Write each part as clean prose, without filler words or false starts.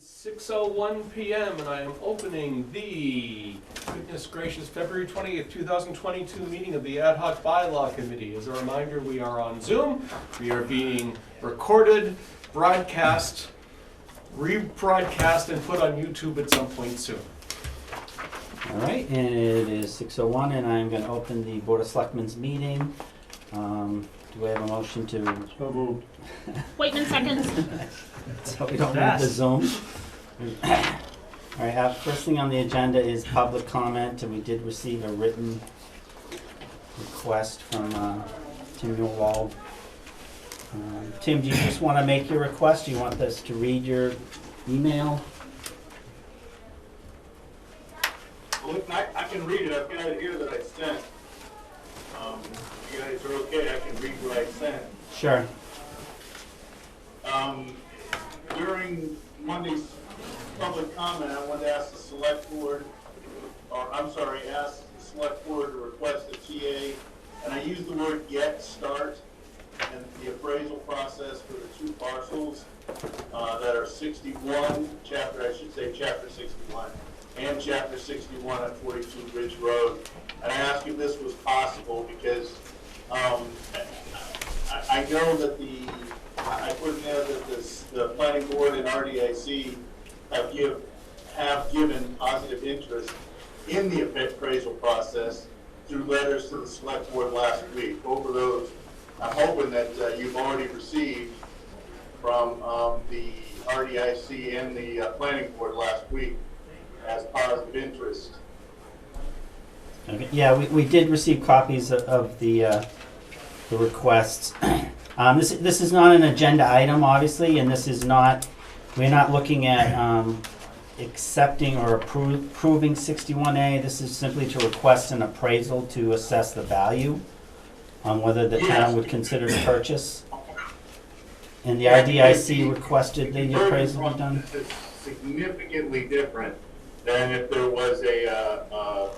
6:01 p.m. and I am opening the, goodness gracious, February 20th, 2022 meeting of the Ad Hoc Bylaw Committee. As a reminder, we are on Zoom. We are being recorded, broadcast, rebroadcast, and put on YouTube at some point soon. All right, and it is 6:01, and I'm going to open the Board of Selectmen's meeting. Do we have a motion to? So moved. Whitman seconds. So we don't need the Zoom. All right, first thing on the agenda is public comment, and we did receive a written request from Tim Newwald. Tim, do you just want to make your request? Do you want us to read your email? Well, I can read it. I've got it here that I sent. If you guys are okay, I can read what I sent. Sure. During Monday's public comment, I wanted to ask the select board, ask the select board to request a TA, and I used the word get start, and the appraisal process for the two parcels that are 61, chapter 61, and chapter 61 on 42 Ridge Road. And I asked if this was possible because I know that I put in there that the planning board and RDIC have given positive interest in the appraisal process through letters to the select board last week. Both of those I'm hoping that you've already received from the RDIC and the planning board last week as positive interest. Okay. Yeah, we did receive copies of the requests. This is not an agenda item, obviously, and we're not looking at accepting or approving 61A. This is simply to request an appraisal to assess the value on whether the town would consider the purchase. And the RDIC requested the appraisal be done. It's significantly different than if there was a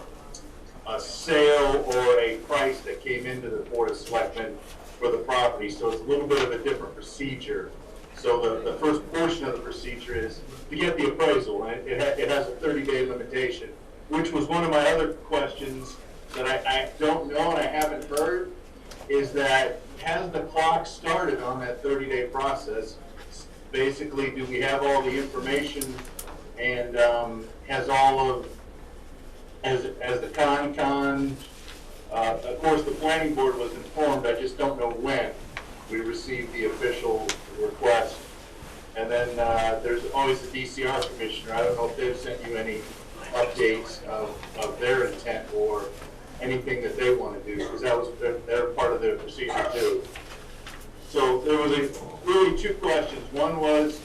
sale or a price that came into the Board of Selectmen for the property. So it's a little bit of a different procedure. So the first portion of the procedure is to get the appraisal, and it has a 30-day limitation, which was one of my other questions that I don't know and I haven't heard, is that has the clock started on that 30-day process? Basically, do we have all the information, and has the con, of course the planning board was informed, I just don't know when we received the official request. And then there's always the DCR commissioner. I don't know if they've sent you any updates of their intent or anything that they want to do, because that was they're part of their procedure too. So there was really two questions. One was,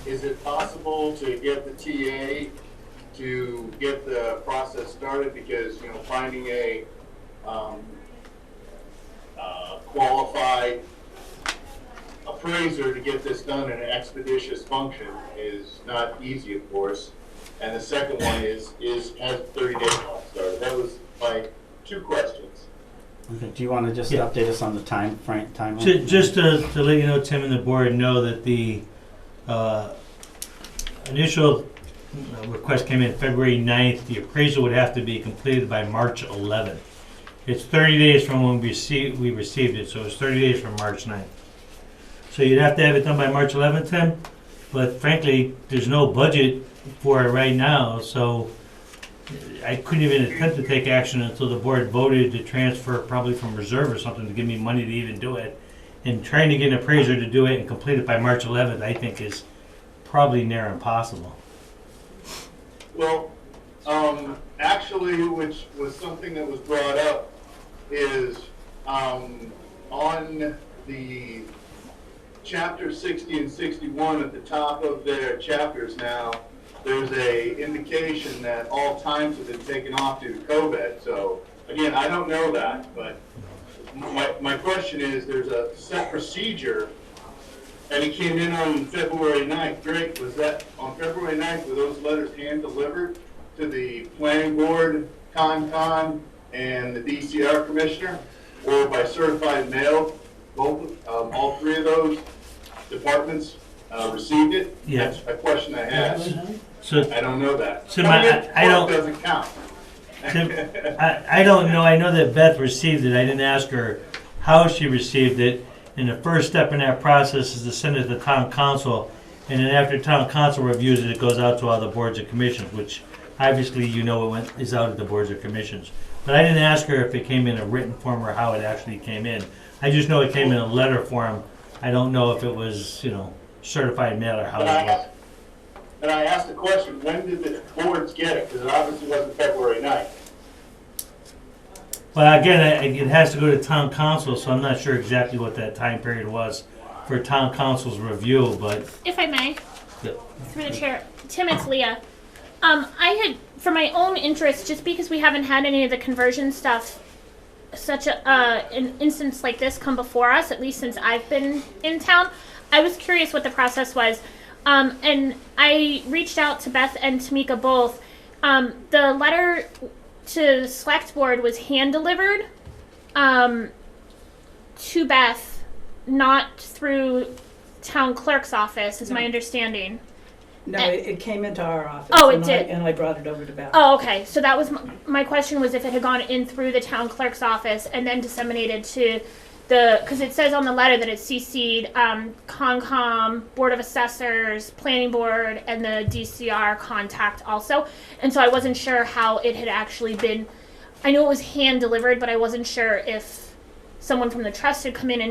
is it possible to get the TA to get the process started? Because finding a qualified appraiser to get this done in an expeditious function is not easy, of course. And the second one is has 30 days clock started? That was my two questions. Okay. Do you want to just update us on the time frame? Just to let you know, Tim and the board know that the initial request came in February 9th. The appraisal would have to be completed by March 11th. It's 30 days from when we received it, so it's 30 days from March 9th. So you'd have to have it done by March 11th, Tim, but frankly, there's no budget for it right now, so I couldn't even attempt to take action until the board voted to transfer probably from reserve or something to give me money to even do it. And trying to get an appraiser to do it and complete it by March 11th, I think is probably near impossible. Well, actually, which was something that was brought up, is on the chapter 60 and 61 at the top of their chapters now, there's a indication that all times have been taken off due to COVID. So again, I don't know that, but my question is, there's a set procedure, and it came in on February 9th. Great, was that on February 9th, were those letters hand delivered to the planning board, con, and the DCR commissioner, or by certified mail? Both, all three of those departments received it? Yeah. That's a question I asked. So, I don't know that. So Coming in I don't- court doesn't count. I don't know, I know that Beth received it, I didn't ask her how she received it. And the first step in that process is to send it to town council, and then after town council reviews it, it goes out to all the boards and commissions, which obviously you know is out at the boards and commissions. But I didn't ask her if it came in a written form or how it actually came in. I just know it came in a letter form. I don't know if it was, certified mail or how it was. And I asked the question, when did the boards get it? Because it obviously wasn't February 9th. Well, again, it has to go to town council, so I'm not sure exactly what that time period was for town council's review, but If I may, Yeah. through the chair, Tim, it's Leah. I had, for my own interest, just because we haven't had any of the conversion stuff, such an instance like this come before us, at least since I've been in town, I was curious what the process was. And I reached out to Beth and Tamika both. The letter to the select board was hand delivered to Beth, not through town clerk's office, is my No. understanding. No, it came into our office. Oh, it and did. And I brought it over to Beth. Oh, okay. So that was my question, was if it had gone in through the town clerk's office and then disseminated to because it says on the letter that it's CC'd Concom, Board of Assessors, Planning Board, and the DCR contact also. And so I wasn't sure how it had actually been. I knew it was hand delivered, but I wasn't sure if someone from the trust had come in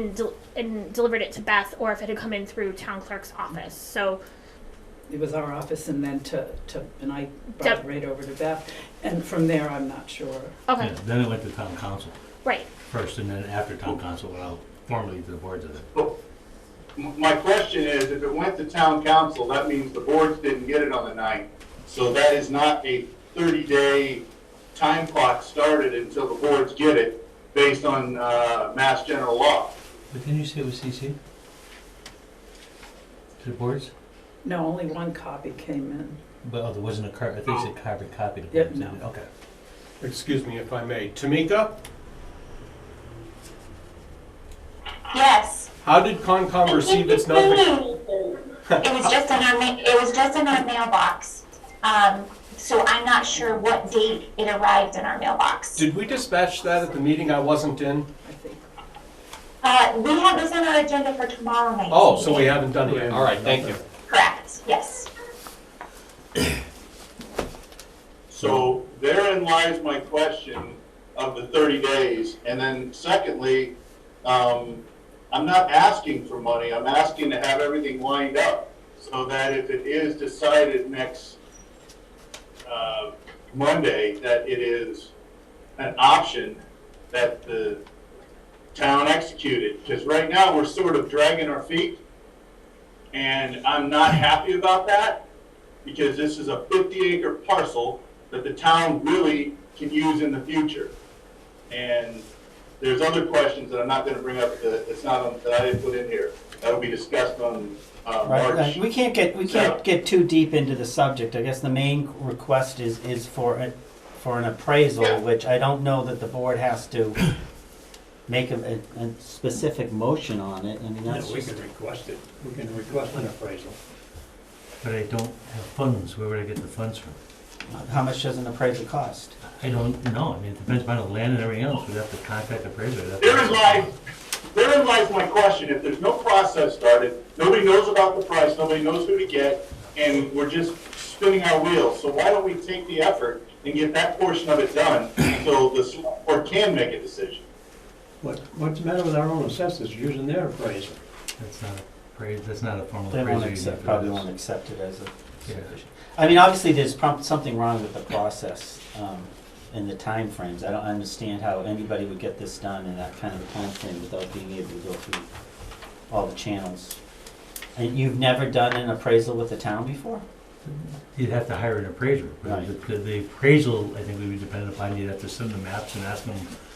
and delivered it to Beth, or if it had come in through town clerk's office. So It was our office, and then and I brought Yep. it right over to Beth. And from there, I'm not sure. okay, yeah, then it went to town council right. first, and then after town council went out formally to the boards of it. My question is, if it went to town council, that means the boards didn't get it on the 9th. So that is not a 30-day time clock started until the boards get it, based on Mass General Law. But didn't you say it was CC? To the boards? No, only one copy came in. But there wasn't a card, I think it said copy. Yep, no. Okay. Excuse me if I may. Tamika, Yes. how did Concom receive its notification? It was just in our mailbox. So I'm not sure what date it arrived in our mailbox. Did we dispatch that at the meeting I wasn't in? I think. We have this on our agenda for tomorrow night. Oh, so we haven't done it yet. All right, thank you. Correct, yes. So therein lies my question of the 30 days. And then secondly, I'm not asking for money. I'm asking to have everything lined up so that if it is decided next Monday that it is an option that the town executed. Because right now we're sort of dragging our feet, and I'm not happy about that, because this is a 50-acre parcel that the town really can use in the future. And there's other questions that I'm not going to bring up that I didn't put in here. That will be discussed on Right, March. we can't get too deep into the subject. I guess the main request is for an appraisal, Yeah. which I don't know that the board has to make a specific motion on it. I mean, that's We just, can request it. We can request an appraisal. But I don't have funds, where would I get the funds from? how much does an appraisal cost? I don't know, I mean, it depends upon the land and everything else, we'd have to contact the appraiser. Therein lies my question. If there's no process started, nobody knows about the price, nobody knows who to get, and we're just spinning our wheels. So why don't we take the effort and get that portion of it done so the select board can make a decision? What's the matter with our own assessors using their appraiser? That's not a formal They appraiser. won't you accept, need for probably this. won't accept it as a Yeah. sufficient. I mean, obviously, there's something wrong with the process, in the timeframes. I don't understand how anybody would get this done in that kind of a timeframe without being able to go through all the channels. And you've never done an appraisal with the town before? You'd have to hire an appraiser. Right. The appraisal, I think would be dependent upon, you'd have to send them maps and ask them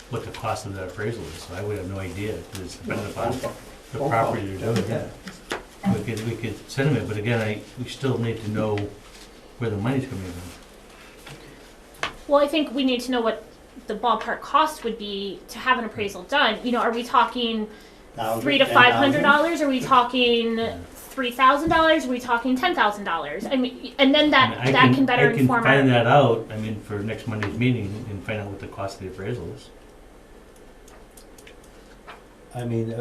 what the cost of that appraisal is. So I would have no idea, because it's dependent upon the property you're doing, yeah. We could send them it, but again, we still need to know where the money's coming from. Well, I think we need to know what the ballpark cost would be to have an appraisal done. Are we talking $300 to $500? Are we talking $3,000? Are we talking $10,000? I mean, and then that can better inform I can find our. that out, I mean, for next Monday's meeting and find out what the cost of the appraisal is. I mean,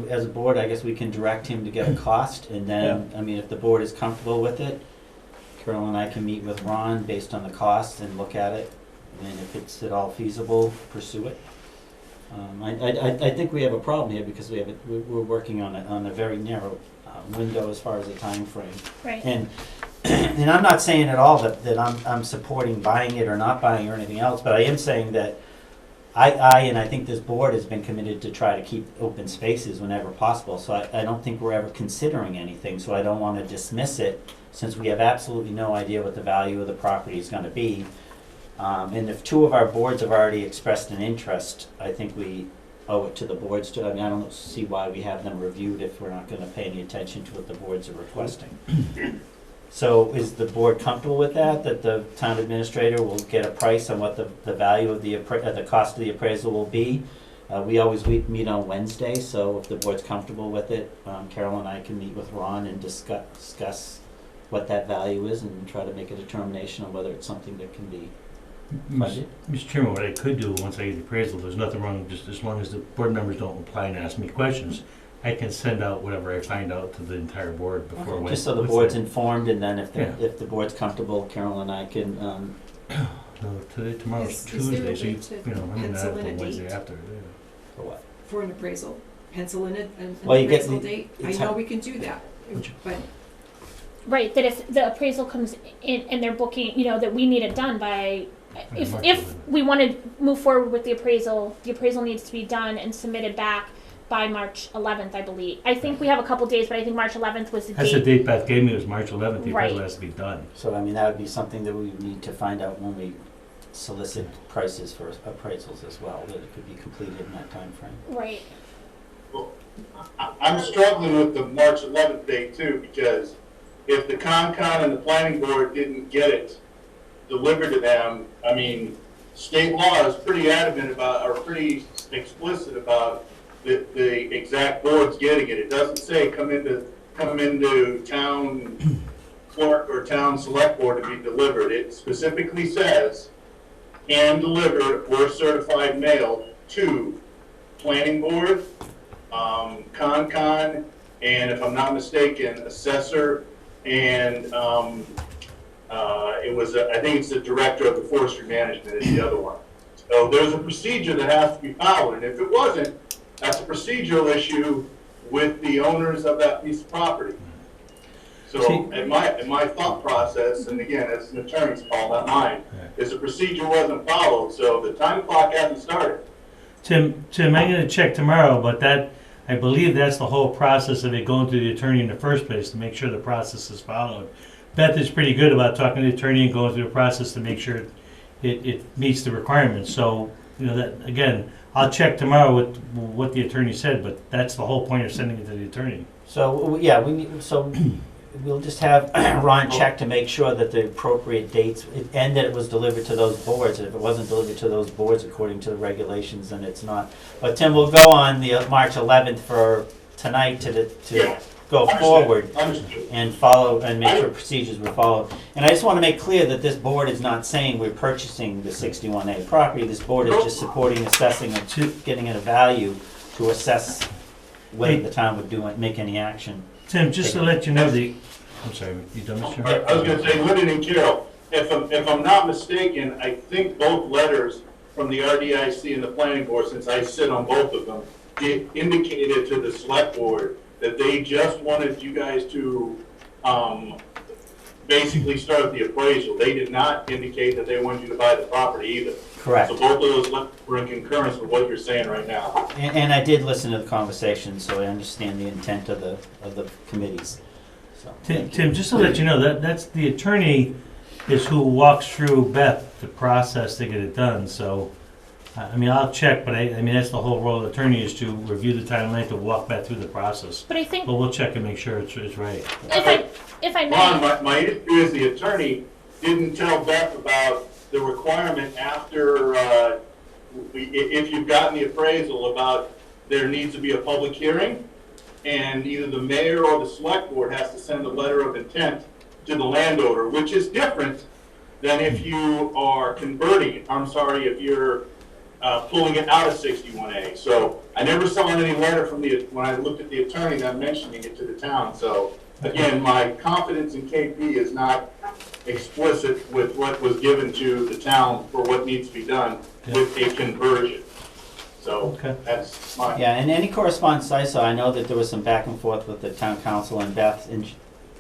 as a board, I guess we can direct him to get a cost, and then, I mean, if the board is comfortable with it, Carol and I can meet with Ron based on the cost and look at it, and if it's at all feasible, pursue it. I think we have a problem here because we're working on a very narrow window as far as the time frame. Right. And and I'm not saying at all that I'm supporting buying it or not buying or anything else, but I am saying that I think this board has been committed to try to keep open spaces whenever possible, so I don't think we're ever considering anything, so I don't want to dismiss it, since we have absolutely no idea what the value of the property is going to be. And if two of our boards have already expressed an interest, I think we owe it to the boards to, I mean, I don't see why we have them reviewed if we're not going to pay any attention to what the boards are requesting. So is the board comfortable with that the town administrator will get a price on what the value of the cost of the appraisal will be? We always meet on Wednesday, so if the board's comfortable with it, Carol and I can meet with Ron and discuss what that value is and try to make a determination on whether it's something that can be funded. Mr. Chairman, what I could do once I get the appraisal, there's nothing wrong, just as long as the board members don't reply and ask me questions, I can send out whatever I find out to the entire board before Wednesday. Just so the board's informed, and then if the board's comfortable, Carol and I can, No, tomorrow's Is there a Tuesday, so way to you know, I'm in pencil that in a until Wednesday date? after. for what? For an appraisal, pencil in an Well, you get appraisal the- date? I it's know hard- we can do that, but Right, that if the appraisal comes in and they're booking, that we need it done by, if we want to move forward with the appraisal needs to be done and submitted back by March 11th, I believe. I think we have a couple days, but I think March 11th was the That's the date. date Beth gave me, was March 11th, the appraisal Right. has to be done. So, I mean, that would be something that we need to find out when we solicit prices for appraisals as well, that it could be completed in that time frame. Right. I'm struggling with the March 11th date too, because if the Concon and the planning board didn't get it delivered to them, I mean, state law is pretty adamant about, or pretty explicit about the exact boards getting it. It doesn't say come into town clerk or town select board to be delivered. It specifically says hand delivered or certified mail to planning board, Concon, and if I'm not mistaken, assessor, and I think it's the director of the forestry management is the other one. So there's a procedure that has to be followed, and if it wasn't, that's a procedural issue with the owners of that piece of property. So in my thought process, and again, it's an attorney's call, not mine, is the procedure wasn't followed, so the time clock hasn't started. Tim, I'm gonna check tomorrow, but I believe that's the whole process of it going through the attorney in the first place, to make sure the process is followed. Beth is pretty good about talking to the attorney and going through the process to make sure it meets the requirements. So, that, again, I'll check tomorrow with what the attorney said, but that's the whole point of sending it to the attorney. So, we'll just have Ron check to make sure that the appropriate dates, and that it was delivered to those boards. If it wasn't delivered to those boards according to the regulations, then it's not. But Tim, we'll go on the March 11th for tonight to go forward and follow, and make sure procedures were followed. And I just want to make clear that this board is not saying we're purchasing the 61A property. This board is just supporting assessing and getting it a value to assess whether the town would make any action. Tim, just to let you know, I'm sorry, you done, Mr. Chairman? I was gonna say, Lyndon and Carol, if I'm not mistaken, I think both letters from the RDIC and the planning board, since I sit on both of them, it indicated to the select board that they just wanted you guys to, basically start the appraisal. They did not indicate that they wanted you to buy the property either. Correct. So both of those letters were in concurrence with what you're saying right now. And I did listen to the conversation, so I understand the intent of the committees. So, Tim, just to let you know, that's the attorney is who walks through Beth the process to get it done. So, I'll check, but that's the whole role of the attorney, is to review the timeline, to walk Beth through the process. But I think, But we'll check and make sure it's right. if I may. Ron, my issue is the attorney didn't tell Beth about the requirement after, if you've gotten the appraisal, about there needs to be a public hearing. and either the mayor or the select board has to send a letter of intent to the landowner, which is different than if you are converting it. I'm sorry, if you're pulling it out of 61A. So I never saw any letter from when I looked at the attorney, that mentioning it to the town. So again, my confidence in KP is not explicit with what was given to the town for what needs to be done with a conversion. So that's my. Yeah, and any correspondence I saw, I know that there was some back and forth with the town council and Beth in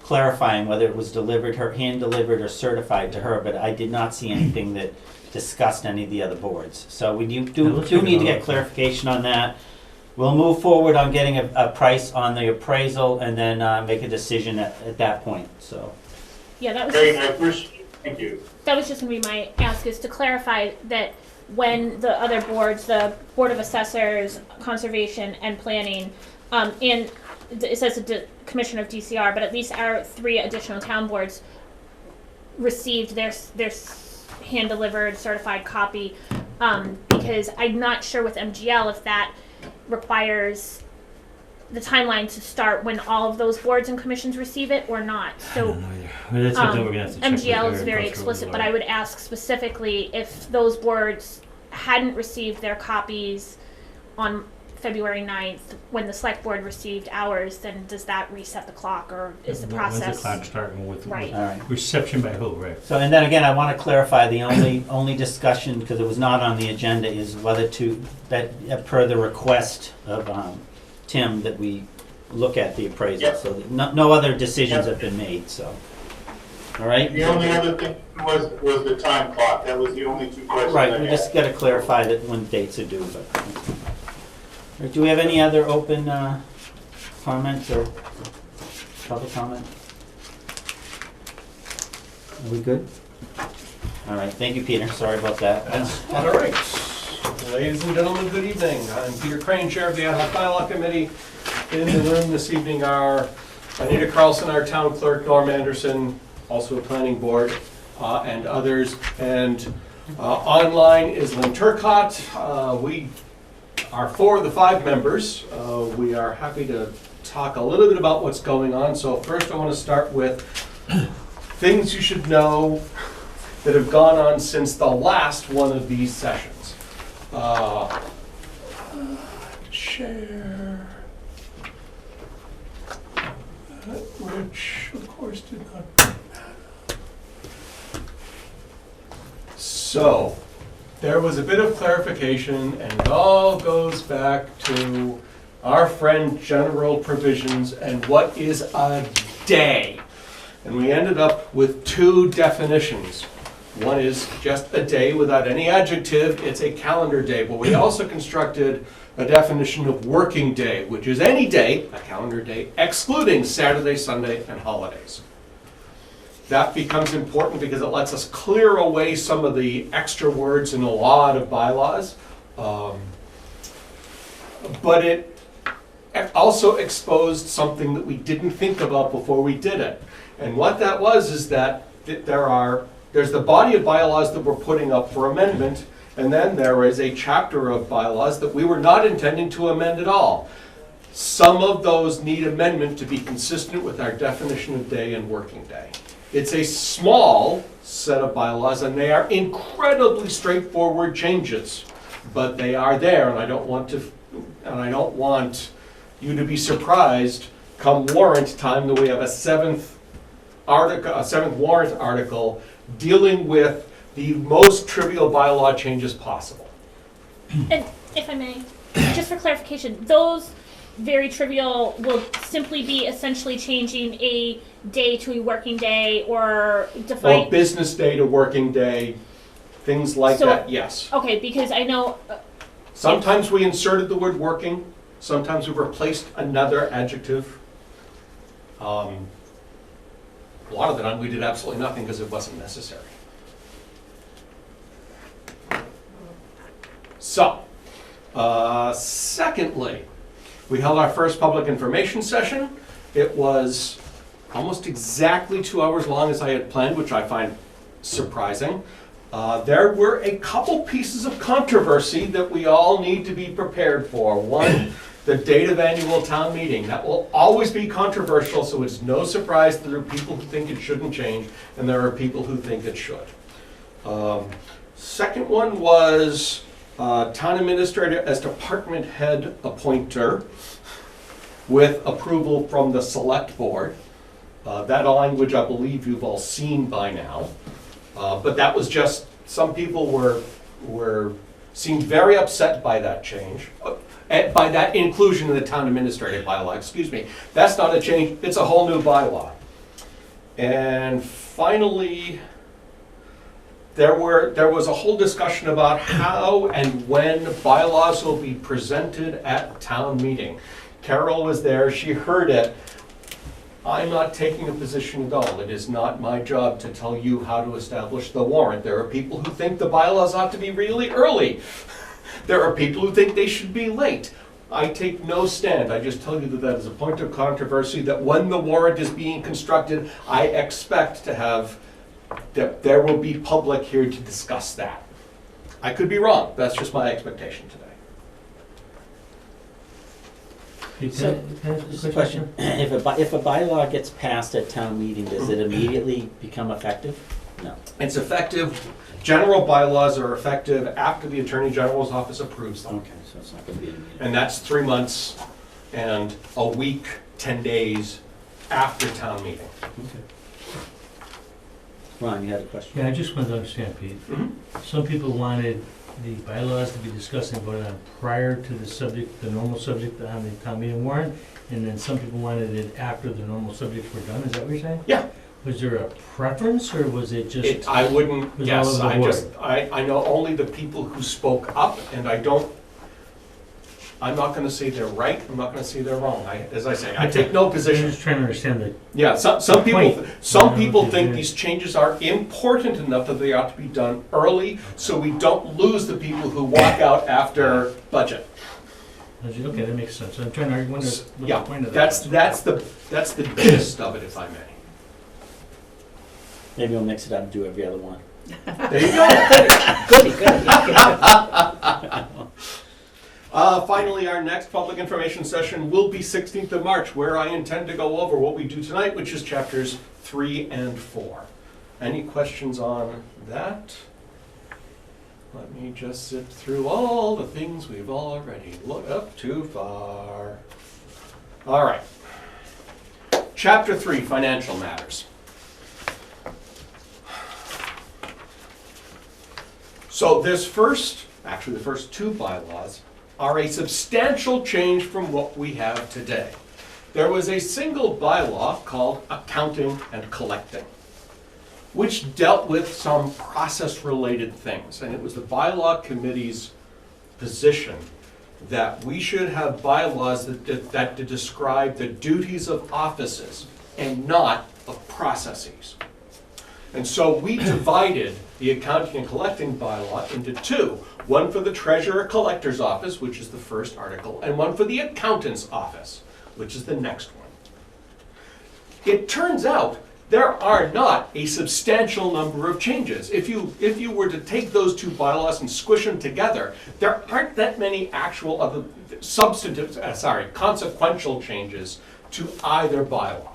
clarifying whether it was delivered, hand delivered or certified to her, but I did not see anything that discussed any of the other boards. So we do need to get clarification on that. We'll move forward on getting a price on the appraisal and then make a decision at that point, so. Yeah, that was Great, just, I appreciate it. Thank you. that was just gonna be my ask, is to clarify that when the other boards, the Board of Assessors, Conservation, and Planning, and it says the Commission of DCR, but at least our 3 additional town boards received their hand-delivered certified copy, because I'm not sure with MGL if that requires the timeline to start when all of those boards and commissions receive it or not. So That's something we're gonna have to check with her MGL is and very go through explicit, with but her. I would ask specifically if those boards hadn't received their copies on February 9th, when the select board received ours, then does that reset the clock, or is the When's process? the clock starting with? Right. All right. Reception by who, right? So, and then again, I want to clarify, the only discussion, because it was not on the agenda, is whether per the request of Tim, that we look at the appraisal. Yep. So no other decisions have been made, so. All right? The only other thing was the time clock. That was the only 2 questions I Right, had. we just got to clarify that when dates are due, but. All right, do we have any other open comments or public comment? Are we good? All right, thank you, Peter. Sorry about that. That's all right. Ladies and gentlemen, good evening. I'm Peter Crane, Chair of the Ad Hoc Bylaw Committee. In the room this evening are Anita Carlson, our Town Clerk, Norm Anderson, also a Planning Board, and others. And online is Lynn Turcott. We are 4 of the 5 members. We are happy to talk a little bit about what's going on. So first I want to start with things you should know that have gone on since the last one of these sessions. Share, which of course did not matter. So, there was a bit of clarification, and it all goes back to our friend general provisions and what is a day. And we ended up with 2 definitions. One is just a day without any adjective, it's a calendar day. But we also constructed a definition of working day, which is any day, a calendar day, excluding Saturday, Sunday, and holidays. That becomes important because it lets us clear away some of the extra words in a lot of bylaws. But it also exposed something that we didn't think about before we did it. And what that was is that there's the body of bylaws that we're putting up for amendment, and then there is a chapter of bylaws that we were not intending to amend at all. Some of those need amendment to be consistent with our definition of day and working day. It's a small set of bylaws, and they are incredibly straightforward changes, but they are there, and I don't want you to be surprised come warrant time that we have a 7th warrant article dealing with the most trivial bylaw changes possible. And if I may, just for clarification, those very trivial will simply be essentially changing a day to a working day, or define. Or business day to working day, things like So- that, yes. Okay, because I know, Sometimes we inserted the word working, sometimes we replaced another adjective. A lot of the time we did absolutely nothing because it wasn't necessary. So, secondly, we held our first public information session. It was almost exactly 2 hours long as I had planned, which I find surprising. There were a couple pieces of controversy that we all need to be prepared for. One The date of annual town meeting, that will always be controversial, so it's no surprise that there are people who think it shouldn't change, and there are people who think it should. Second one was town administrator as department head appointer with approval from the select board. That language I believe you've all seen by now. But that was just, some people seemed very upset by that change. By that inclusion in the town administrative bylaw, excuse me. That's not a change, it's a whole new bylaw. And finally, there was a whole discussion about how and when bylaws will be presented at town meeting. Carol was there, she heard it. I'm not taking a position at all. It is not my job to tell you how to establish the warrant. There are people who think the bylaws ought to be really early. There are people who think they should be late. I take no stand. I just tell you that that is a point of controversy, that when the warrant is being constructed, I expect to have, that there will be public here to discuss that. I could be wrong. That's just my expectation today. So, just a question, if a bylaw gets passed at town meeting, does it immediately become effective? No. It's effective, general bylaws are effective after the Attorney General's office approves them. Okay, so it's not gonna be immediate. And that's 3 months and a week, 10 days after town meeting. Okay. Ron, you had a question? Yeah, I just wanted to understand, Pete. Some people wanted the bylaws to be discussed and voted on prior to the subject, the normal subject on the town meeting warrant, and then some people wanted it after the normal subjects were done, is that what you're saying? Yeah. Was there a preference, or was it just? I wouldn't, was yes, all over the I know only the people who spoke up, and I'm not gonna say they're right, I'm not gonna say they're wrong. As I say, I take no I'm position. just trying to understand the, Yeah, some point. people Yeah, think yeah. these changes are important enough that they ought to be done early, so we don't lose the people who walk out after budget. okay, that makes sense. I'm trying to wonder what the Yeah, point of that that's was. the gist of it, if I may. Maybe we'll mix it up and do every other one. There you go. Finally, our next public information session will be 16th of March, where I intend to go over what we do tonight, which is chapters 3 and 4. Any questions on that? Let me just zip through all the things we've already looked up too far. All right. Chapter 3, Financial Matters. So the first two bylaws are a substantial change from what we have today. There was a single bylaw called Accounting and Collecting, which dealt with some process-related things. And it was the bylaw committee's position that we should have bylaws that describe the duties of offices and not of processes. And so we divided the accounting and collecting bylaw into two. One for the treasurer collector's office, which is the first article, and one for the accountant's office, which is the next one. It turns out there are not a substantial number of changes. If you were to take those two bylaws and squish them together, there aren't that many actual other consequential changes to either bylaw.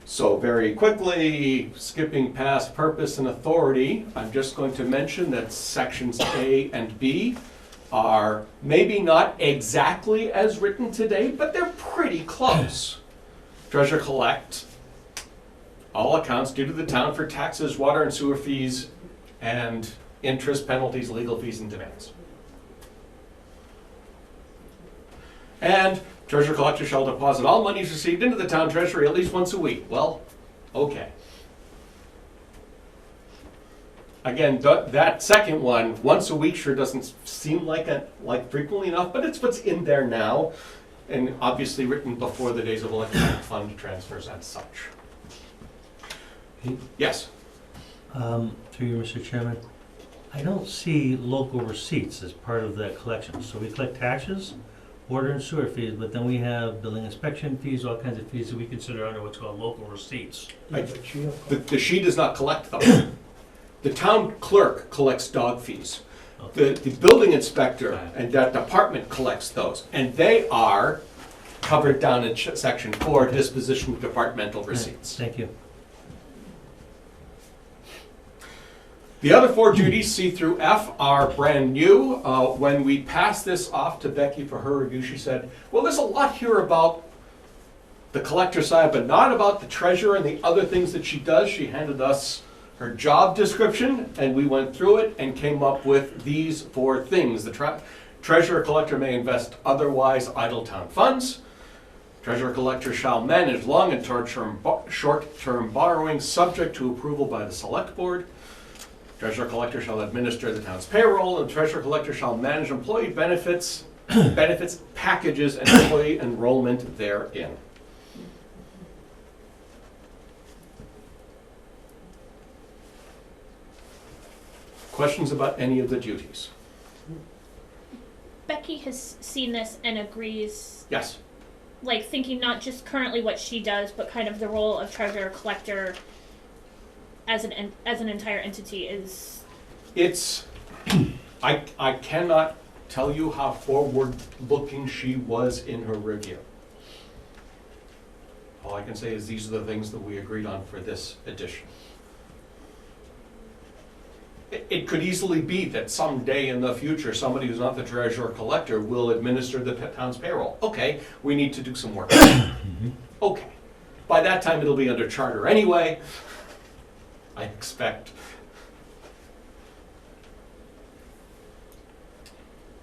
So very quickly, skipping past purpose and authority, I'm just going to mention that sections A and B are maybe not exactly as written today, but they're pretty close. Treasurer collect all accounts due to the town for taxes, water and sewer fees, and interest, penalties, legal fees, and demands. And treasurer collector shall deposit all monies received into the town treasury at least once a week. Well, okay. Again, that second one, once a week, sure doesn't seem like frequently enough, but it's what's in there now, and obviously written before the days of electronic fund transfers and such. Yes. Through you, Mr. Chairman, I don't see local receipts as part of that collection. So we collect taxes, water and sewer fees, but then we have building inspection fees, all kinds of fees that we consider under what's called local receipts. The she does not collect them. The town clerk collects dog fees. The building inspector and that department collects those, and they are covered down in section 4, disposition of departmental receipts. Thank you. The other 4 duties, C through F, are brand new. When we passed this off to Becky for her review, she said, well, there's a lot here about the collector side, but not about the treasurer and the other things that she does. She handed us her job description, and we went through it and came up with these 4 things. The treasurer collector may invest otherwise idle town funds. Treasurer collector shall manage long and short-term borrowing subject to approval by the select board. Treasurer collector shall administer the town's payroll, and treasurer collector shall manage employee benefits, packages, and employee enrollment therein. Questions about any of the duties? Becky has seen this and agrees, Yes. like thinking not just currently what she does, but kind of the role of treasurer collector as an entire entity is. It's, I cannot tell you how forward-looking she was in her review. All I can say is these are the things that we agreed on for this edition. It could easily be that someday in the future, somebody who's not the treasurer collector will administer the town's payroll. Okay, we need to do some work. Okay. By that time, it'll be under charter anyway, I expect.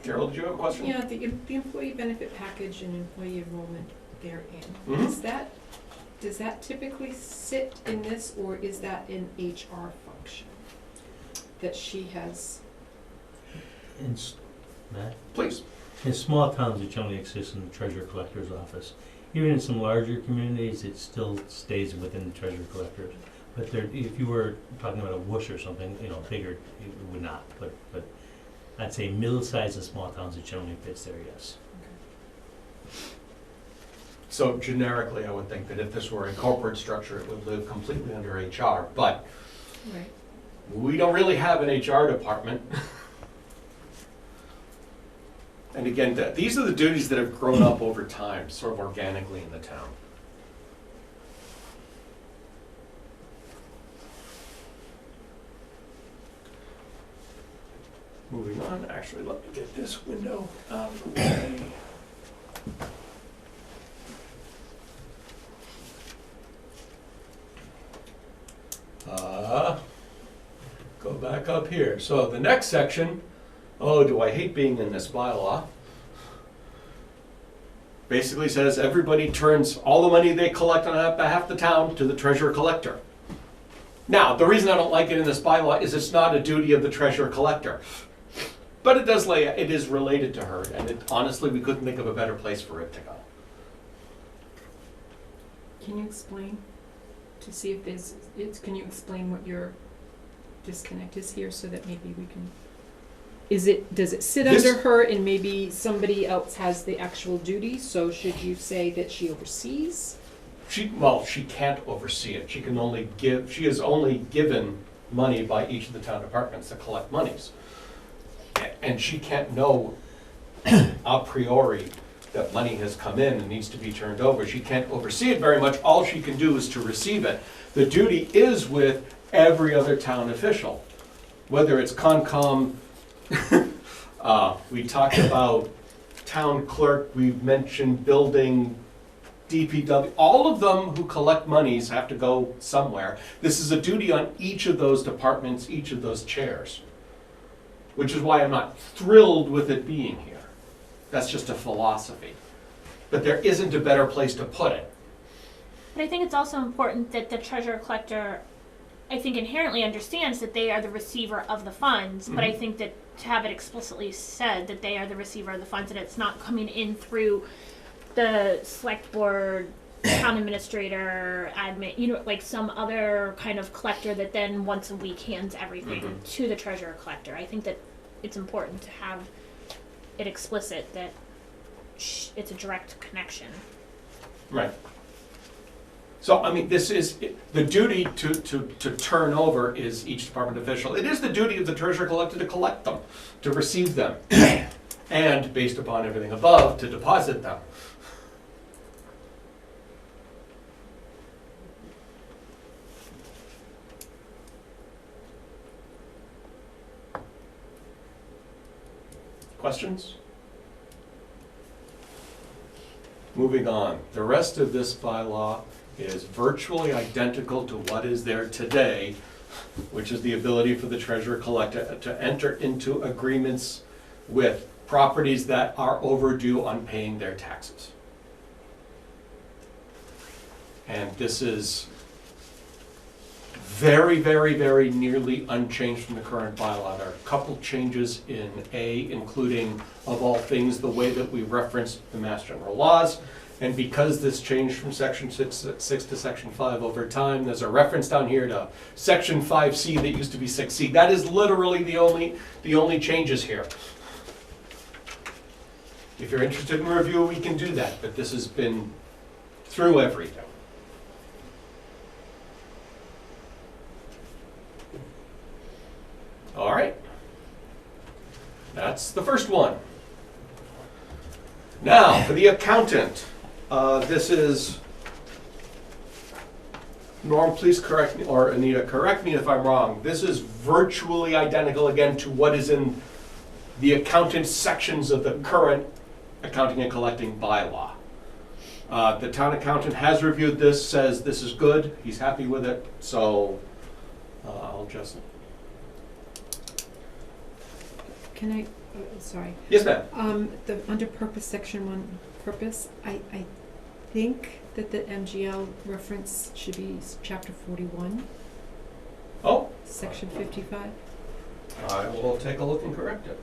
Carol, did you have a question? Yeah, the employee benefit package and employee enrollment therein. Mhm. Does that typically sit in this, or is that an HR function that she has? Matt? Please. In small towns, it generally exists in the treasurer collector's office. Even in some larger communities, it still stays within the treasurer collector's. But there, if you were talking about a whoosh or something, bigger, it would not. But I'd say middle-sized and small towns, it generally fits there, yes. So generically, I would think that if this were a corporate structure, it would live completely under HR, but Right. we don't really have an HR department. And again, these are the duties that have grown up over time, sort of organically in the town. Moving on, actually, let me get this window out of the way. Go back up here. So the next section, oh, do I hate being in this bylaw, basically says everybody turns all the money they collect on behalf of the town to the treasurer collector. Now, the reason I don't like it in this bylaw is it's not a duty of the treasurer collector. But it is related to her, and honestly, we couldn't think of a better place for it to go. Can you explain, to see if can you explain what your disconnect is here, so that maybe we can, does it sit This- under her and maybe somebody else has the actual duty, so should you say that she oversees? She can't oversee it. She is only given money by each of the town departments to collect monies. And she can't know a priori that money has come in and needs to be turned over. She can't oversee it very much. All she can do is to receive it. The duty is with every other town official, whether it's Concom, we talked about town clerk, we've mentioned building, DPW, all of them who collect monies have to go somewhere. This is a duty on each of those departments, each of those chairs, which is why I'm not thrilled with it being here. That's just a philosophy. But there isn't a better place to put it. But I think it's also important that the treasurer collector, I think, inherently understands that they are the receiver of the funds, but I think that to have it explicitly said that they are the receiver of the funds, and it's not coming in through the select board, town administrator, admin, like some other kind of collector that then once a week hands everything to the treasurer collector. I think that it's important to have it explicit that it's a direct connection. Right. So, I mean, this is, the duty to turn over is each department official. It is the duty of the treasurer collector to collect them, to receive them, and based upon everything above, to deposit them. Questions? Moving on, the rest of this bylaw is virtually identical to what is there today, which is the ability for the treasurer collector to enter into agreements with properties that are overdue on paying their taxes. And this is very, very, very nearly unchanged from the current bylaw. There are a couple changes in A, including, of all things, the way that we reference the Mass General laws. And because this changed from section 6 to section 5 over time, there's a reference down here to section 5C that used to be 6C. That is literally the only changes here. If you're interested in review, we can do that, but this has been through everything. All right. That's the first one. Now, for the accountant. This is, Norm, please correct me, or Anita, correct me if I'm wrong. This is virtually identical again to what is in the accountant sections of the current accounting and collecting bylaw. The town accountant has reviewed this, says this is good, he's happy with it, so I'll just. Can I, sorry. Yes, ma'am. Under purpose, section 1, purpose, I think that the MGL reference should be chapter 41, Oh, section 55. I will take a look and correct it.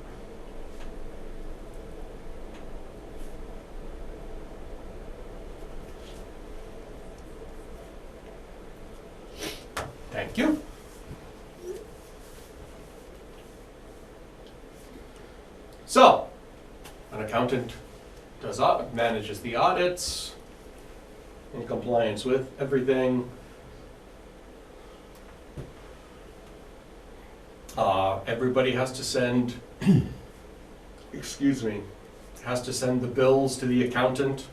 Thank you. So, an accountant manages the audits in compliance with everything. Everybody has to send, excuse me, has to send the bills to the accountant.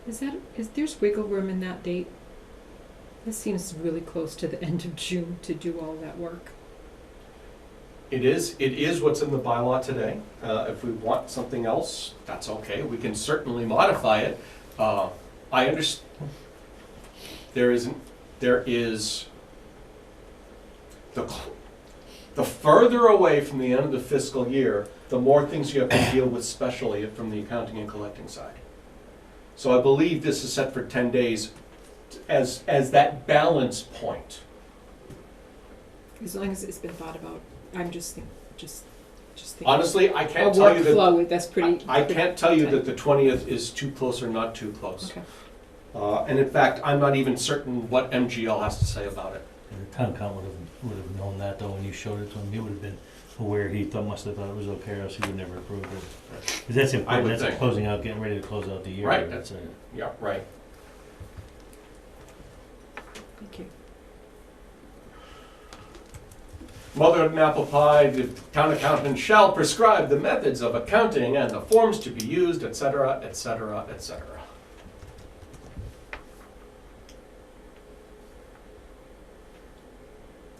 Is there's wiggle room in that date? This seems really close to the end of June to do all that work. It is what's in the bylaw today. If we want something else, that's okay. We can certainly modify it. I understand. There is the further away from the end of the fiscal year, the more things you have to deal with specially from the accounting and collecting side. So I believe this is set for 10 days as that balance point. As long as it's been thought about. I'm just thinking. Honestly, I A can't tell you that. workflow, that's pretty. I can't tell you that the 20th is too close or not too close. Okay. And in fact, I'm not even certain what MGL has to say about it. The town council would have known that though when you showed it to him. He would have been aware. He must have thought it was okay, or else he would never approve it. Because that's I important. would That's think. closing out, getting ready to close out the year. Right. That's it. Yeah, right. Thank you. Mother and apple pie, the town accountant shall prescribe the methods of accounting and the forms to be used, etc., etc., etc.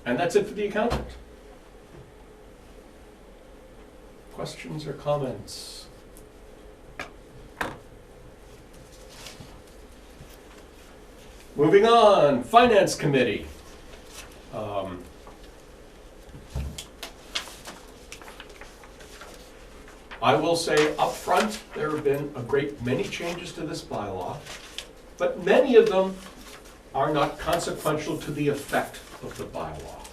And that's it for the accountant. Questions or comments? Moving on, Finance Committee. I will say up front, there have been a great many changes to this bylaw, but many of them are not consequential to the effect of the bylaw.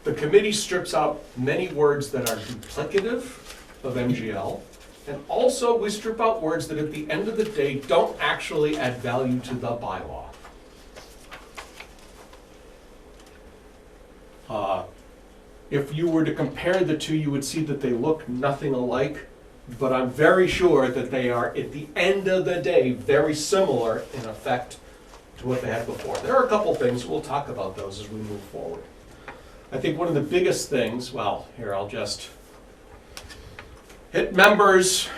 The committee strips out many words that are duplicative of MGL, and also we strip out words that at the end of the day don't actually add value to the bylaw. If you were to compare the two, you would see that they look nothing alike. but I'm very sure that they are, at the end of the day, very similar in effect to what they had before. There are a couple things, we'll talk about those as we move forward. I think one of the biggest things, well, here I'll just hit members.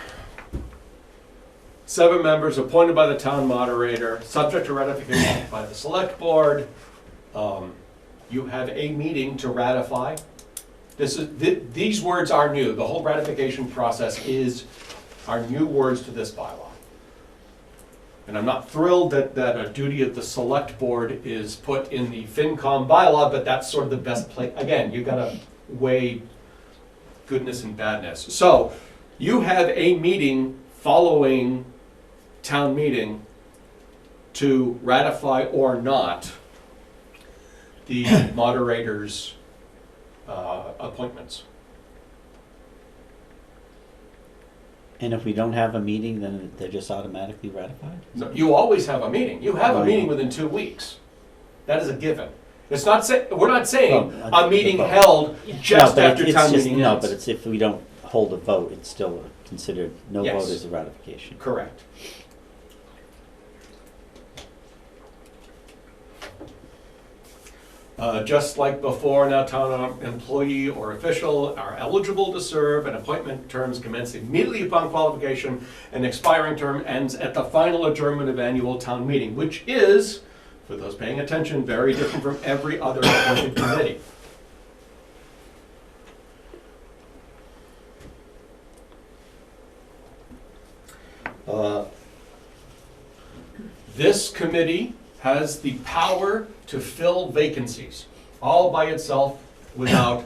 7 members appointed by the town moderator, subject to ratification by the select board. You have a meeting to ratify. These words are new. The whole ratification process are new words to this bylaw. And I'm not thrilled that a duty of the select board is put in the FinCom bylaw, but that's sort of the best place. Again, you gotta weigh goodness and badness. So you have a meeting following town meeting to ratify or not the moderator's appointments. And if we don't have a meeting, then they're just automatically ratified? No, you always have a meeting. You have a meeting within 2 weeks. That is a given. It's not we're not saying a meeting held just after town meeting No, ends. but it's if we don't hold a vote, it's still considered, no Yes. vote is a ratification. Correct. Just like before, now town employee or official are eligible to serve, and appointment terms commence immediately upon qualification, and expiring term ends at the final adjournment of annual town meeting, which is, for those paying attention, very different from every other appointed committee. This committee has the power to fill vacancies, all by itself, without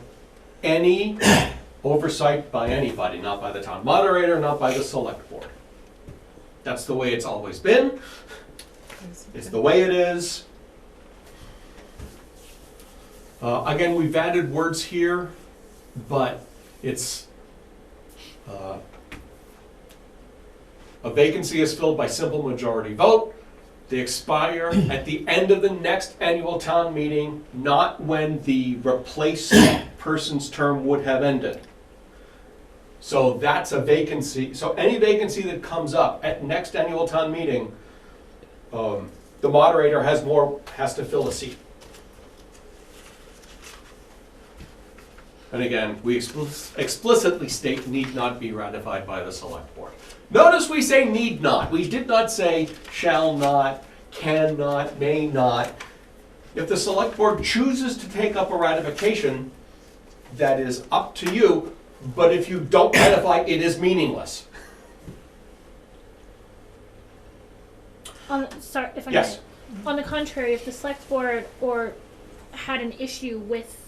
any oversight by anybody, not by the town moderator, not by the select board. That's the way it's always been. It's the way it is. Again, we've added words here, but it's a vacancy is filled by simple majority vote. They expire at the end of the next annual town meeting, not when the replaced person's term would have ended. So that's a vacancy. So any vacancy that comes up at next annual town meeting, the moderator has to fill a seat. And again, we explicitly state need not be ratified by the select board. Notice we say need not. We did not say shall not, cannot, may not. If the select board chooses to take up a ratification, that is up to you, but if you don't ratify, it is meaningless. Sorry, if I Yes. may. On the contrary, if the select board had an issue with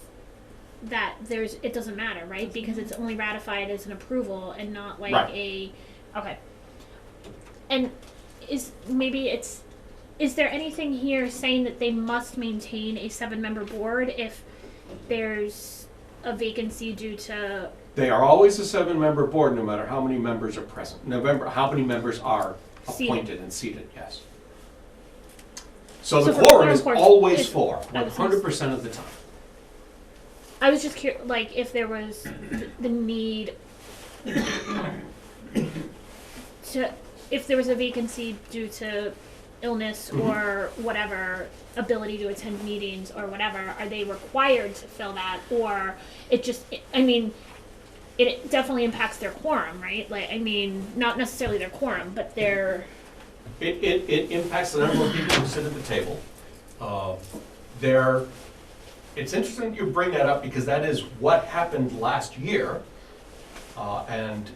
that, it doesn't matter, right? Because it's only ratified as an approval and not like Right. okay. And is there anything here saying that they must maintain a 7-member board if there's a vacancy due to? They are always a 7-member board, no matter how many members are present. How many members are appointed and seated, yes. So the for quorum is quorum, always it's- 4, 100% of the time. I was just curious, like if there was the need if there was a vacancy due to illness or whatever, ability to attend meetings or whatever, are they required to fill that? Or it definitely impacts their quorum, right? Like, I mean, not necessarily their quorum, but their... It impacts the number of people who sit at the table. It's interesting you bring that up because that is what happened last year. And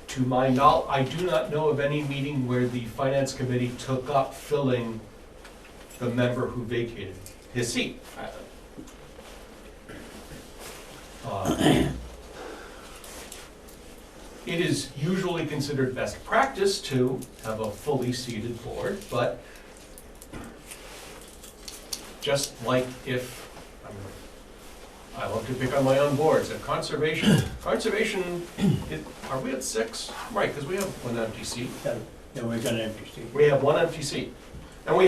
to my knowledge, I do not know of any meeting where the finance committee took up filling the member who vacated his seat. It is usually considered best practice to have a fully seated board, but just like if, I love to pick on my own boards, at conservation, are we at 6? Right, because we have one empty seat. Yeah, we got an empty seat. We have one empty seat. And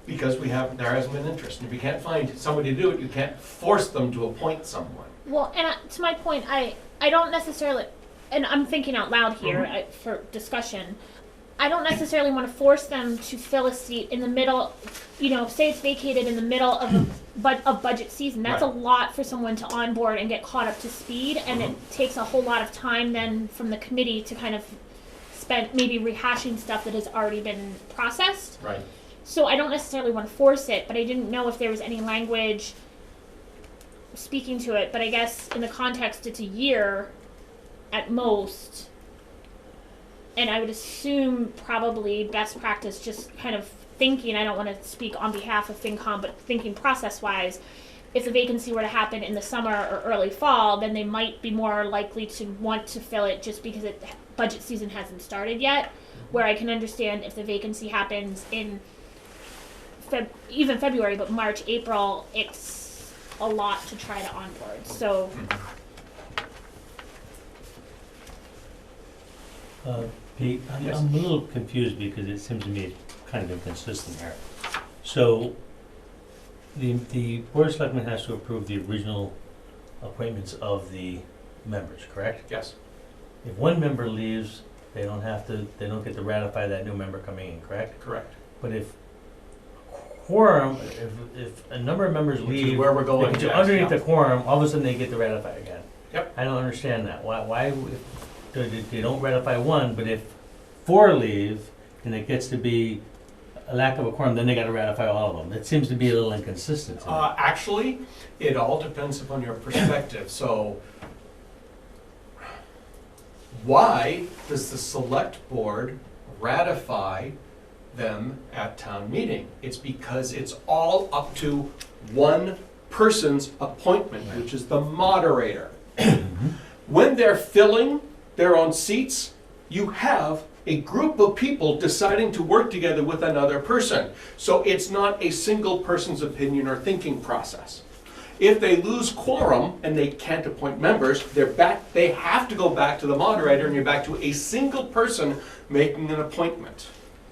because there hasn't been interest. And if you can't find somebody to do it, you can't force them to appoint someone. Well, and to my point, I don't necessarily... and I'm thinking out loud here for discussion, I don't necessarily want to force them to fill a seat in the middle, say it's vacated in the middle of budget season. That's Right. a lot for someone to onboard and get caught up to speed, and it takes a whole lot of time then from the committee to kind of spend maybe rehashing stuff that has already been processed. Right. So I don't necessarily want to force it, but I didn't know if there was any language speaking to it. But I guess in the context, it's a year at most. And I would assume probably best practice, just kind of thinking, I don't want to speak on behalf of FinCom, but thinking process-wise, if the vacancy were to happen in the summer or early fall, then they might be more likely to want to fill it just because budget season hasn't started yet. Where I can understand if the vacancy happens in even February, but March, April, it's a lot to try to onboard. So. Pete, Yes. I'm a little confused because it seems to me kind of inconsistent here. So, the Board of Selectmen has to approve the original appointments of the members, correct? Yes. If one member leaves, they don't get to ratify that new member coming in, correct? Correct. But if quorum, if a number of members Which is leave, where we're going if next, underneath yeah. the quorum, all of a sudden they get to ratify again. Yep. I don't understand that. Why they don't ratify one, but if 4 leave and it gets to be a lack of a quorum, then they gotta ratify all of them. It seems to be a little inconsistent to me. Actually, it all depends upon your perspective. So, why does the select board ratify them at town meeting? It's because it's all up to one person's appointment, which is the moderator. When they're filling their own seats, you have a group of people deciding to work together with another person. So it's not a single person's opinion or thinking process. If they lose quorum and they can't appoint members, they have to go back to the moderator, and you're back to a single person making an appointment.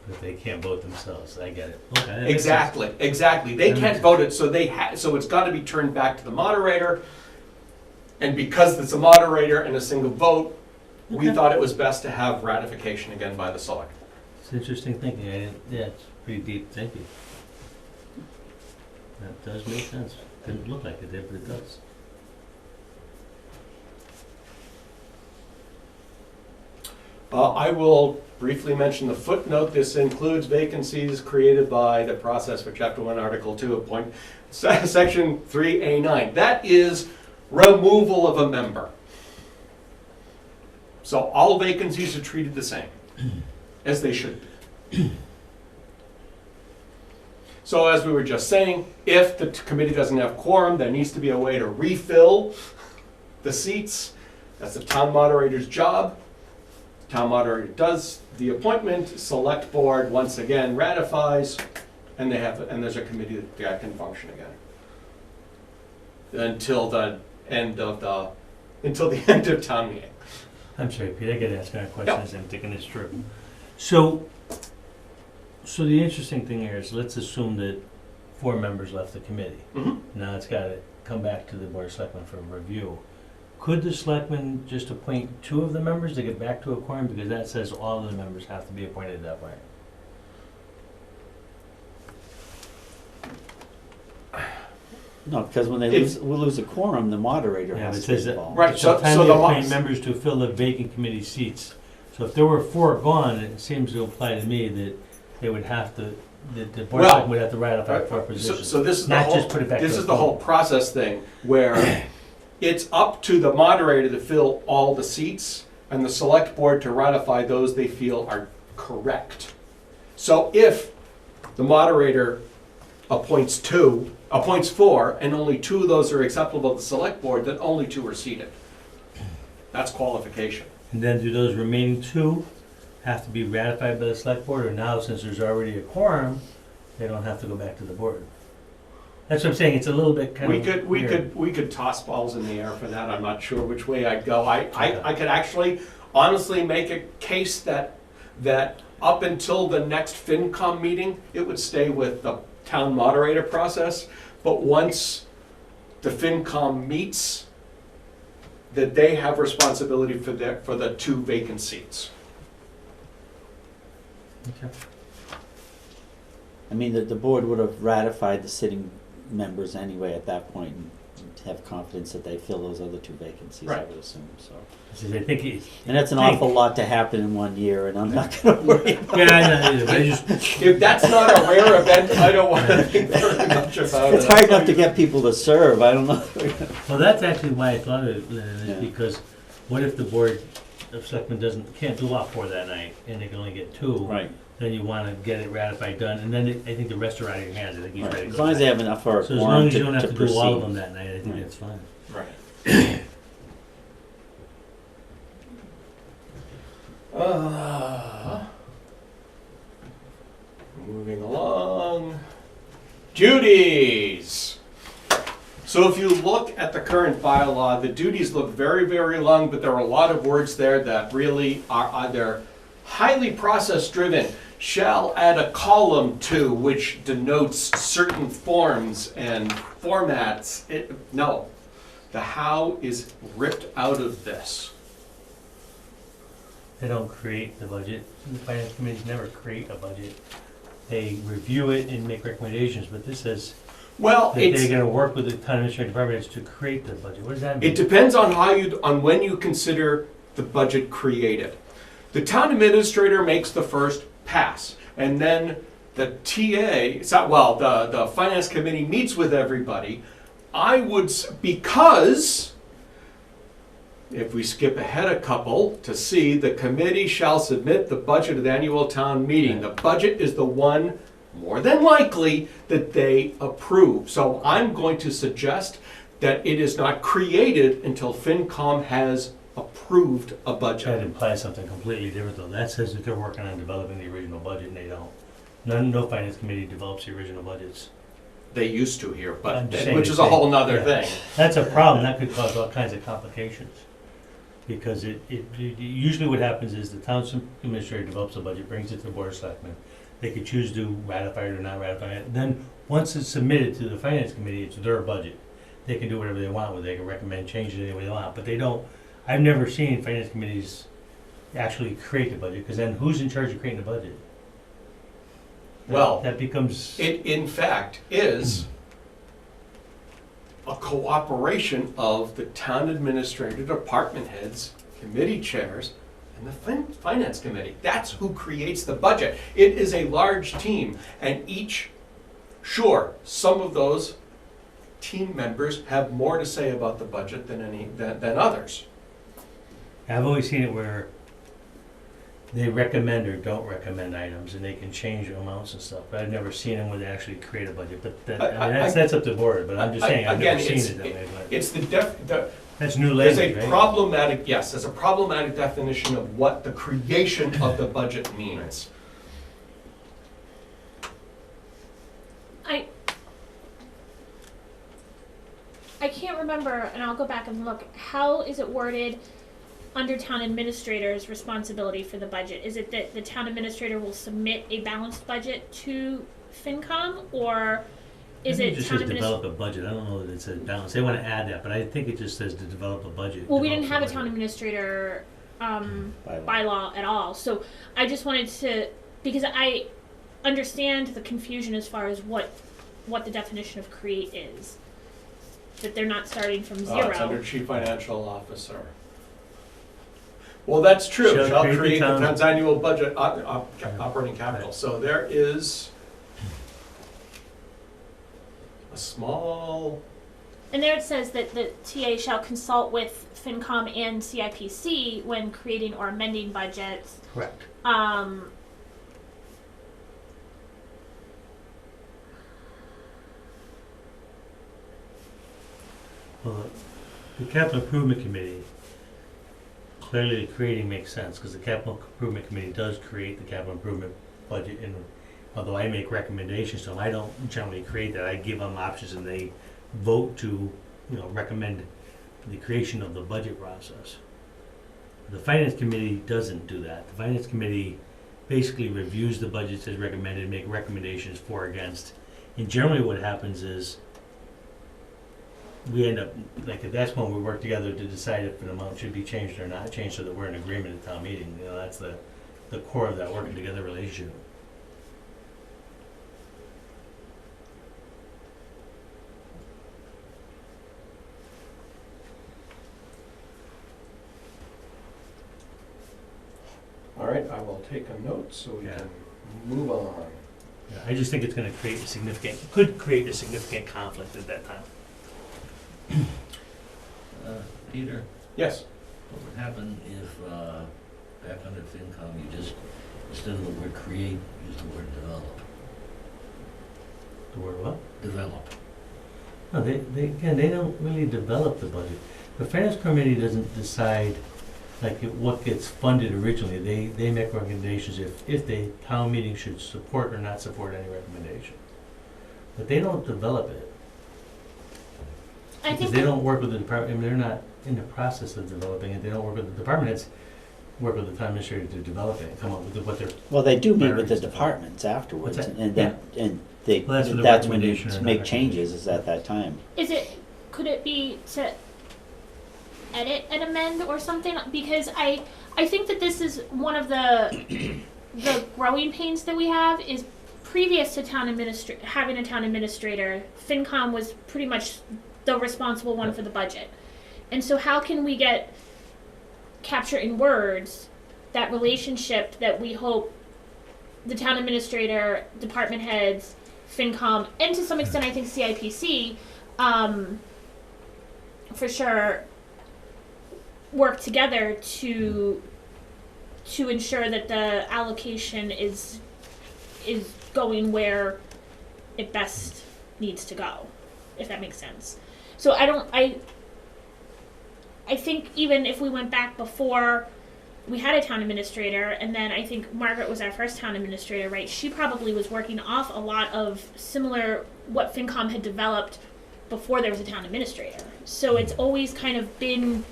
But they can't vote themselves, I get it. Okay, that makes sense. Exactly. They That can't makes vote it, so it's gotta be turned back to the moderator. And because it's a moderator and a single vote, we Okay. thought it was best to have ratification again by the select. It's interesting thinking. It's pretty deep thinking. That does make sense. Didn't look like it did, but it does. I will briefly mention the footnote. This includes vacancies created by the process for Chapter 1, Article 2, Section 3A9. That is removal of a member. So all vacancies are treated the same, as they should be. So as we were just saying, if the committee doesn't have quorum, there needs to be a way to refill the seats. That's the town moderator's job. Town moderator does the appointment, select board once again ratifies, and there's a committee that can function again. Until the end of town meeting. I'm sorry, Pete, I gotta ask my questions. I'm thinking it's true. So the interesting thing here is, let's assume that 4 members left the committee. Mhm. Now it's gotta come back to the Board of Selectmen for review. Could the selectmen just appoint 2 of the members to get back to a quorum? Because that says all of the members have to be appointed that way. No, because when we lose a quorum, the moderator Yeah, has it to says be that. involved. Right, so Sometimes the they mo- appoint members to fill the vacant committee seats. So if there were 4 gone, it seems to imply to me that they would have to, that the Board of Well, Selectmen would have to ratify 4 So, positions. so this is the Not whole, just put it back to this the is the whole vote. process thing, where it's up to the moderator to fill all the seats, and the select board to ratify those they feel are correct. So if the moderator appoints 4, and only 2 of those are acceptable to the select board, then only 2 are seated. That's qualification. And then do those remaining 2 have to be ratified by the select board, or now, since there's already a quorum, they don't have to go back to the board? That's what I'm saying, it's a little bit kind of We could toss balls in the air for that. I'm not sure which way I'd go. I could actually honestly make a case that up until the next FinCom meeting, it would stay with the town moderator process. But once the FinCom meets, that they have responsibility for the 2 vacant seats. Okay. I mean, the board would have ratified the sitting members anyway at that point and have confidence that they fill those other 2 vacancies, I Right. would assume, so. I think it, And that's an awful lot to happen in 1 year, and I'm not gonna worry about it. yeah, I know, either, but I just, If that's not a rare event, I don't want to think very much about it. It's hard enough to get people to serve, I don't know. well, that's actually why I thought of it, Lynn, is Yeah. because what if the board of selectmen can't do all 4 that night, and they can only get 2? Right, Then you wanna get it ratified, done, and then I think the rest are out of your hands, I think he's right. ready to As go. long as they back. have enough for a So as long quorum as you don't have to to do all of them proceed. that night, I think Right. that's fine. Right. Moving along. Duties. So if you look at the current bylaw, the duties look very, very long, but there are a lot of words there that really are either highly process-driven. Shall add a column to which denotes certain forms and formats. No, the how is ripped out of this. They don't create the budget, the finance committees never create a budget. They review it and make recommendations, but this says Well, that they're gonna work with the town administrative department to create the budget, what does that mean? it depends on on when you consider the budget created. The town administrator makes the first pass, and then the the finance committee meets with everybody. Because if we skip ahead a couple to see, the committee shall submit the budget at the annual town meeting. The budget is the one, more than likely, that they approve. So I'm going to suggest that it is not created until FinCom has approved a That budget. implies something completely different though, that says that they're working on developing the original budget and they don't. No finance committee develops the original budgets. They used to here, I'm but, just saying which they is a say- whole nother yeah. thing. That's a problem, that could cause all kinds of complications. Because usually what happens is the town administrator develops a budget, brings it to the board of selectmen. They could choose to ratify it or not ratify it. Then, once it's submitted to the finance committee, it's their budget. They can do whatever they want with it, they can recommend changes any way they want, but they don't, I've never seen finance committees actually create the budget, because then who's in charge of creating the budget? Well, That becomes, it in fact is a cooperation of the town administrator, department heads, committee chairs, and the finance committee. That's who creates the budget. It is a large team, and sure, some of those team members have more to say about the budget than others. I've always seen it where they recommend or don't recommend items, and they can change the amounts and stuff, but I've never seen them where they actually create a budget, but that's up to the board, but I'm just saying, I've never seen it that way, but It's that's new there's language, a right? there's a problematic definition of what the creation of the budget means. I can't remember, and I'll go back and look, how is it worded under town administrator's responsibility for the budget? Is it that the town administrator will submit a balanced budget to FinCom, or is I it think just town says administrator? develop a budget, I don't know that it says balance, they wanna add that, but I think it just says to develop a budget. Well, we didn't develop have a town administrator, Bylaw. bylaw at all, so I just wanted to, because I understand the confusion as far as what the definition of create is. That they're not starting from It's under zero. chief financial officer. Well, that's true. Shall Shall create the create the town- town's annual budget, operating capital. So there is a small, And there it says that the TA shall consult with FinCom and CIPC when creating or amending budgets. Correct. Well, the capital improvement committee, clearly the creating makes sense, because the capital improvement committee does create the capital improvement budget, and although I make recommendations to them, I don't generally create that, I give them options and they vote to, recommend the creation of the budget process. The finance committee doesn't do that. The finance committee basically reviews the budgets as recommended, make recommendations for or against. And generally what happens is, we end up, like, that's when we work together to decide if an amount should be changed or not changed, so that we're in agreement at town meeting. You know, that's the core of that working together relationship. All right, I will take a note so we Yeah. can move on. Yeah, I just think it's gonna create could create a significant conflict at that time. Peter, Yes. what would happen if, back under FinCom, you just, instead of the word create, use the word develop? The word what? Develop. No, they don't really develop the budget. The finance committee doesn't decide, like, what gets funded originally. They make recommendations if the town meeting should support or not support any recommendation. But they don't develop it. I Because think they don't work with the department, I mean, they're not in the process of developing it. They don't work with the department heads, work with the town administrator to develop it and come up with what they're. Well, they do meet with the Priorities. departments afterwards, What's that? and then, and they, Well, that's what the that's when you recommendation or make not changes, is at that time. could it be to edit and amend or something? Because I think that this is one of the growing pains that we have is previous to having a town administrator, FinCom was pretty much the responsible one for the budget. And so how can we capture in words that relationship that we hope the town administrator, department heads, FinCom, and to some extent I think CIPC, for sure, work together to ensure that the allocation is going where it best needs to go, if that makes sense. So I think even if we went back before we had a town administrator, and then I think Margaret was our first town administrator, right? She probably was working off a lot of similar what FinCom had developed before there was a town administrator. So it's always kind of been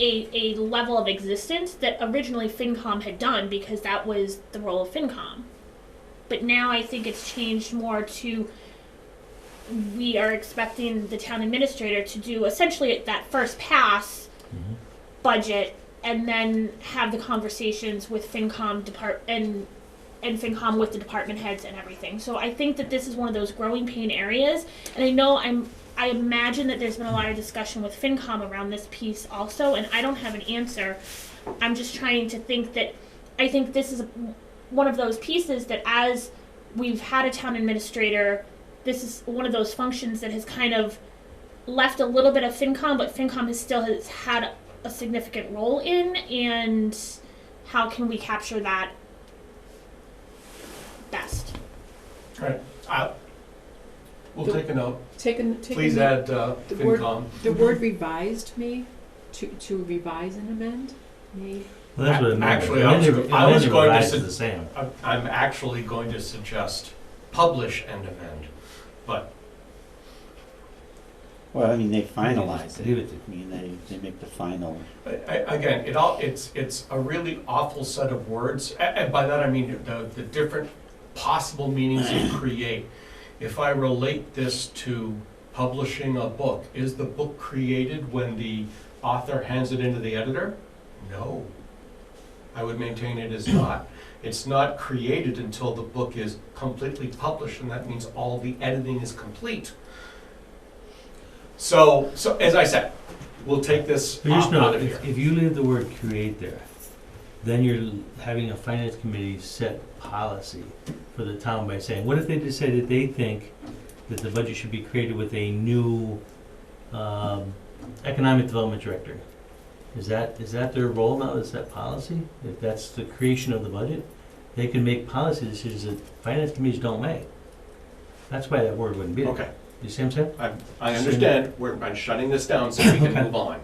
a level of existence that originally FinCom had done because that was the role of FinCom. But now I think it's changed more to we are expecting the town administrator to do essentially that first pass budget and then have the conversations with FinCom and FinCom with the department heads and everything. So I think that this is one of those growing pain areas, and I know I imagine that there's been a lot of discussion with FinCom around this piece also, and I don't have an answer. I'm just trying to think that I think this is one of those pieces that as we've had a town administrator, this is one of those functions that has kind of left a little bit of FinCom, but FinCom has had a significant role in, and how can we capture that best? All right, we'll take a note. Please note. add The word- FinCom. The word revised may, to revise and amend, may, Well, that's what it meant. Actually, And then I was the going to revised say- is the same. I'm actually going to suggest publish and amend, but Well, I mean, they finalize Leave it. it. I mean, they make the final. again, it's a really awful set of words, and by that I mean the different possible meanings you create. If I relate this to publishing a book, is the book created when the author hands it into the editor? No. I would maintain it is not. It's not created until the book is completely published, and that means all the editing is complete. So as I said, we'll take this But just know, out of here. if you leave the word create there, then you're having a finance committee set policy for the town by saying, what if they decided they think that the budget should be created with a new economic development director? Is that their role now, is that policy? If that's the creation of the budget, they can make policy decisions that finance committees don't make. That's why that word wouldn't be there. Okay, You see what I'm saying? I understand. I'm shutting this down so we can move on.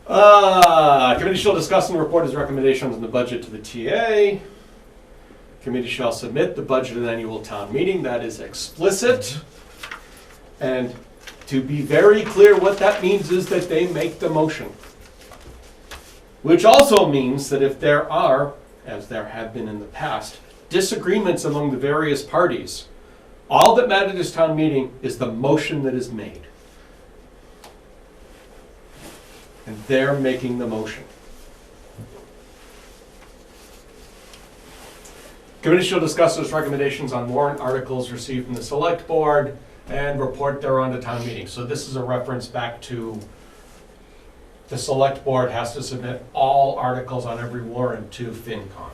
Committee shall discuss and report its recommendations on the budget to the TA. Committee shall submit the budget at annual town meeting. That is explicit. And to be very clear, what that means is that they make the motion. Which also means that if there are, as there have been in the past, disagreements among the various parties All that matters at this town meeting is the motion that is made. And they're making the motion. Committee shall discuss its recommendations on warrant articles received from the select board and report thereon to town meeting. So this is a reference back to the select board has to submit all articles on every warrant to FinCom.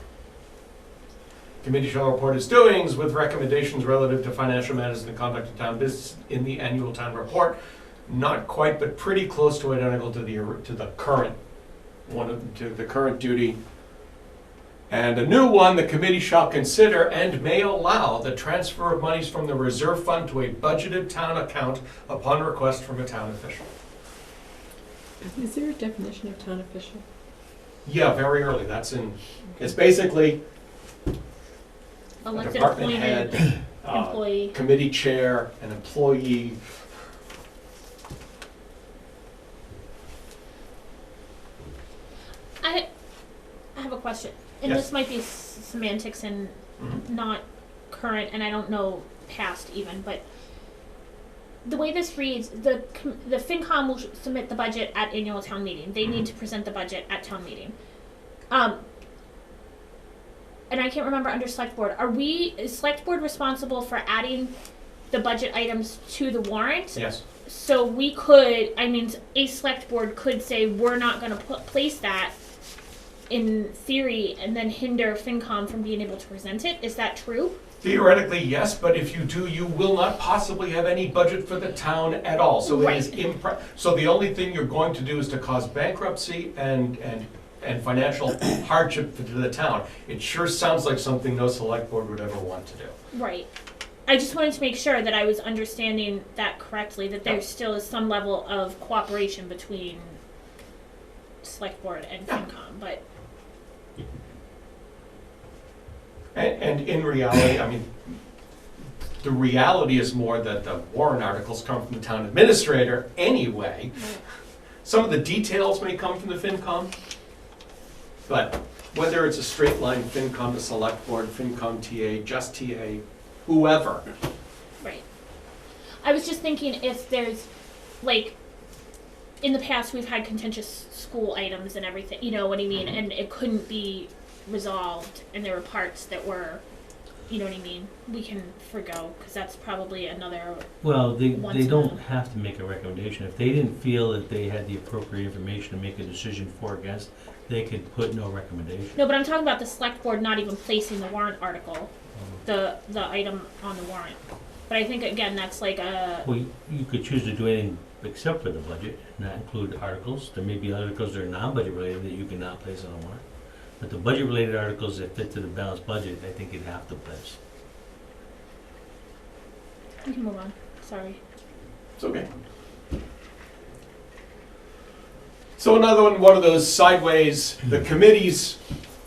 Committee shall report its doings with recommendations relative to financial matters and the conduct of town business in the annual town report. Not quite, but pretty close to identical to the current to the current duty. And a new one, the committee shall consider and may allow the transfer of monies from the reserve fund to a budgeted town account upon request from a town official. Is there a definition of town official? Yeah, very early. It's basically a Elected, department appointed, head, employee. committee chair, an employee. I have a question, and Yes. this might be semantics and Mhm. not current, and I don't know past even, but the way this reads, the FinCom will submit the budget at annual town meeting. They need to present the budget at town meeting. And I can't remember under select board, is select board responsible for adding the budget items to the warrant? Yes. So we could, a select board could say, we're not gonna place that in theory and then hinder FinCom from being able to present it. Is that true? Theoretically, yes, but if you do, you will not possibly have any budget for the town at all. So it is Right. so the only thing you're going to do is to cause bankruptcy and financial hardship to the town. It sure sounds like something no select board would ever want to do. Right. I just wanted to make sure that I was understanding that correctly, that there still is some level of cooperation between select board and FinCom, but And in reality, the reality is more that the warrant articles come from the town administrator anyway. Some of the details may come from the FinCom, but whether it's a straight line FinCom to select board, FinCom TA, just TA, whoever. right. I was just thinking if there's, like, in the past we've had contentious school items and everything, you know what I mean, and it couldn't be resolved, and there were parts that were, you know what I mean, we can forgo, because that's probably another. Well, they Once don't in a- have to make a recommendation. If they didn't feel that they had the appropriate information to make a decision for or against, they could put no recommendation. No, but I'm talking about the select board not even placing the warrant article, the item on the warrant. But I think, again, that's like a, Well, you could choose to do anything except for the budget, not include articles. There may be articles that are non-budget related that you cannot place on a warrant. But the budget-related articles that fit to the balanced budget, I think you'd have to place. we can move on, sorry. It's okay. So another one of those sideways, the committees,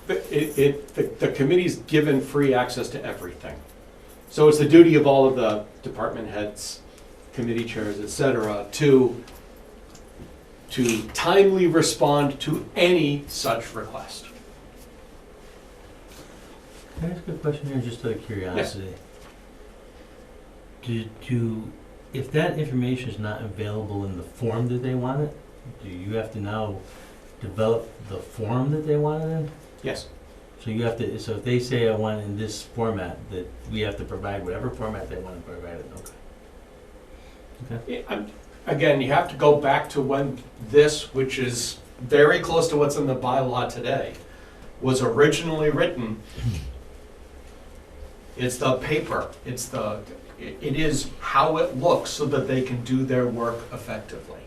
the committee's given free access to everything. So it's the duty of all of the department heads, committee chairs, et cetera, to timely respond to any such request. Can I ask a question here, just out of curiosity? If that information is not available in the form that they want it, do you have to now develop the form that they want it in? Yes. So you have to, so if they say I want it in this format, that we have to provide whatever format they want to provide it, okay? Again, you have to go back to when this, which is very close to what's in the bylaw today, was originally written. It's the paper, it is how it looks so that they can do their work effectively.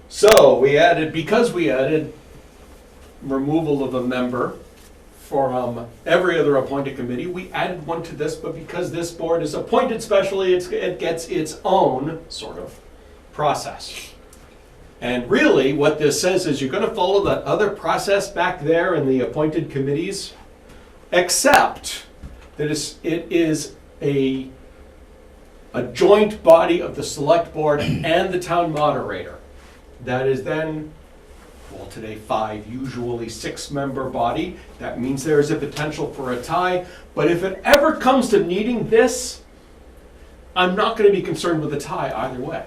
So because we added removal of a member from every other appointed committee, we added one to this, but because this board is appointed specially, it gets its own sort of process. And really, what this says is you're going to follow that other process back there in the appointed committees, except that it is a joint body of the select board and the town moderator that is then well, today 5, usually 6-member body. That means there is a potential for a tie. But if it ever comes to needing this, I'm not going to be concerned with a tie either way.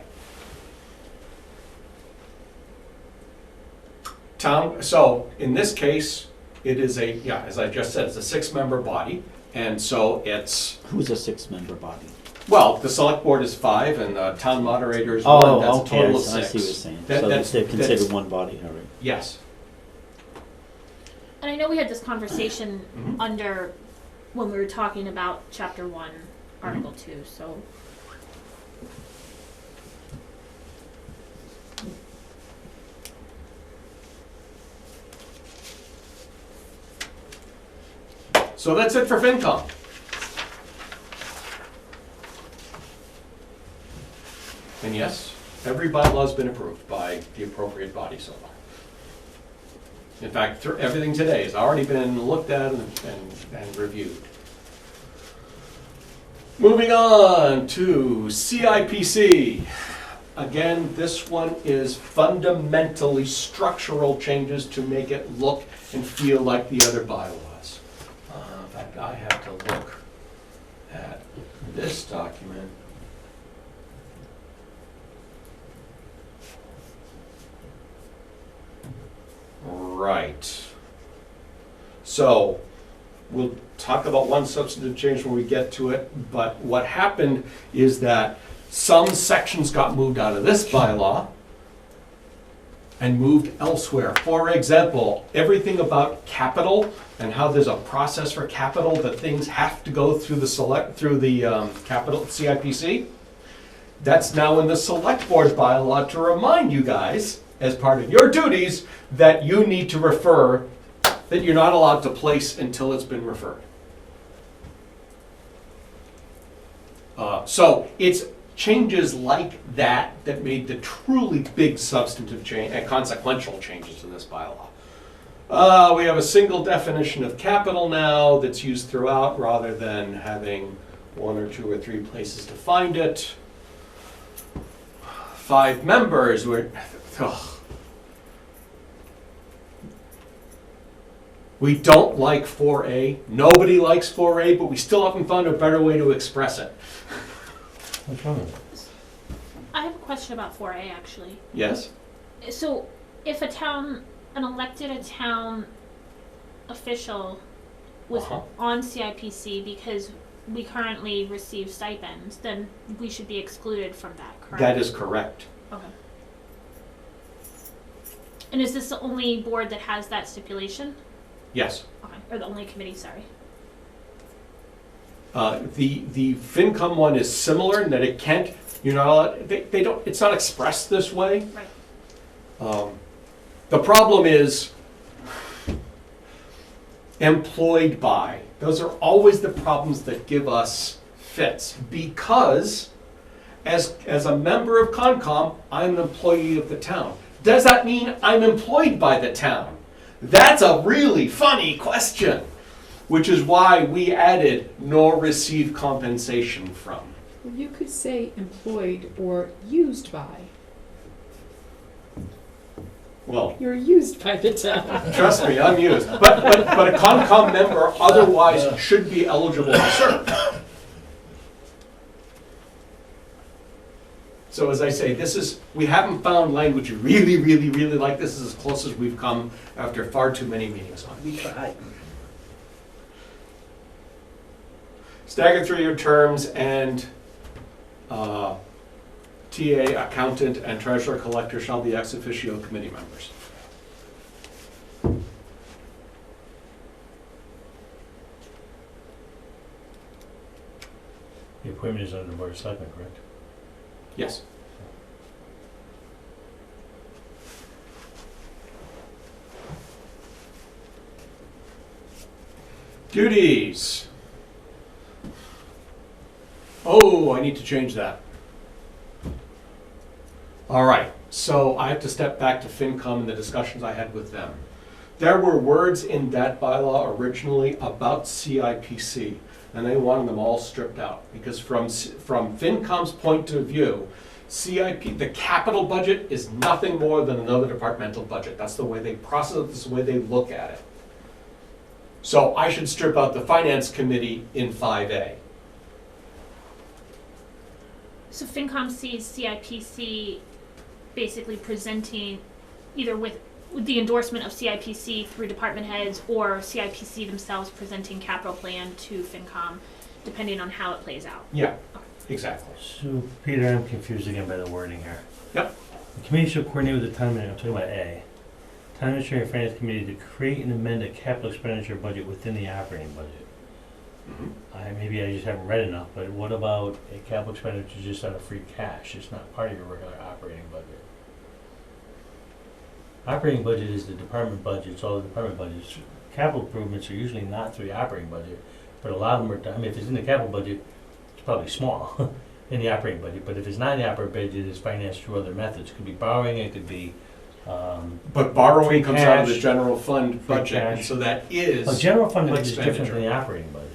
So in this case, it is as I just said, it's a 6-member body. And so it's, Who's a 6-member body? well, the select board is 5 and the town moderator is 1. That's a total of 6. I see what you're saying. That- So that's- they're considered that's- one body, all right. Yes. And I know we had this conversation Mhm. under, when we were talking about chapter 1, article 2, so. So that's it for FinCom. And yes, every bylaw's been approved by the appropriate body so far. In fact, everything today has already been looked at and reviewed. Moving on to CIPC. Again, this one is fundamentally structural changes to make it look and feel like the other bylaws. In fact, I have to look at this document. Right. So, we'll talk about one substantive change when we get to it, but what happened is that some sections got moved out of this bylaw and moved elsewhere. For example, everything about capital and how there's a process for capital, that things have to go through the capital CIPC. That's now in the select board bylaw to remind you guys, as part of your duties, that you need to refer, that you're not allowed to place until it's been referred. So it's changes like that that made the truly big substantive change and consequential changes to this bylaw. We have a single definition of capital now that's used throughout rather than having 1 or 2 or 3 places to find it. 5 members were. We don't like 4A. Nobody likes 4A, but we still haven't found a better way to express it. What's wrong? I have a question about 4A actually. Yes? So if an elected town official was Uh-huh. on CIPC because we currently receive stipends, then we should be excluded from that, correct? That is correct. Okay. And is this the only board that has that stipulation? Yes. Okay, or the only committee, sorry. The FinCom one is similar in that it can't, you're not allowed, they don't, it's not expressed this way. Right. The problem is employed by. Those are always the problems that give us fits, because as a member of Concom, I'm an employee of the town. Does that mean I'm employed by the town? That's a really funny question, which is why we added nor receive compensation from. Well, you could say employed or used by. Well, You're used by the town. trust me, I'm used. But a Concom member otherwise should be eligible to serve. So as I say, we haven't found language really, really, really like this. Is as close as we've come after far too many meetings on it. We tried. Staggered 3-year terms and TA, accountant, and treasurer collector shall be ex officio committee members. The appointment is under the Board of Selectmen, correct? Yes. Duties. Oh, I need to change that. All right, so I have to step back to FinCom and the discussions I had with them. There were words in that bylaw originally about CIPC, and they wanted them all stripped out, because from FinCom's point of view, CIP, the capital budget is nothing more than another departmental budget. That's the way they process it, that's the way they look at it. So I should strip out the finance committee in 5A. So FinCom sees CIPC basically presenting either with the endorsement of CIPC through department heads or CIPC themselves presenting capital plan to FinCom, depending on how it plays out. Yeah, exactly. So, Peter, I'm confused again by the wording here. Yep. The committee shall coordinate with the town manager, I'm talking about A. Town administrator and finance committee to create and amend a capital expenditure budget within the operating budget. Mhm. Maybe I just haven't read enough, but what about a capital expenditure just out of free cash? It's not part of your regular operating budget. Operating budget is the department budget, it's all the department budgets. Capital improvements are usually not through the operating budget, but a lot of them are, I mean, if it's in the capital budget, it's probably small in the operating budget, but if it's not in the operating budget, it's financed through other methods. It could be borrowing, it could be, But borrowing comes out of the cash, general fund free budget, and cash. so that is. well, general fund an budget is different expenditure. than the operating budget.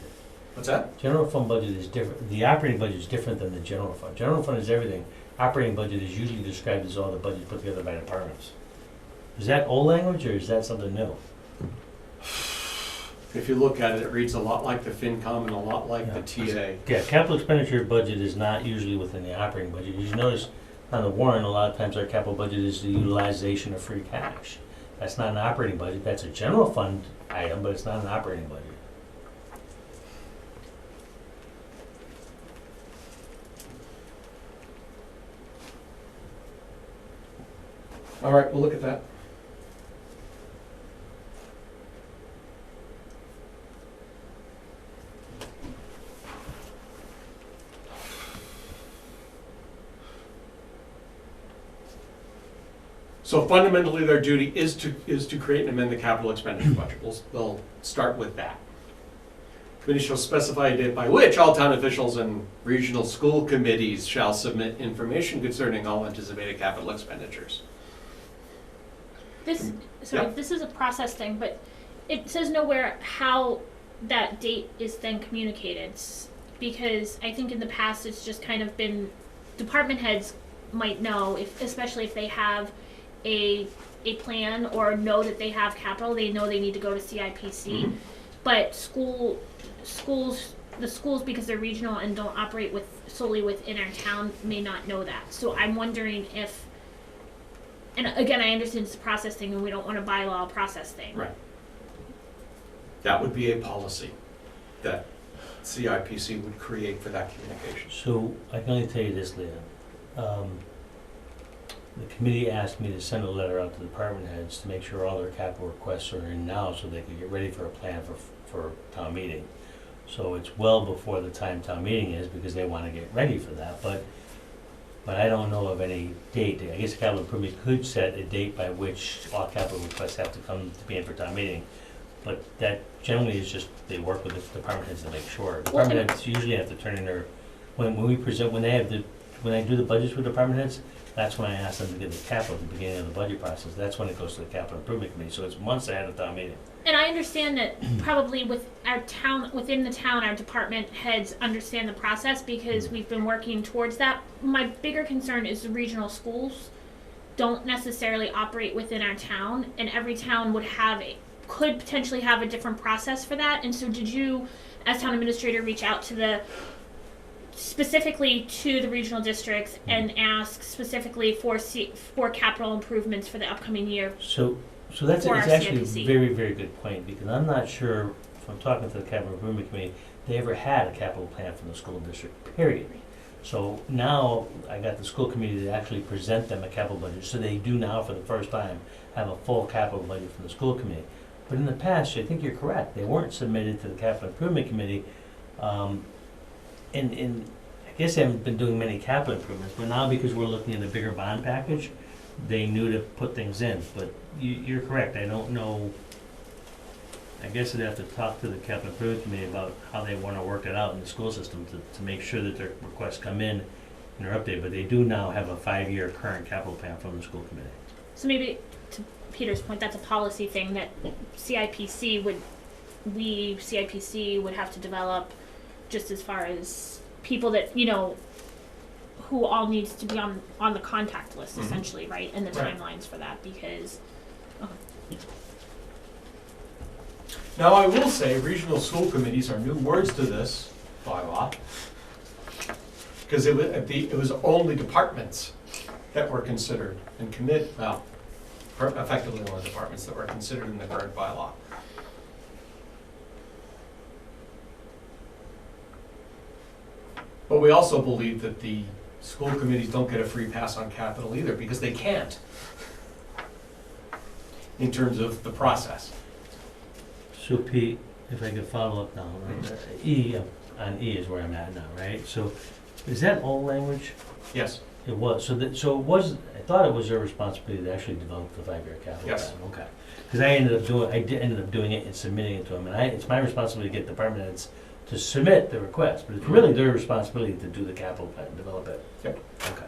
What's that? General fund budget is different, the operating budget is different than the general fund. General fund is everything. Operating budget is usually described as all the budgets put together by departments. Is that old language or is that something new? If you look at it, it reads a lot like the FinCom and a lot like Yeah. the TA. Yeah, capital expenditure budget is not usually within the operating budget. You notice on the warrant, a lot of times our capital budget is the utilization of free cash. That's not an operating budget, that's a general fund item, but it's not an operating budget. All right, we'll look at that. So fundamentally, their duty is to create and amend the capital expenditure budget. They'll start with that. Committee shall specify a date by which all town officials and regional school committees shall submit information concerning all anticipated capital expenditures. This, sorry, Yeah. this is a process thing, but it says nowhere how that date is then communicated. Because I think in the past it's just kind of been, department heads might know, if, especially if they have a plan or know that they have capital, they know they need to go to CIPC. Mhm. But the schools, because they're regional and don't operate solely within our town, may not know that. So I'm wondering if, and again, I understand it's a process thing and we don't want a bylaw process thing. Right. That would be a policy that CIPC would create for that communication. So I can only tell you this, Leah. The committee asked me to send a letter out to the department heads to make sure all their capital requests are in now so they could get ready for a plan for town meeting. So it's well before the time town meeting is because they want to get ready for that, but I don't know of any date. I guess the capital improvement could set a date by which all capital requests have to come to be in for town meeting. But that generally is just, they work with the department heads to make sure. Department heads usually have to turn in their, when we present, when I do the budgets with department heads, that's when I ask them to get the capital at the beginning of the budget process. That's when it goes to the capital improvement committee, so it's months ahead of town meeting. And I understand that probably with our town, within the town, our department heads understand the process because we've been working towards that. My bigger concern is the regional schools don't necessarily operate within our town, and every town could potentially have a different process for that. And so did you, as town administrator, reach out to specifically to the regional districts and ask specifically for capital improvements for the upcoming year? So that's, For it's our actually a CIPC. very, very good point, because I'm not sure, from talking to the capital improvement committee, they ever had a capital plan from the school district, period. So now I got the school committee to actually present them a capital budget, so they do now for the first time have a full capital budget from the school committee. But in the past, I think you're correct, they weren't submitted to the capital improvement committee. And I guess they haven't been doing many capital improvements, but now because we're looking at a bigger bond package, they knew to put things in. But you're correct, I don't know, I guess I'd have to talk to the capital improvement committee about how they want to work it out in the school system to make sure that their requests come in and are updated. But they do now have a 5-year current capital plan from the school committee. So maybe, to Peter's point, that's a policy thing that CIPC would have to develop, just as far as people that, who all needs to be on the contact list, Mhm. essentially, right? And the Right. timelines for that, because, Now, I will say, regional school committees are new words to this bylaw. Because it was only departments that were considered and effectively only departments that were considered in the current bylaw. But we also believe that the school committees don't get a free pass on capital either, because they can't, in terms of the process. So Pete, if I could follow up now, right? On E is where I'm at now, right? So is that old language? Yes. It was, so it was, I thought it was their responsibility to actually develop the 5-year capital plan. Yes. Okay. Because I ended up doing it and submitting it to them, and it's my responsibility to get department heads to submit the request, but it's really their responsibility to do the capital plan, develop it. Yep. Okay.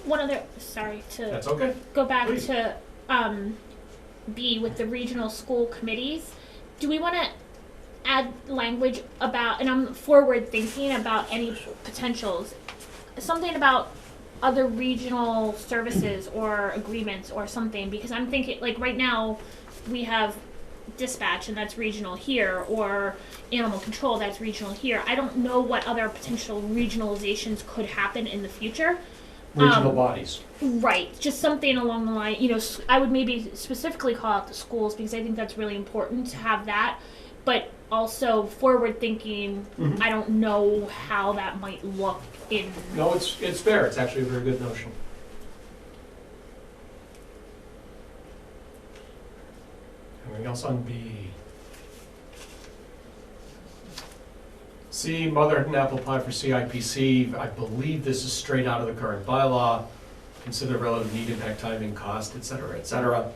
one other, sorry, to That's okay. go back Please. to B with the regional school committees. Do we want to add language about, and I'm forward thinking about any potentials, something about other regional services or agreements or something, because I'm thinking, like, right now we have dispatch and that's regional here, or animal control, that's regional here. I don't know what other potential regionalizations could happen in the future. Regional bodies. Right, just something along the line, I would maybe specifically call out the schools, because I think that's really important to have that, but also forward thinking, Mhm. I don't know how that might look in, No, it's fair. It's actually a very good notion. Anything else on B? C, mother and apple pie for CIPC. I believe this is straight out of the current bylaw. Consider relative need, impact, timing, cost, et cetera, et cetera.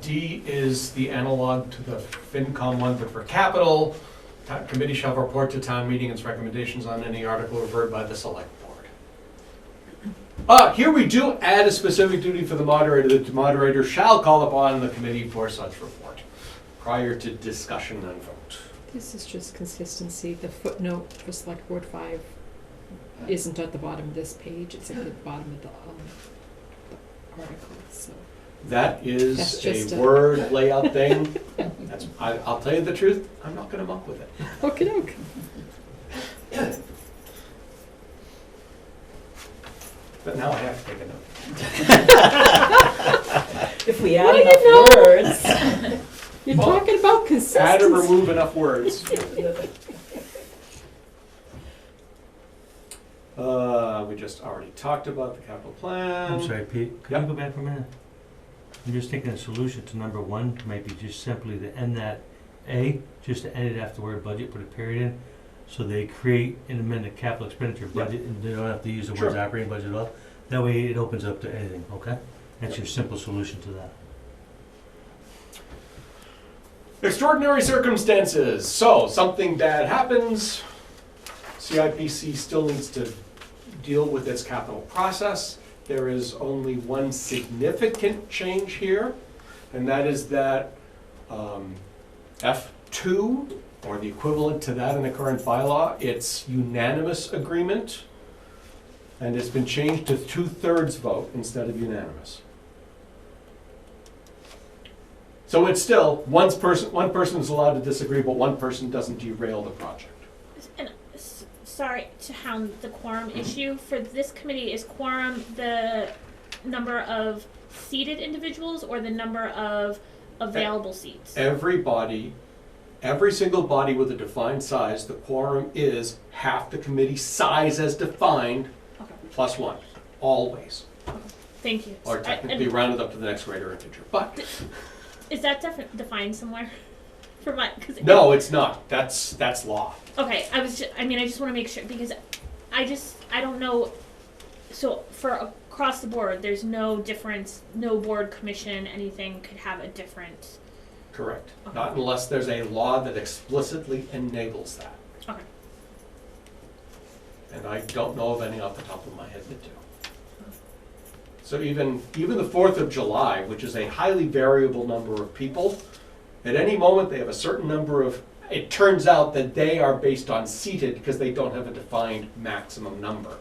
D is the analog to the FinCom one, but for capital. Committee shall report to town meeting its recommendations on any article referred by the select board. Here we do add a specific duty for the moderator, that the moderator shall call upon the committee for such report prior to discussion and vote. This is just consistency. The footnote for Select Board 5 isn't at the bottom of this page, it's at the bottom of the article, so. That is That's just a a- word layout thing. I'll tell you the truth, I'm not gonna muck with it. Okey-doke. But now I have to take a note. If we add Well, enough you know. words. You're Well, talking about Add consistency. or remove enough words. We just already talked about the capital plan. I'm sorry, Pete, could Yep. you go back for a minute? I'm just thinking a solution to number 1 might be just simply to end that A, just to end it after the word budget, put a period in, so they create an amended capital expenditure budget, and they don't have to use the words Sure. operating budget at all. That way it opens up to anything, okay? That's your simple solution to that. Extraordinary circumstances. So, something bad happens. CIPC still needs to deal with its capital process. There is only one significant change here, and that is that F2, or the equivalent to that in the current bylaw, it's unanimous agreement, and it's been changed to 2/3 vote instead of unanimous. So it's still, one person is allowed to disagree, but one person doesn't derail the project. and sorry to hound the quorum issue, for this committee, is quorum the number of seated individuals or the number of available seats? Every single body with a defined size, the quorum is half the committee size as defined, Okay, plus one, always. thank you. Or technically rounded up to the next greater integer, but Is that defined somewhere? For my, cause no, it's not. That's law. okay, I just want to make sure, because I don't know, so for across the board, there's no difference, no board, commission, anything could have a different, Correct. Okay. Not unless there's a law that explicitly enables that. okay. And I don't know of any off the top of my head that do. So even the 4th of July, which is a highly variable number of people, at any moment they have a certain number of it turns out that they are based on seated because they don't have a defined maximum number.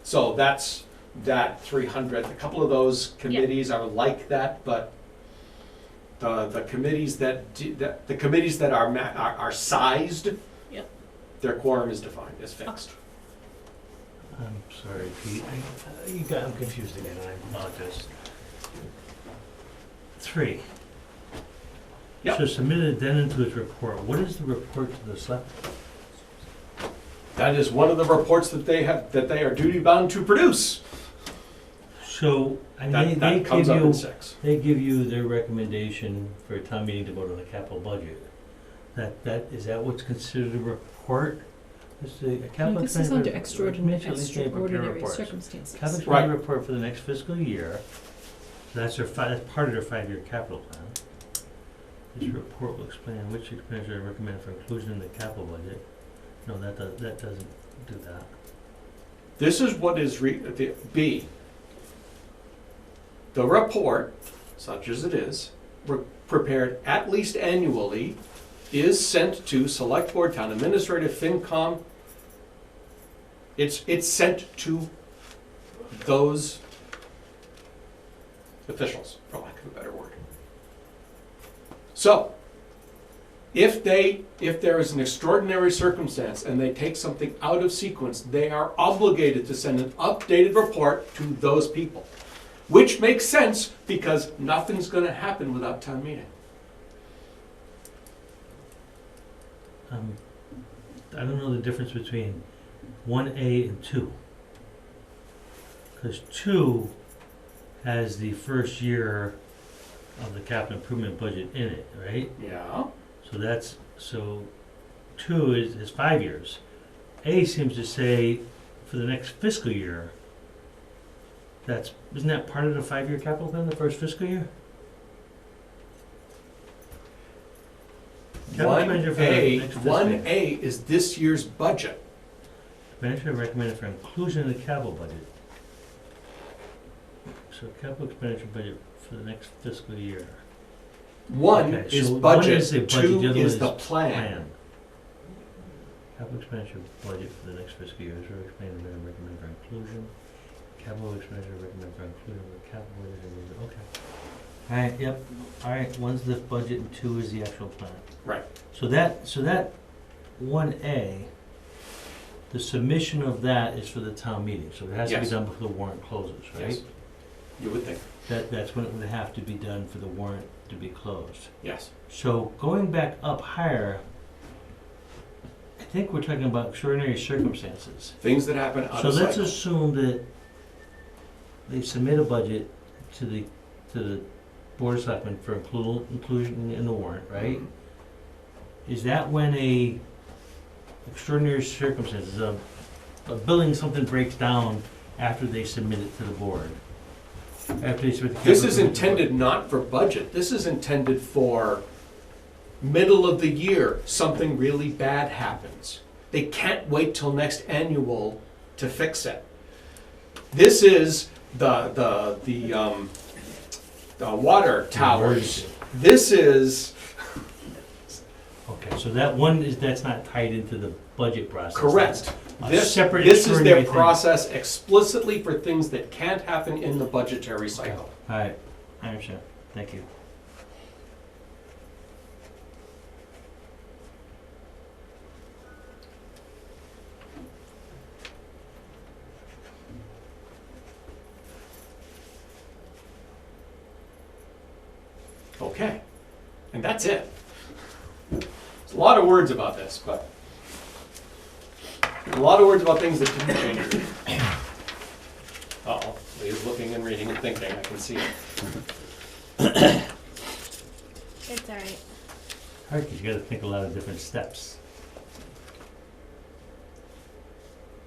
So that's that 300. A couple of those committees are like that, but the committees that are sized, Yep. their quorum is defined, is fixed. I'm sorry, Pete, I'm confused again, I apologize. 3. Yep. So submit an addendum to its report. What is the report to the select? That is one of the reports that they are duty bound to produce. So, I mean, That comes up in 6. they give you their recommendation for a town meeting to vote on the capital budget. Is that what's considered a report? This is a capital This is under expenditure- extraordinary reports. circumstances. Capital Right. expenditure report for the next fiscal year. So that's that's part of their 5-year capital plan. This report will explain which expenditures are recommended for inclusion in the capital budget. No, that doesn't do that. This is what is B. The report, such as it is, prepared at least annually, is sent to Select Board, Town Administrative, FinCom. It's sent to those officials, for lack of a better word. So, if there is an extraordinary circumstance and they take something out of sequence, they are obligated to send an updated report to those people. Which makes sense because nothing's gonna happen without town meeting. I don't know the difference between 1A and 2. Because 2 has the first year of the capital improvement budget in it, right? Yeah. So 2 is 5 years. A seems to say for the next fiscal year. Isn't that part of the 5-year capital plan, the first fiscal year? Capital expenditure for the next fiscal year. 1A is this year's budget. Expenditure recommended for inclusion in the capital budget. So capital expenditure budget for the next fiscal year. 1 Okay, is so one budget, is the budget, 2 the other is one the is plan. Capital expenditure budget for the next fiscal year is explained and recommended for inclusion. Capital expenditure recommended for inclusion in the capital budget. Okay. Alright, yep. Alright, 1's the budget and 2 is the actual plan. Right. So that 1A, the submission of that is for the town meeting, so it has to be Yes. done before the warrant closes, right? Yes. You would think. That's when it would have to be done for the warrant to be closed. Yes. So going back up higher, I think we're talking about extraordinary circumstances. Things that happen out So of let's cycle. assume that they submit a budget to the Board of Selectmen for inclusion in the warrant, right? Is that when a extraordinary circumstances, a building, something breaks down after they submit it to the board? After they submit the This capital is improvement budget? intended not for budget. This is intended for middle of the year, something really bad happens. They can't wait till next annual to fix it. This is the water towers. This is Okay, so that's not tied into the budget process. correct. A This separate is their extraordinary thing. process explicitly for things that can't happen in the budgetary cycle. Alright, I understand. Thank you. Okay, and that's it. There's a lot of words about this, but a lot of words about things that didn't change. Uh-oh, Leah's looking and reading and thinking, I can see it. It's all right. Alright, 'cause you gotta think a lot of different steps.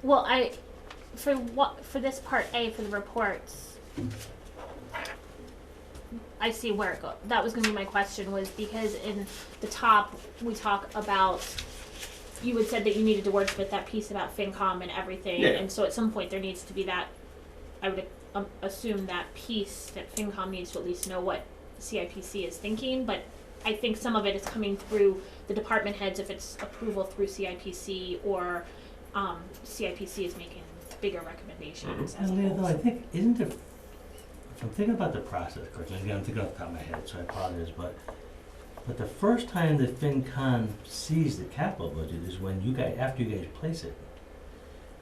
Well, for this part A for the reports, I see where it goes. That was going to be my question, was because in the top we talk about, you had said that you needed to wordsmith that piece about FinCom and everything, Yeah. and so at some point there needs to be that. I would assume that piece that FinCom needs to at least know what CIPC is thinking, but I think some of it is coming through the department heads if it's approval through CIPC or CIPC is making bigger recommendations. As And Leah, though, I opposed. think, isn't it, if I'm thinking about the process correctly, again, I'm thinking off the top of my head, so I apologize, but the first time that FinCon sees the capital budget is when you guys, after you guys place it.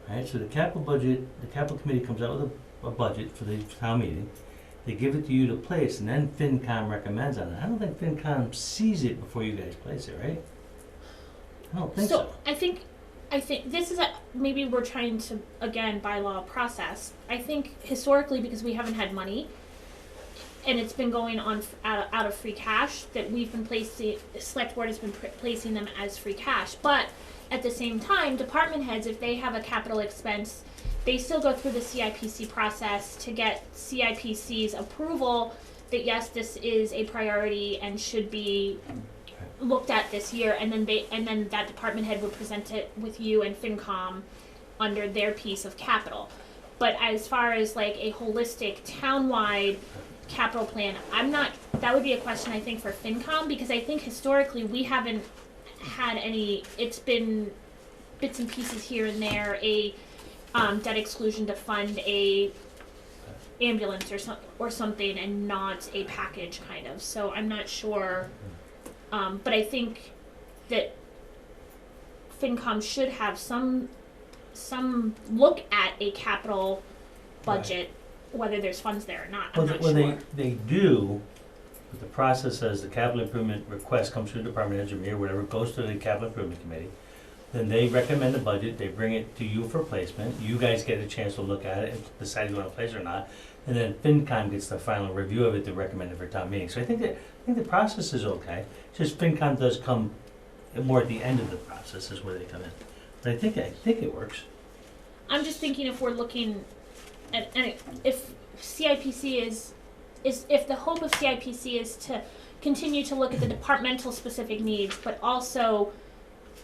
Right, so the capital budget, the capital committee comes out with a budget for the town meeting, they give it to you to place, and then FinCom recommends on it. I don't think FinCom sees it before you guys place it, right? I don't think so. I think this is maybe we're trying to, again, bylaw process. I think historically, because we haven't had money, and it's been going on out of free cash, that we've been placing, the select board has been placing them as free cash. But at the same time, department heads, if they have a capital expense, they still go through the CIPC process to get CIPC's approval that yes, this is a priority and should be looked at this year, and then that department head would present it with you and FinCom under their piece of capital. But as far as like a holistic townwide capital plan, that would be a question I think for FinCom, because I think historically we haven't had any, it's been bits and pieces here and there, a debt exclusion to fund a ambulance or something, and not a package kind of. So I'm not sure, but I think that FinCom should have some look at a capital budget, whether there's funds there or not. I'm not sure. They do, but the process says the capital improvement request comes to the department engineer, whatever, goes to the capital improvement committee. Then they recommend the budget, they bring it to you for placement, you guys get a chance to look at it and decide if you want to place it or not. And then FinCom gets the final review of it to recommend it for town meeting. So I think the process is okay. It's just FinCom does come more at the end of the process is where they come in. But I think it works. I'm just thinking if we're looking at, and if CIPC is if the hope of CIPC is to continue to look at the departmental specific needs, but also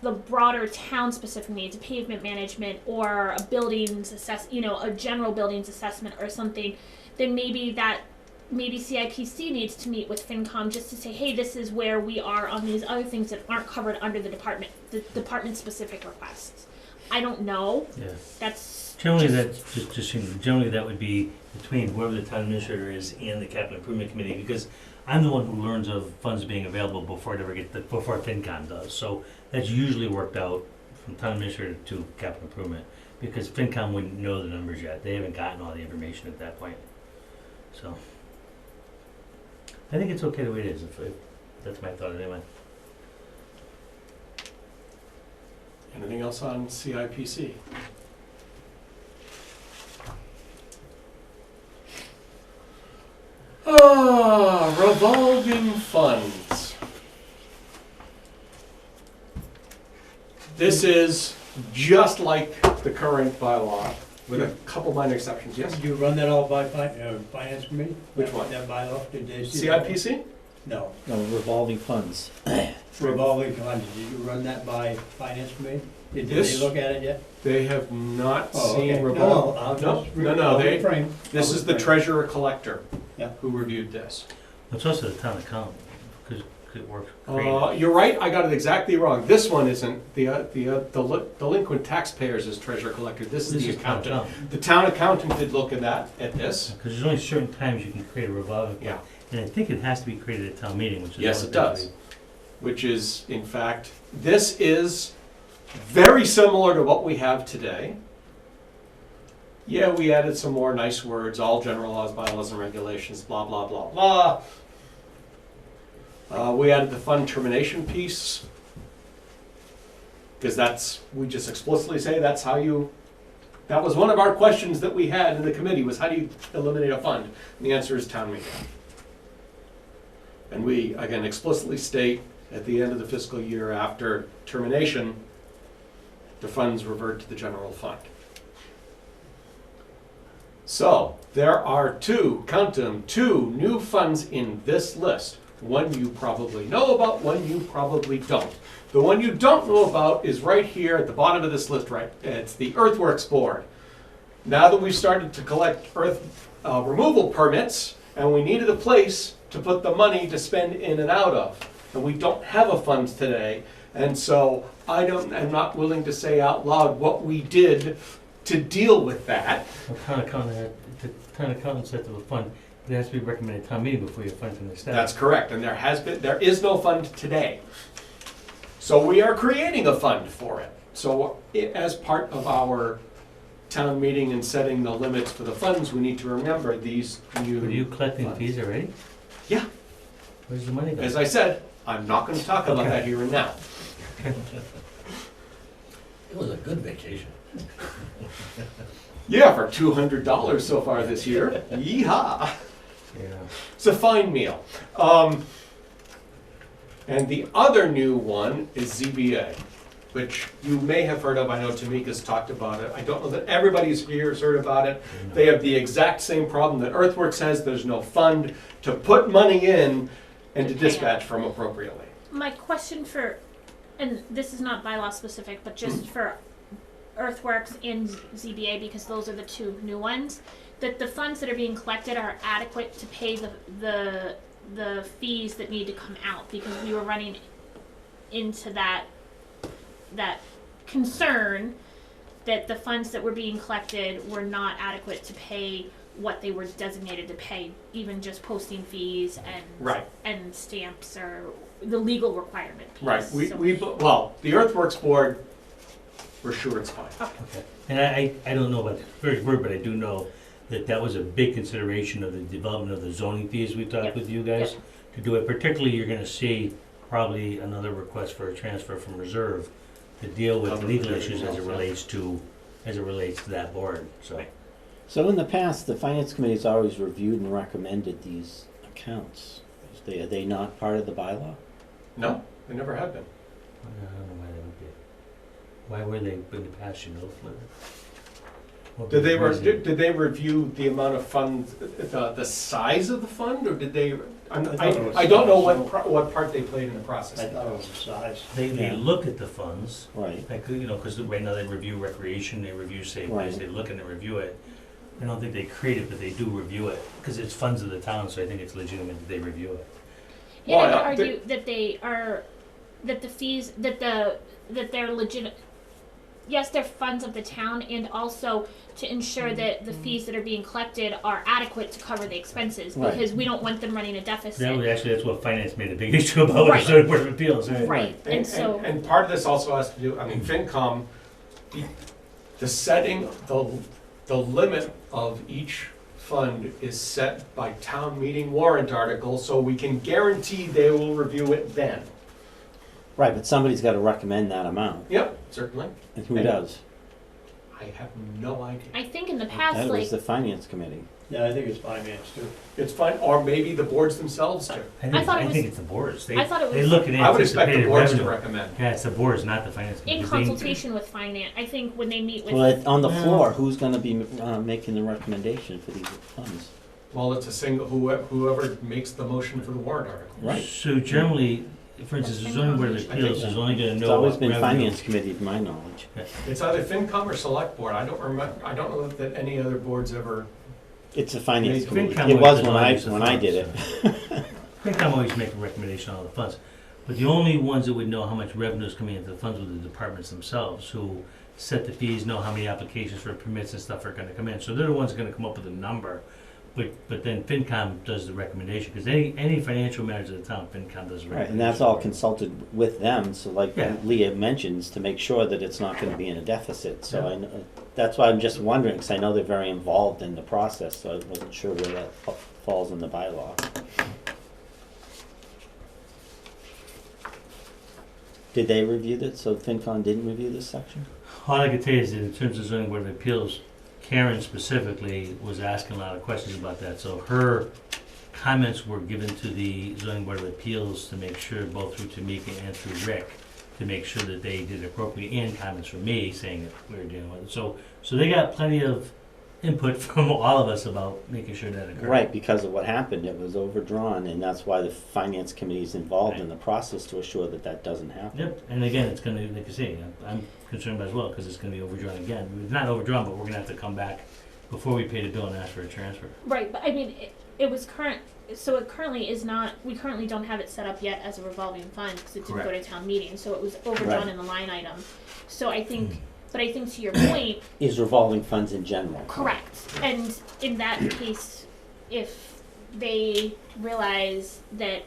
the broader town specific needs, pavement management or a buildings a general buildings assessment or something, then maybe CIPC needs to meet with FinCom just to say, hey, this is where we are on these other things that aren't covered under the department specific requests. I don't know. Yeah. That's generally generally that would be between whoever the town administrator is and the capital improvement committee, because I'm the one who learns of funds being available before FinCom does. So that's usually worked out from town administrator to capital improvement, because FinCom wouldn't know the numbers yet. They haven't gotten all the information at that point. So I think it's okay the way it is. If that's my thought anyway. Anything else on CIPC? Revolving funds. This is just like the current bylaw, with a couple minor exceptions. Yes? Did you run that all by finance committee? Which one? That bylaw, did they see that? CIPC? No. No, revolving funds. Revolving funds, did you run that by finance committee? Did they This- look at it yet? They have not Oh, seen okay. revolving. I'll No, just no, they, reframe. this is the treasurer collector Yeah. who reviewed this. It's also the town accountant, because it works great. You're right, I got it exactly wrong. This one isn't, the delinquent taxpayers is treasurer collector, this is the town accountant. The town accountant did look at this. Because there's only certain times you can create a revolving fund. Yeah. And I think it has to be created at town meeting, which is. Yes, one it of the does. Which is, in fact, this is very similar to what we have today. Yeah, we added some more nice words, all general laws, bylaws, and regulations, blah, blah, blah, blah. We added the fund termination piece, because we just explicitly say that was one of our questions that we had in the committee, was how do you eliminate a fund? And the answer is town meeting. And we, again, explicitly state at the end of the fiscal year after termination, the funds revert to the general fund. So there are two new funds in this list. One you probably know about, one you probably don't. The one you don't know about is right here at the bottom of this list, right? It's the Earthworks Board. Now that we've started to collect earth removal permits, and we needed a place to put the money to spend in and out of, and we don't have a fund today. And so I'm not willing to say out loud what we did to deal with that. The town accountant said to the fund, it has to be recommended at town meeting before you fund from the staff. That's correct, and there is no fund today. So we are creating a fund for it. So as part of our town meeting and setting the limits for the funds, we need to remember these new. Are you collecting funds. fees already? Yeah. Where's the money going? As I said, I'm not gonna talk about Okay. that here and now. It was a good vacation. Yeah, for $200 so far this year. Yeehaw. Yeah. It's a fine meal. And the other new one is ZBA, which you may have heard of. I know Tamika's talked about it. I don't know that everybody's here has heard about it. They have the exact same problem that Earthworks has. There's no fund to put money in and to dispatch from appropriately. My question for, and this is not bylaw specific, but just for Earthworks and ZBA, because those are the two new ones, that the funds that are being collected are adequate to pay the fees that need to come out, because we were running into that concern that the funds that were being collected were not adequate to pay what they were designated to pay, even just posting fees and Right. and stamps or the legal requirement piece. Right. The Earthworks Board, we're sure it's fine. Okay. And I don't know about the first word, but I do know that was a big consideration of the development of the zoning fees we talked Yep. with you guys. Yep. To do it, particularly you're gonna see probably another request for a transfer from reserve to deal with Cover legal everything issues as it else, yeah. relates to that board, so. Right. So in the past, the finance committee's always reviewed and recommended these accounts. Are they not part of the bylaw? No, they never have been. I don't know why they would be. Why were they in the past, you know, Fleur? What Did they, was it? did they review the amount of funds, the size of the fund, or did they? I thought it was I don't know size. what part they played in the process. I thought it was the size. They Yeah. look at the funds, Right. like, you know, because right now they review recreation, they review safe Right. place, they look and they review it. I don't think they create it, but they do review it, because it's funds of the town, so I think it's legitimate that they review it. Yeah, I would Well, argue that they are, that the fees, that they're legitimate. Yes, they're funds of the town, and also to ensure that the fees that are being collected are adequate to cover the expenses, Right. because we don't want them running a deficit. That's what finance made a big issue about with Right. the zoning board of appeals. Right, and so, And part of this also has to do, I mean, FinCom, the setting, the limit of each fund is set by town meeting warrant article, so we can guarantee they will review it then. Right, but somebody's got to recommend that amount. Yep, certainly. And who does? I have no idea. I think in the past, That like, was the finance committee. Yeah, I think it's finance too. It's fine, or maybe the boards themselves do. I thought it I think was- it's the boards. I thought it They was- look at I would expect the anticipated boards to revenue. recommend. Yeah, it's the boards, not the finance committee. in 'cause they- consultation with finance, I think when they meet with. Well, on the Well- floor, who's going to be making the recommendation for these funds? Well, it's a single, whoever makes the motion for the warrant article. Right. So generally, for instance, the zoning board of appeals is only gonna It's know always what been revenue. finance committee, to my knowledge. It's either FinCom or Select Board. I don't know that any other boards ever. It's a finance Yeah, committee. FinCom It was always designs the when I did it. funds, I think I'm always making a recommendation on all the funds. But the only ones that would know how much revenue is coming into the funds were the departments themselves, who set the fees, know how many applications for permits and stuff are gonna come in. So they're the ones gonna come up with a number. But then FinCom does the recommendation, because any financial matters of the town, FinCom does the recommendation. Right, and that's all consulted with them, so like Yeah. Leah mentions, to make sure that it's not gonna be in a deficit, so Yeah. I know, that's why I'm just wondering, because I know they're very involved in the process, so I wasn't sure where that falls in the bylaw. Did they review this, so FinCom didn't review this section? All I can tell you is that in terms of zoning board of appeals, Karen specifically was asking a lot of questions about that, so her comments were given to the zoning board of appeals to make sure, both through Tamika and through Rick, to make sure that they did appropriately, and comments from me saying that we were dealing with it. So they got plenty of input from all of us about making sure that occurred. Right, because of what happened, it was overdrawn, and that's why the finance committee is involved in the process to assure that that doesn't happen. Yep, and again, it's gonna, like I say, I'm concerned about it as well, because it's gonna be overdrawn again. It's not overdrawn, but we're gonna have to come back before we pay the bill and ask for a transfer. Right, but I mean, it was current, so it currently is not, we currently don't have it set up yet as a revolving fund, because it didn't go to town meeting, so it was overdrawn Right. in the line item. So I think, but I think to your point, Is revolving funds in general. correct, and in that case, if they realize that,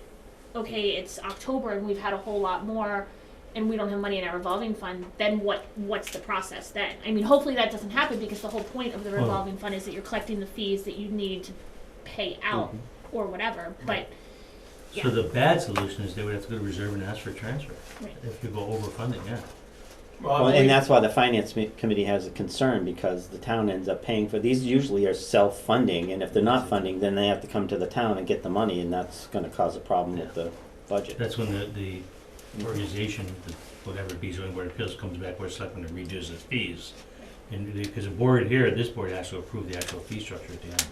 okay, it's October and we've had a whole lot more, and we don't have money in our revolving fund, then what's the process then? I mean, hopefully that doesn't happen, because the whole point of the Well- revolving fund is that you're collecting the fees that you need to pay out, or whatever, but, yeah. So the bad solution is they would have to go to reserve and ask for a transfer. Right. If you go over funding, yeah. Well, and that's why the finance committee has a concern, because the town ends up paying for, these usually are self-funding, and if they're not funding, then they have to come to the town and get the money, and that's gonna cause a problem with the budget. That's when the organization, whatever it be, zoning board of appeals comes back, we're selecting to reduce the fees. And because the board here, this board has to approve the actual fee structure at the end.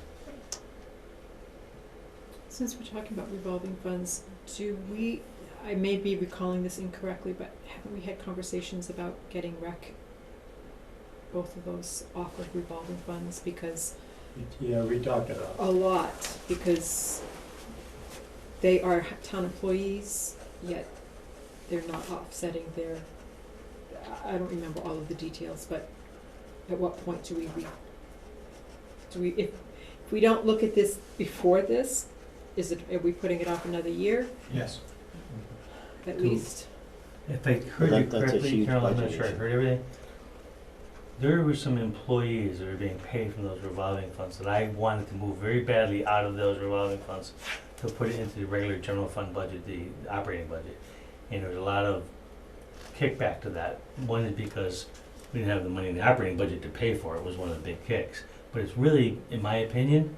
Since we're talking about revolving funds, I may be recalling this incorrectly, but haven't we had conversations about getting both of those off of revolving funds? Because Yeah, we talked about it. a lot, because they are town employees, yet they're not offsetting their, I don't remember all of the details, but at what point do we, if we don't look at this before this, are we putting it off another year, Yes. at least? If I heard you That's a correctly, huge Carol, I'm not budget sure I issue. heard everything. There were some employees that were being paid from those revolving funds that I wanted to move very badly out of those revolving funds to put it into the regular general fund budget, the operating budget. And there was a lot of kickback to that. One is because we didn't have the money in the operating budget to pay for it, was one of the big kicks. But it's really, in my opinion,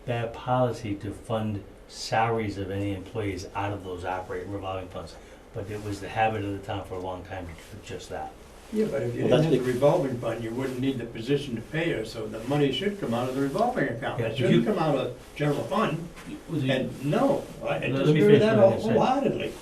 bad policy to fund salaries of any employees out of those revolving funds. But it was the habit of the town for a long time to do just that. Yeah, but if you Well, didn't that's have the revolving fund, you wouldn't need the position to pay her, so the money should come out of the revolving account. Yeah, It if shouldn't you- come out of general fund. And no, I Let me disagree finish with that what I'm saying. wholeheartedly.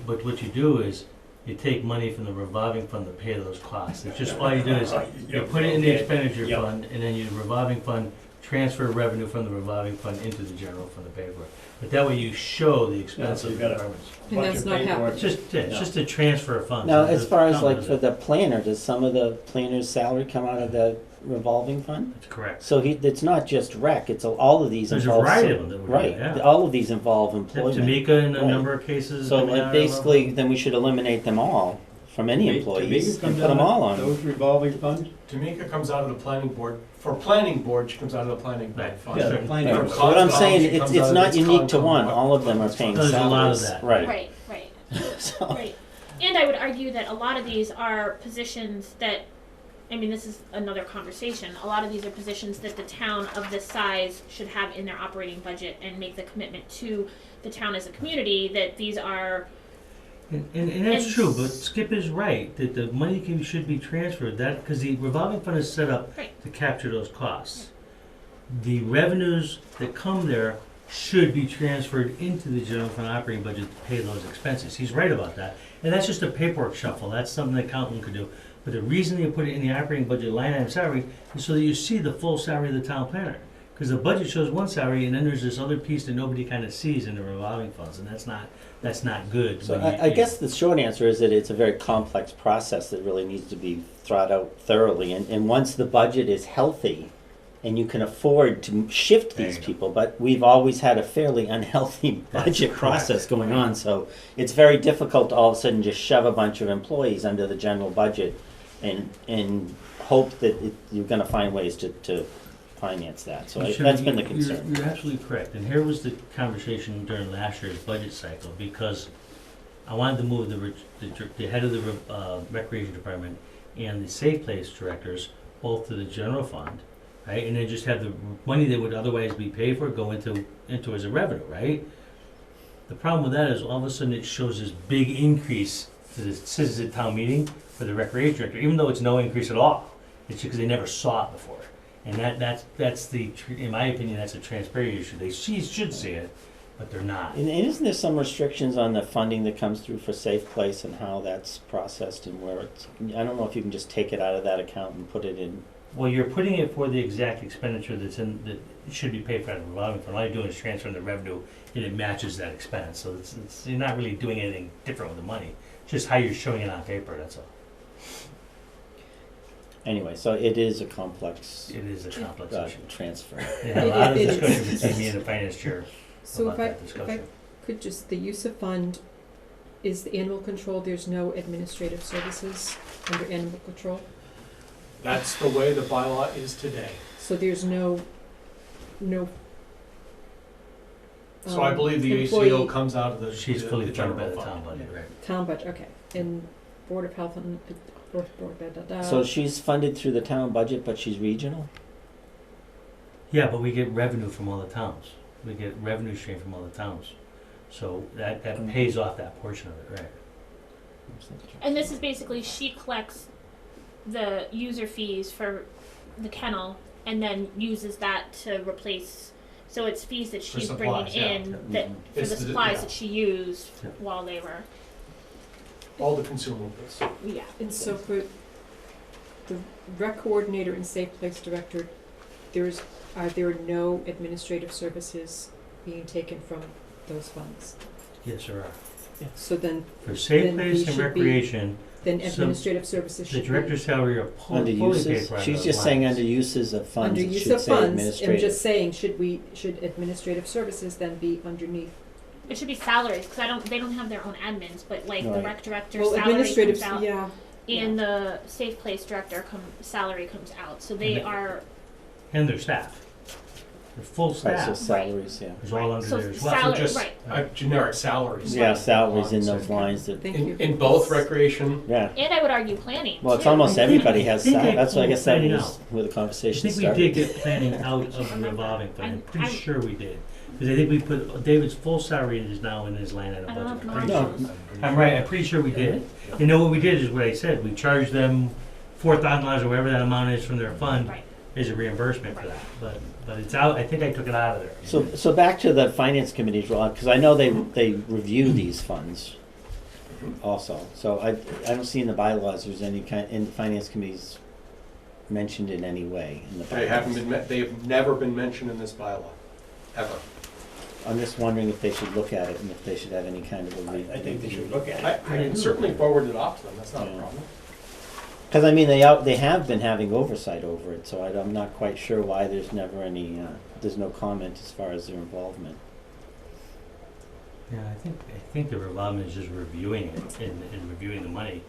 But what you do is, you take money from the revolving fund to pay those costs. It's just, all you do is, you put it in the Okay. expenditure Yep. fund, and then your revolving fund, transfer revenue from the revolving fund into the general fund to pay for it. But that way you show the expense so of you the gotta- departments. And Bunch that's of not paperwork. happening. It's just a transfer of funds. Now, as far as Town like does for it. the planner, does some of the planner's salary come out of the revolving fund? That's correct. So it's not just rec, it's all of these There's a involve. variety of them that we're doing, Right, yeah. all of these involve employment. Tamika in a Right. number of cases. So coming out like of basically, then we should eliminate them all from any employees and put them all on. Those revolving funds? Tamika comes out of the planning board, for planning board, she comes out of the planning board Right. fund. Yeah, the planning For board. So what I'm Concom, saying, she it's comes out of not its unique to Concom one, fund. all of them are paying There's salaries. a lot of that. Right. Right, right, So, right. And I would argue that a lot of these are positions that, I mean, this is another conversation. A lot of these are positions that the town of this size should have in their operating budget and make the commitment to the town as a community that these are, And that's And true, but Skip is right, that the money should be transferred, because the revolving fund is set up Right. to capture those costs. The revenues that come there should be transferred into the general fund operating budget to pay those expenses. He's right about that. And that's just a paperwork shuffle, that's something the accountant could do. But the reason you put it in the operating budget line item salary is so that you see the full salary of the town planner. Because the budget shows one salary, and then there's this other piece that nobody kind of sees in the revolving funds, and that's not good. So when I guess the short answer is that it's a very complex process that really needs to be thought out thoroughly. And once the budget is healthy, and you can afford to shift There these you go. people, but we've always had a fairly unhealthy That's budget correct. process going on, so it's very difficult to all of a sudden just shove a bunch of employees under the general budget and hope that you're gonna find ways to finance that. So that's been the concern. You're absolutely correct, and here was the conversation during last year's budget cycle, because I wanted to move the head of the recreation department and the safe place directors both to the general fund, right, and then just have the money that would otherwise be paid for go into as a revenue, right? The problem with that is all of a sudden it shows this big increase to the citizen town meeting for the recreation director, even though it's no increase at all. It's because they never saw it before. And that's in my opinion, that's a transparency issue. They should see it, but they're not. And isn't there some restrictions on the funding that comes through for Safe Place and how that's processed and where it's, I don't know if you can just take it out of that account and put it in Well, you're putting it for the exact expenditure that should be paid for out of revolving fund. All you're doing is transferring the revenue and it matches that expense. So you're not really doing anything different with the money. It's just how you're showing it on paper, that's all. Anyway, so it is a complex It is a complex issue. transfer. Yeah, a lot of It discussion is. between me and the finance chair So about if I, that discussion. could just, the use of fund is the animal control, there's no administrative services under animal control? That's the way the bylaw is today. So there's no. So I believe the employee- ACO comes out of the She's the fully funded by general the fund. town budget, right? Town budget, okay, and Board of Health and, Board, So she's funded through the town budget, but she's regional? Yeah, but we get revenue from all the towns. We get revenue stream from all the towns. So that pays off that portion of it, right? And this is basically, she collects the user fees for the kennel and then uses that to replace, so it's fees that For she's bringing supplies, yeah. in that, for It's the the- supplies yeah. that she used Yeah. while they were, All the consumables. yeah. And so for the rec coordinator and safe place director, are there no administrative services being taken from those funds? Yes, there are. So then, For safe Then place he and should be- recreation, then So, administrative services the should be. director's salary are Under fully paid uses? for. She's just saying under uses of funds, Under it use should of say funds, I'm administrative. just saying, should administrative services then be underneath? It should be salaries, because they don't have their own admins, but like the Right. rec director Well, salary administrative, comes out. yeah. And the safe place director salary comes out, so they And the- are, And their staff. Their full Right, so staff salaries, yeah. is all under so there as well. salary, just- right. Generic salaries. Yeah, salaries in Lines. those lines that, Thank you. In both recreation, yeah. And I would argue planning, Well, it's too. almost everybody has, I think I that's why I guess that pulled was planning where the I conversation think we started. did get planning out of the revolving fund. I'm pretty I- sure we did. Because I think we put, David's full salary is now in his line item I don't budget. know I'm if pretty No. Marshall's. I'm right, I'm pretty sure we did. You know what we did is what I said, we charged them $4,000 or whatever that amount is from their fund Right. as a reimbursement for that. But it's out, I think I took it out of there. So back to the finance committee's role, because I know they review these funds also. So I don't see in the bylaws there's any kind, in the finance committees mentioned in any way in the bylaws. they haven't been, they have never been mentioned in this bylaw, ever. I'm just wondering if they should look at it and if they should have any kind of a review. I think they should look at I it. can certainly forward it off to them, that's not a Yeah. problem. Because I mean, they have been having oversight over it, so I'm not quite sure why there's never any, there's no comment as far as their involvement. Yeah, I think the revolving is just reviewing it and reviewing the money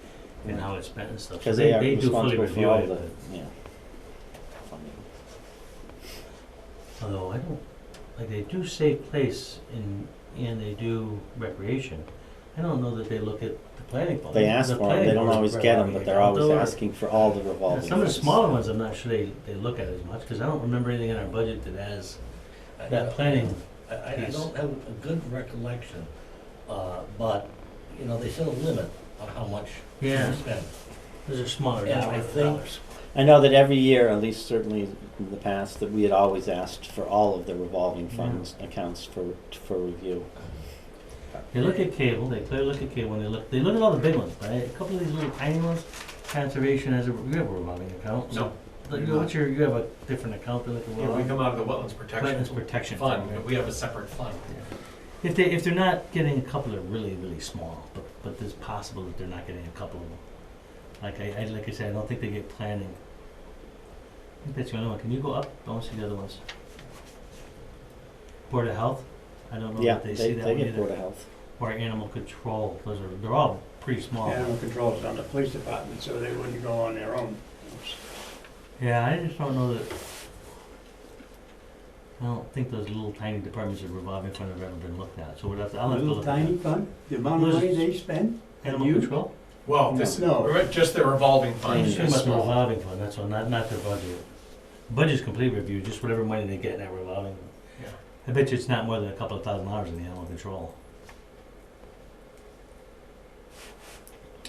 and how it's spent and stuff. So Because they are do fully responsible for review all it. the, yeah. funding. Although I don't, like they do safe place and they do recreation. I don't know that they look at the planning fund. They ask The for them, planning they don't board's always get them, revolving but they're account, always though, or- asking for all the revolving. Some of the funds. smaller ones, I'm not sure they look at as much, because I don't remember anything in our budget that has that planning. I piece. don't have a good recollection, but, you know, they set a limit on how much you Yeah. can spend. Those are smaller And I think, dollars. I know that every year, at least certainly in the past, that we had always asked for all of the revolving funds accounts for review. They look at cable, they clearly look at cable, and they look at all the big ones, right? A couple of these little tiny ones, conservation has you have a revolving account. so- No. Like, you have a different account to look at. Yeah, we come out of the Wetlands Protection Wetlands Protection Fund, Fund, but we have a separate fund. If they're not getting a couple of really, really small, but it's possible that they're not getting a couple of them. Like I said, I don't think they get planning. I think that's the only one. Can you go up? I want to see the other ones. Board of Health? I don't know Yeah, that they see that they one get Board either. of Health. Or Animal Control. They're all pretty small. Animal control is on the police department, so they wouldn't go on their own. Yeah, I just don't know that. I don't think those little tiny departments of revolving fund have ever been looked at. So I'll have to Little look at tiny that. fund, the amount of money they spend, Animal You- Control? Well, this, No. just the revolving I'm fund just is talking about the small. revolving fund, that's all, not their budget. Budget's complete review, just whatever money they get in that revolving. Yeah. I bet you it's not more than a couple of $1,000 in the animal control.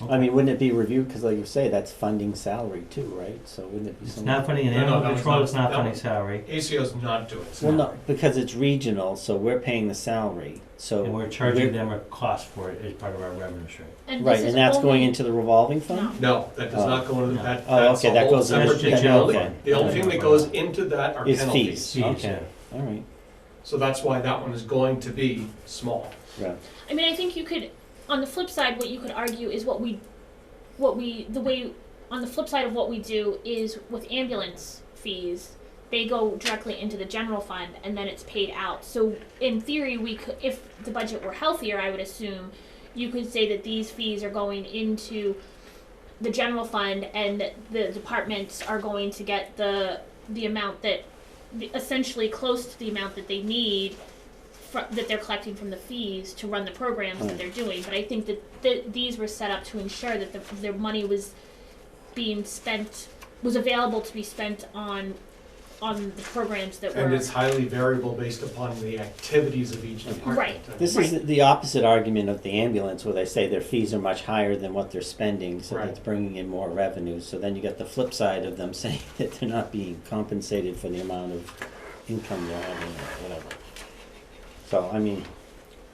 I mean, wouldn't it be reviewed, because like you say, that's funding salary too, right? So wouldn't it be It's some? not funding an No, no, animal that was control, not- it's not that funding was- salary. ACO's not doing it. Well, no, because it's regional, so we're paying the salary, so. And we're charging them a cost for it as part of our revenue stream. And Right, this is and that's going only- into the revolving fund? No, that does Oh. not go into No. that. Oh, That's okay, a that whole goes in- separate that's general okay. fund. The only thing that goes into that are Is penalties. fees, Fees, okay, all right, So that's why that one is going to be small. right. I mean, I think you could, on the flip side, what you could argue is the way, on the flip side of what we do is with ambulance fees, they go directly into the general fund and then it's paid out. So in theory, we could, if the budget were healthier, I would assume, you could say that these fees are going into the general fund and the departments are going to get the amount that, essentially close to the amount that they need that they're collecting from the fees to run the programs that they're doing. But I think that these were set up to ensure that their money was being spent, was available to be spent on the programs that were. And it's highly variable based upon the activities of each department. Right. This is the opposite argument of the ambulance, where they say their fees are much higher than what they're spending, so Right. that's bringing in more revenue. So then you get the flip side of them saying that they're not being compensated for the amount of income they're having or whatever. So, I mean,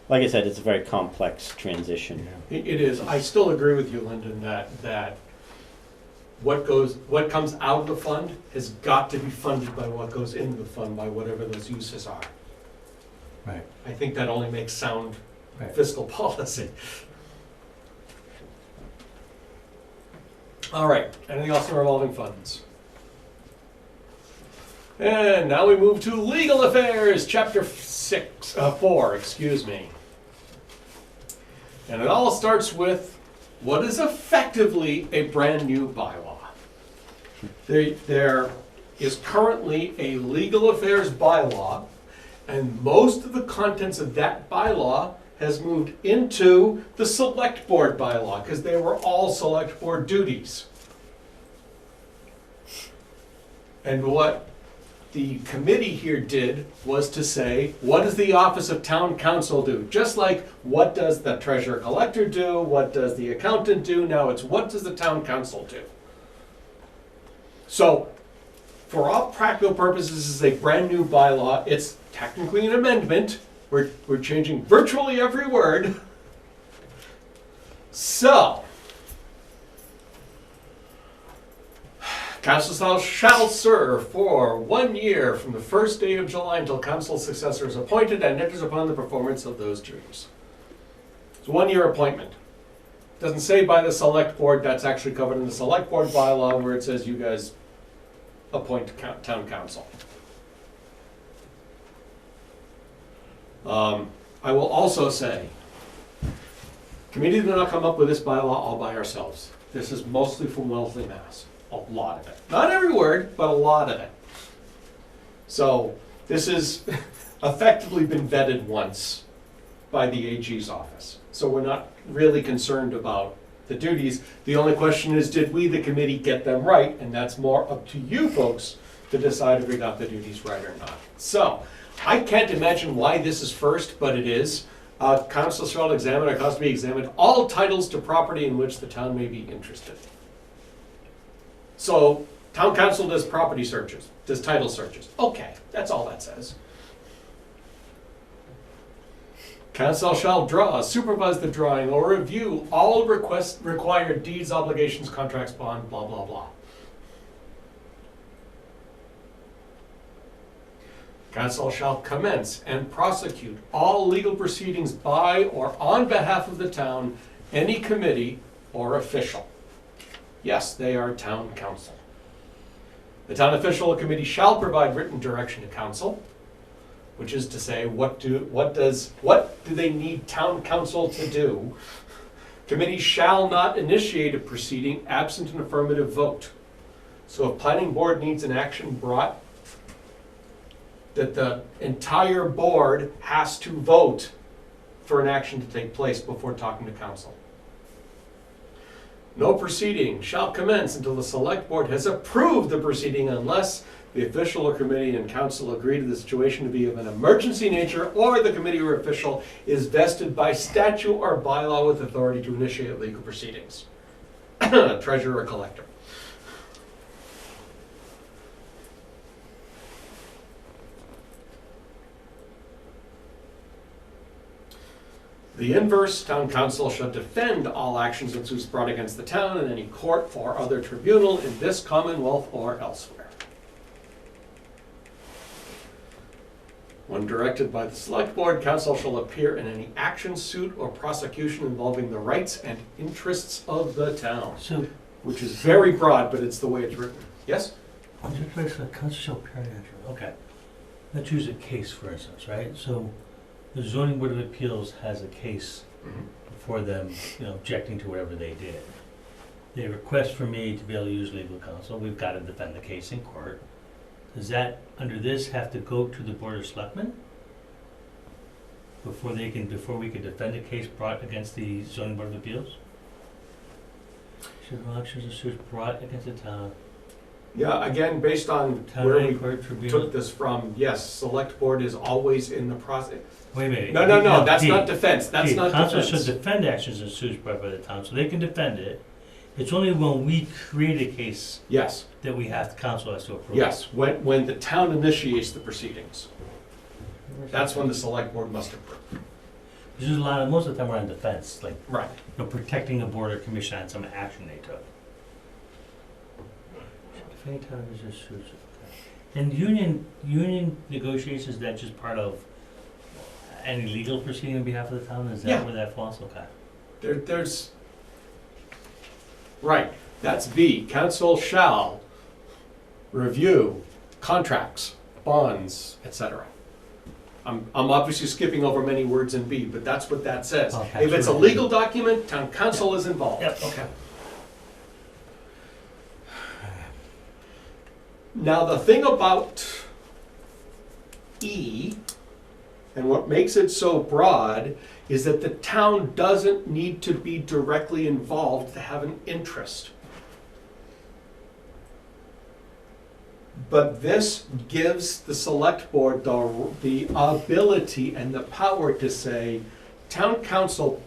like I said, it's a very complex transition. It is. I still agree with you, Lyndon, that what comes out of the fund has got to be funded by what goes into the fund, by whatever those uses are. Right. I think that only makes sound Right. fiscal policy. All right, anything else in revolving funds? And now we move to legal affairs, chapter 4, excuse me. And it all starts with what is effectively a brand new bylaw. There is currently a legal affairs bylaw, and most of the contents of that bylaw has moved into the select board bylaw, because they were all select board duties. And what the committee here did was to say, what does the office of town council do? Just like, what does the treasurer collector do? What does the accountant do? Now it's, what does the town council do? So, for all practical purposes, this is a brand new bylaw. It's technically an amendment. We're changing virtually every word. So, council shall serve for 1 year from the first day of July until council successor is appointed and enters upon the performance of those duties. It's a 1-year appointment. Doesn't say by the select board. That's actually covered in the select board bylaw, where it says you guys appoint town council. I will also say, committee did not come up with this bylaw all by ourselves. This is mostly from Wellesley, Mass. A lot of it. Not every word, but a lot of it. So this has effectively been vetted once by the AG's office. So we're not really concerned about the duties. The only question is, did we, the committee, get them right? And that's more up to you folks to decide if we got the duties right or not. So I can't imagine why this is first, but it is. Council shall examine or cause to be examined all titles to property in which the town may be interested. So, town council does property searches, does title searches. Okay, that's all that says. Council shall draw, supervise the drawing, or review all required deeds, obligations, contracts, bond, blah, blah, blah. Council shall commence and prosecute all legal proceedings by or on behalf of the town, any committee or official. Yes, they are town council. The town official or committee shall provide written direction to council, which is to say, what do they need town council to do? Committee shall not initiate a proceeding absent an affirmative vote. So if planning board needs an action brought, that the entire board has to vote for an action to take place before talking to council. No proceeding shall commence until the select board has approved the proceeding unless the official or committee and council agree to the situation to be of an emergency nature, or the committee or official is vested by statute or bylaw with authority to initiate legal proceedings. treasurer collector. The inverse, town council shall defend all actions and suits brought against the town in any court or other tribunal in this Commonwealth or elsewhere. When directed by the select board, council shall appear in any action, suit, or prosecution involving the rights and interests of the town. So, Which is very broad, but it's the way it's written. Yes? council shall appear. Okay. Let's use a case, for instance, right? So, the zoning board of appeals has a case for them, objecting to whatever they did. They request for me to be able to use legal counsel. We've got to defend the case in court. Does that, under this, have to go to the Board of Selectmen? Before we can defend a case brought against the zoning board of appeals? Should actions and suits brought against the town, Yeah, again, based on town where meeting we court tribunal? took this from, yes, select board is always in the process. Wait a minute. No, that's D. not defense, that's D, not council defense. should defend actions and suits brought by the town, so they can defend it. It's only when we create a case Yes, that we have, council has to approve. yes, when the town initiates the proceedings, that's when the select board must approve. There's most of the time we're on defense, like, Right. protecting a board or commission on some action they took. Defending town actions and suits. Okay. And union negotiations, that's just part of any legal proceeding on behalf of the town? Is Yeah. that where that falls? Okay. There's, right, that's B, council shall review contracts, bonds, etc. I'm obviously skipping over many words in B, but that's what that says. Okay, If it's a sure. legal document, town council is involved. Yep, okay. Now, the thing about E, and what makes it so broad, is that the town doesn't need to be directly involved to have an interest. But this gives the select board the ability and the power to say, town council,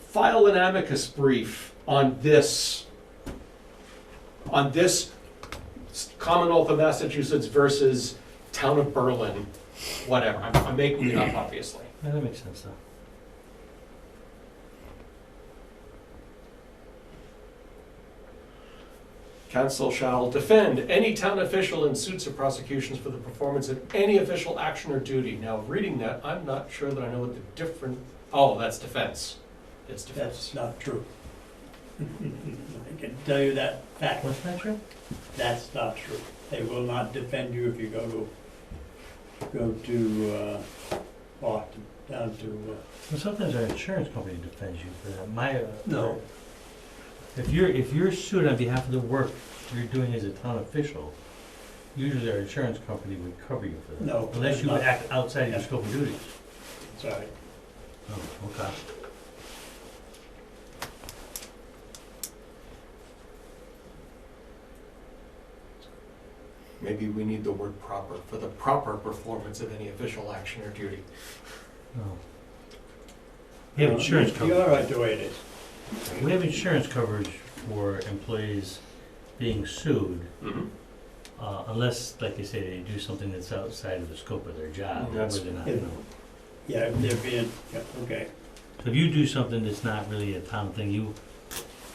file an amicus brief on this Commonwealth of Massachusetts versus Town of Berlin, whatever. I'm making it up, obviously. Yeah, that makes sense, though. Council shall defend any town official in suits or prosecutions for the performance of any official action or duty. Now, reading that, I'm not sure that I know what the different, oh, that's defense. It's defense. That's not true. I can tell you that fact. What's that true? That's not true. They will not defend you if you go to Boston, down to, Well, sometimes our insurance company defends you for that. No. If you're sued on behalf of the work you're doing as a town official, usually our insurance company would cover you for that. No, Unless you not- act outside your scope of duties. sorry. Oh, okay. Maybe we need the word proper for the proper performance of any official action or duty. No. We have insurance You're all coverage. right the way it is. We have insurance coverage for employees being sued, unless, like you say, they do something that's outside of the scope of their job. where That's- they're not, Yeah. Yeah, if they're being, yeah, okay. So if you do something that's not really a town thing,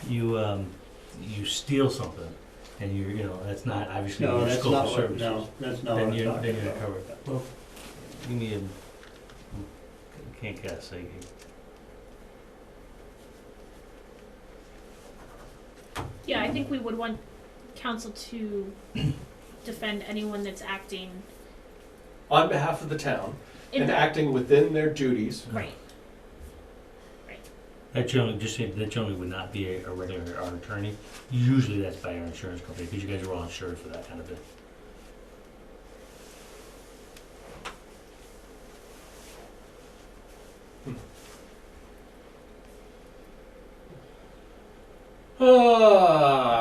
you steal something, and that's not obviously No, your that's scope not of what, services. no, that's not Then what I'm you're talking about. covered. Well, give me a, can't guess. Yeah, I think we would want council to defend anyone that's acting On behalf of the town in and the, acting within their duties. right. That generally would not be a regular our attorney. Usually that's by our insurance company, because you guys are all insured for that kind of thing.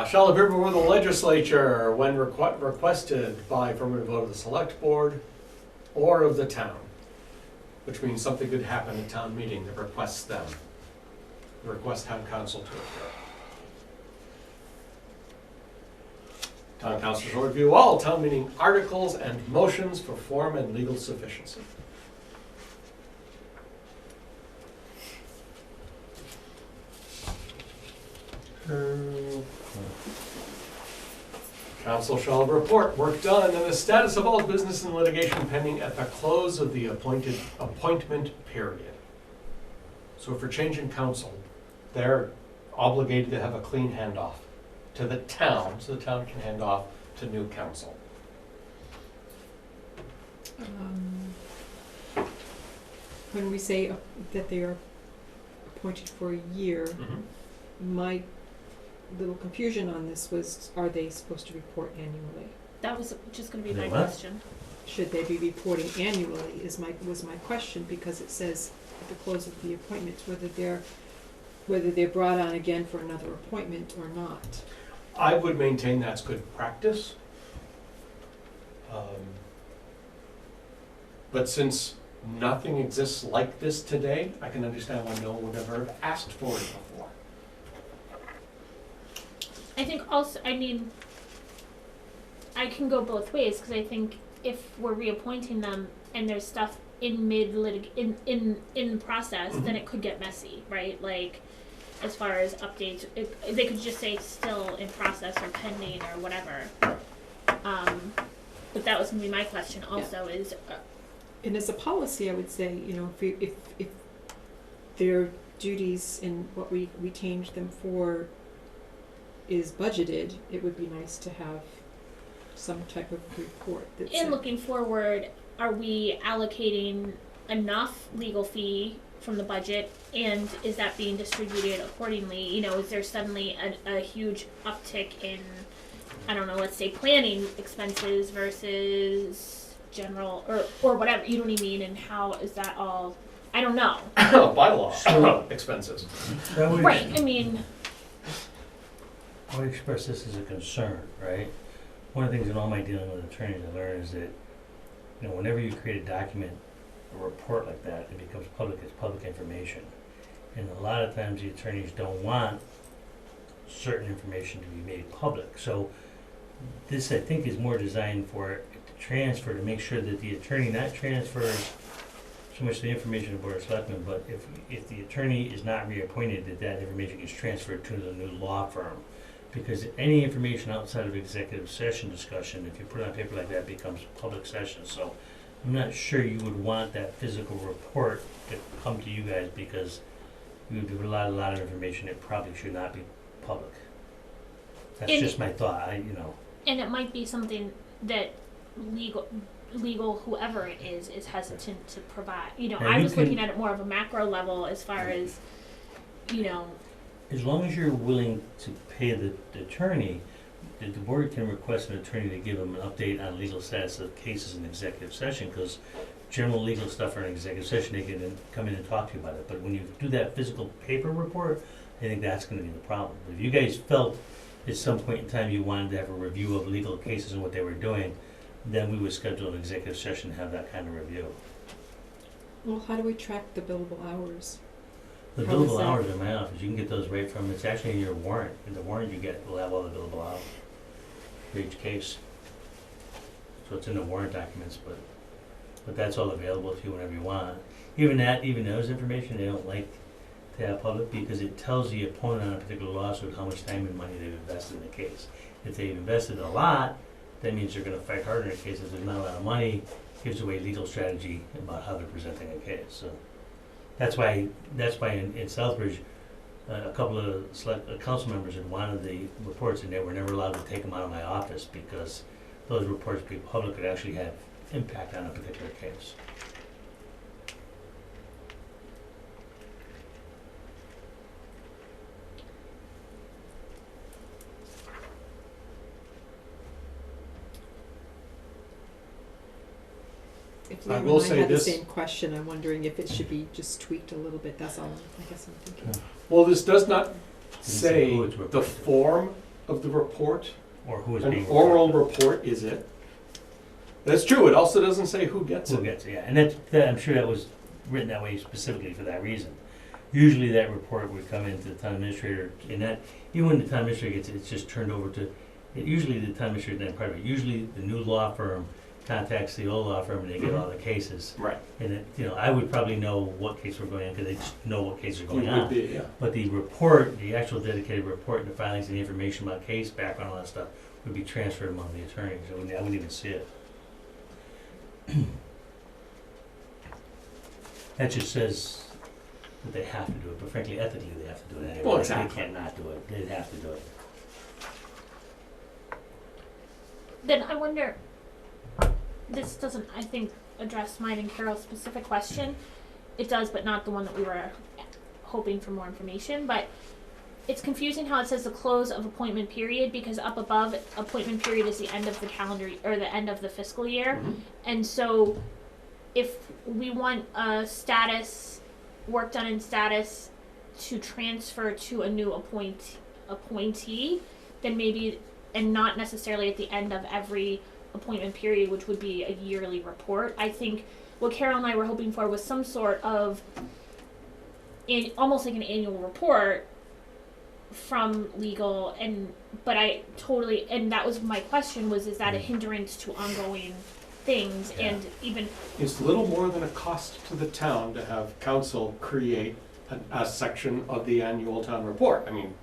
Shall appear before the legislature when requested by affirmative vote of the select board or of the town, which means something could happen at town meeting that requests them, request town council to appear. Town council shall review all town meeting articles and motions for form and legal sufficiency. Council shall report work done and the status of all business and litigation pending at the close of the appointment period. So if we're changing council, they're obligated to have a clean handoff to the town, so the town can hand off to new council. When we say that they are appointed for a year, my little confusion on this was, are they supposed to report annually? That was just gonna be They my what? question. Should they be reporting annually was my question, because it says at the close of the appointments whether they're brought on again for another appointment or not. I would maintain that's good practice. But since nothing exists like this today, I can understand why no one would ever have asked for it before. I think also, I mean, I can go both ways, because I think if we're reappointing them and there's stuff in in the process, then it could get messy, right? Like, as far as updates, they could just say still in process or pending or whatever. But that was gonna be my question also, is, And as a policy, I would say, you know, if their duties and what we retained them for is budgeted, it would be nice to have some type of report that in looking forward, are we allocating enough legal fee from the budget, and is that being distributed accordingly? You know, is there suddenly a huge uptick in, I don't know, let's say planning expenses versus general or whatever, you know what I mean, and how is that all, I don't know. Bylaw expenses. Right, I mean, I would express this as a concern, right? One of the things in all my dealing with attorneys I learned is that, you know, whenever you create a document, a report like that, it becomes public, it's public information. And a lot of times the attorneys don't want certain information to be made public. So this, I think, is more designed for it to transfer, to make sure that the attorney not transfers so much the information to Board of Selectmen, but if the attorney is not reappointed, that information gets transferred to the new law firm. Because any information outside of executive session discussion, if you put it on paper like that, becomes public session. So I'm not sure you would want that physical report to come to you guys, because you would do a lot of information that probably should not be public. That's just my thought, you know. and it might be something that legal whoever it is hesitant to provide. You know, Yeah, I you was can- looking at it more of a macro level as far as, you know, As long as you're willing to pay the attorney, the board can request an attorney to give them an update on legal status of cases in executive session, because general legal stuff are in executive session, they can then come in and talk to you about it. But when you do that physical paper report, I think that's gonna be the problem. If you guys felt at some point in time you wanted to have a review of legal cases and what they were doing, then we would schedule an executive session to have that kind of review. Well, how do we track the billable hours? The How is billable that? hours in my office, you can get those right from, it's actually in your warrant. In the warrant you get, will have all the billable hours for each case. So it's in the warrant documents, but that's all available to you whenever you want. Even those information, they don't like to have public, because it tells the opponent on a particular lawsuit how much time and money they've invested in the case. If they've invested a lot, that means they're gonna fight harder in a case. If there's not a lot of money, gives away legal strategy about how they're presenting a case, so. That's why in Southbridge, a couple of council members had wanted the reports, and they were never allowed to take them out of my office, because those reports being public could actually have impact on a particular case. If I Liam will and I say had the this- same question, I'm wondering if it should be just tweaked a little bit, that's all I guess I'm thinking. Well, this does not say say who it's the reported. form of the report. Or who is An being oral reported. report, is it? That's true, it also doesn't say who gets Who it. gets it, yeah, and that, I'm sure that was written that way specifically for that reason. Usually that report would come into the town administrator, and that, even when the town administrator gets it, it's just turned over to, usually the town administrator is not part of it. Usually the new law firm contacts the old law firm and they get all the cases. Right. And it, you know, I would probably know what case we're going on because they just know what cases are It going would on. be, yeah. But the report, the actual dedicated report and the filings and the information about case background, all that stuff would be transferred among the attorneys. I wouldn't even see it. That just says that they have to do it, but frankly, ethically, they have to do it anyway. Well, exactly. They can't not do it. They have to do it. Then I wonder, this doesn't, I think, address mine and Carol's specific question. It does, but not the one that we were hoping for more information. But it's confusing how it says the close of appointment period, because up above, appointment period is the end of the calendar, or the end of the fiscal year. Mhm. And so if we want a status, work done in status, to transfer to a new appointee, then maybe, and not necessarily at the end of every appointment period, which would be a yearly report. I think what Carol and I were hoping for was some sort of, almost like an annual report from legal, but I totally, and that was my question, was, is that a hindrance to ongoing things? Yeah. And even, It's little more than a cost to the town to have council create a section of the annual town report. I mean,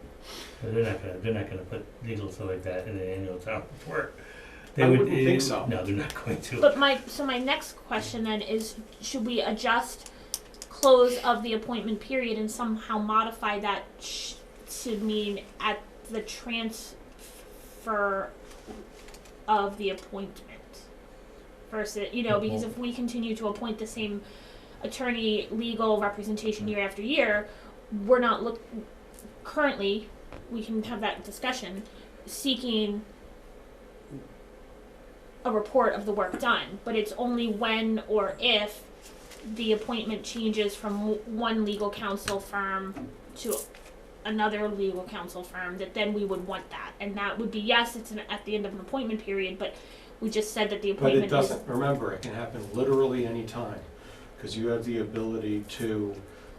But they're not gonna put legal stuff like that in the annual town report. I wouldn't think so. No, they're not going to. but my next question then is, should we adjust close of the appointment period and somehow modify that to mean at the transfer of the appointment? Versus, because if we continue to appoint the same attorney, legal representation year after year, we're not currently, we can have that discussion, seeking a report of the work done, but it's only when or if the appointment changes from one legal counsel firm to another legal counsel firm, that then we would want that. And that would be, yes, it's at the end of an appointment period, but we just said that the but appointment it doesn't, remember, it can happen literally any time, because you have the ability to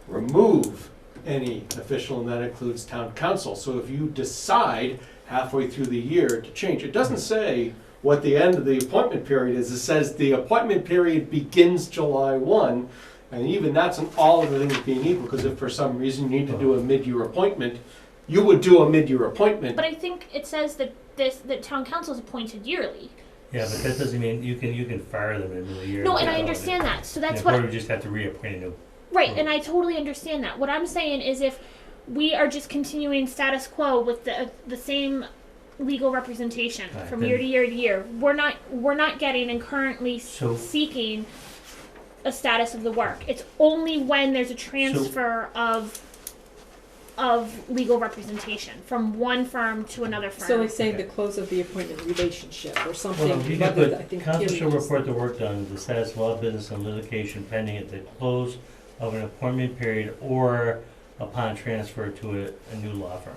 remove any official, and that includes town council. So if you decide halfway through the year to change, it doesn't say what the end of the appointment period is. It says the appointment period begins July 1, and even that's an all of the things being equal, because if for some reason you need to do a mid-year appointment, you would do a mid-year appointment. But I think it says that that town council is appointed yearly. Yeah, but that doesn't mean you can fire them in the middle of the year. No, and I understand that. So that's Or what. we just have to reappoint a new. Right, and I totally understand that. What I'm saying is, if we are just continuing status quo with the same legal representation Right, from then- year to year to year, we're not getting and currently seeking a status of the work. It's only when there's a transfer of legal representation from one firm to another firm. So like saying Okay. the close of the appointment relationship or something. Well, you can rather put, than- I think council Kim shall just- report the work done, the status of all business and litigation pending at the close of an appointment period or upon transfer to a new law firm.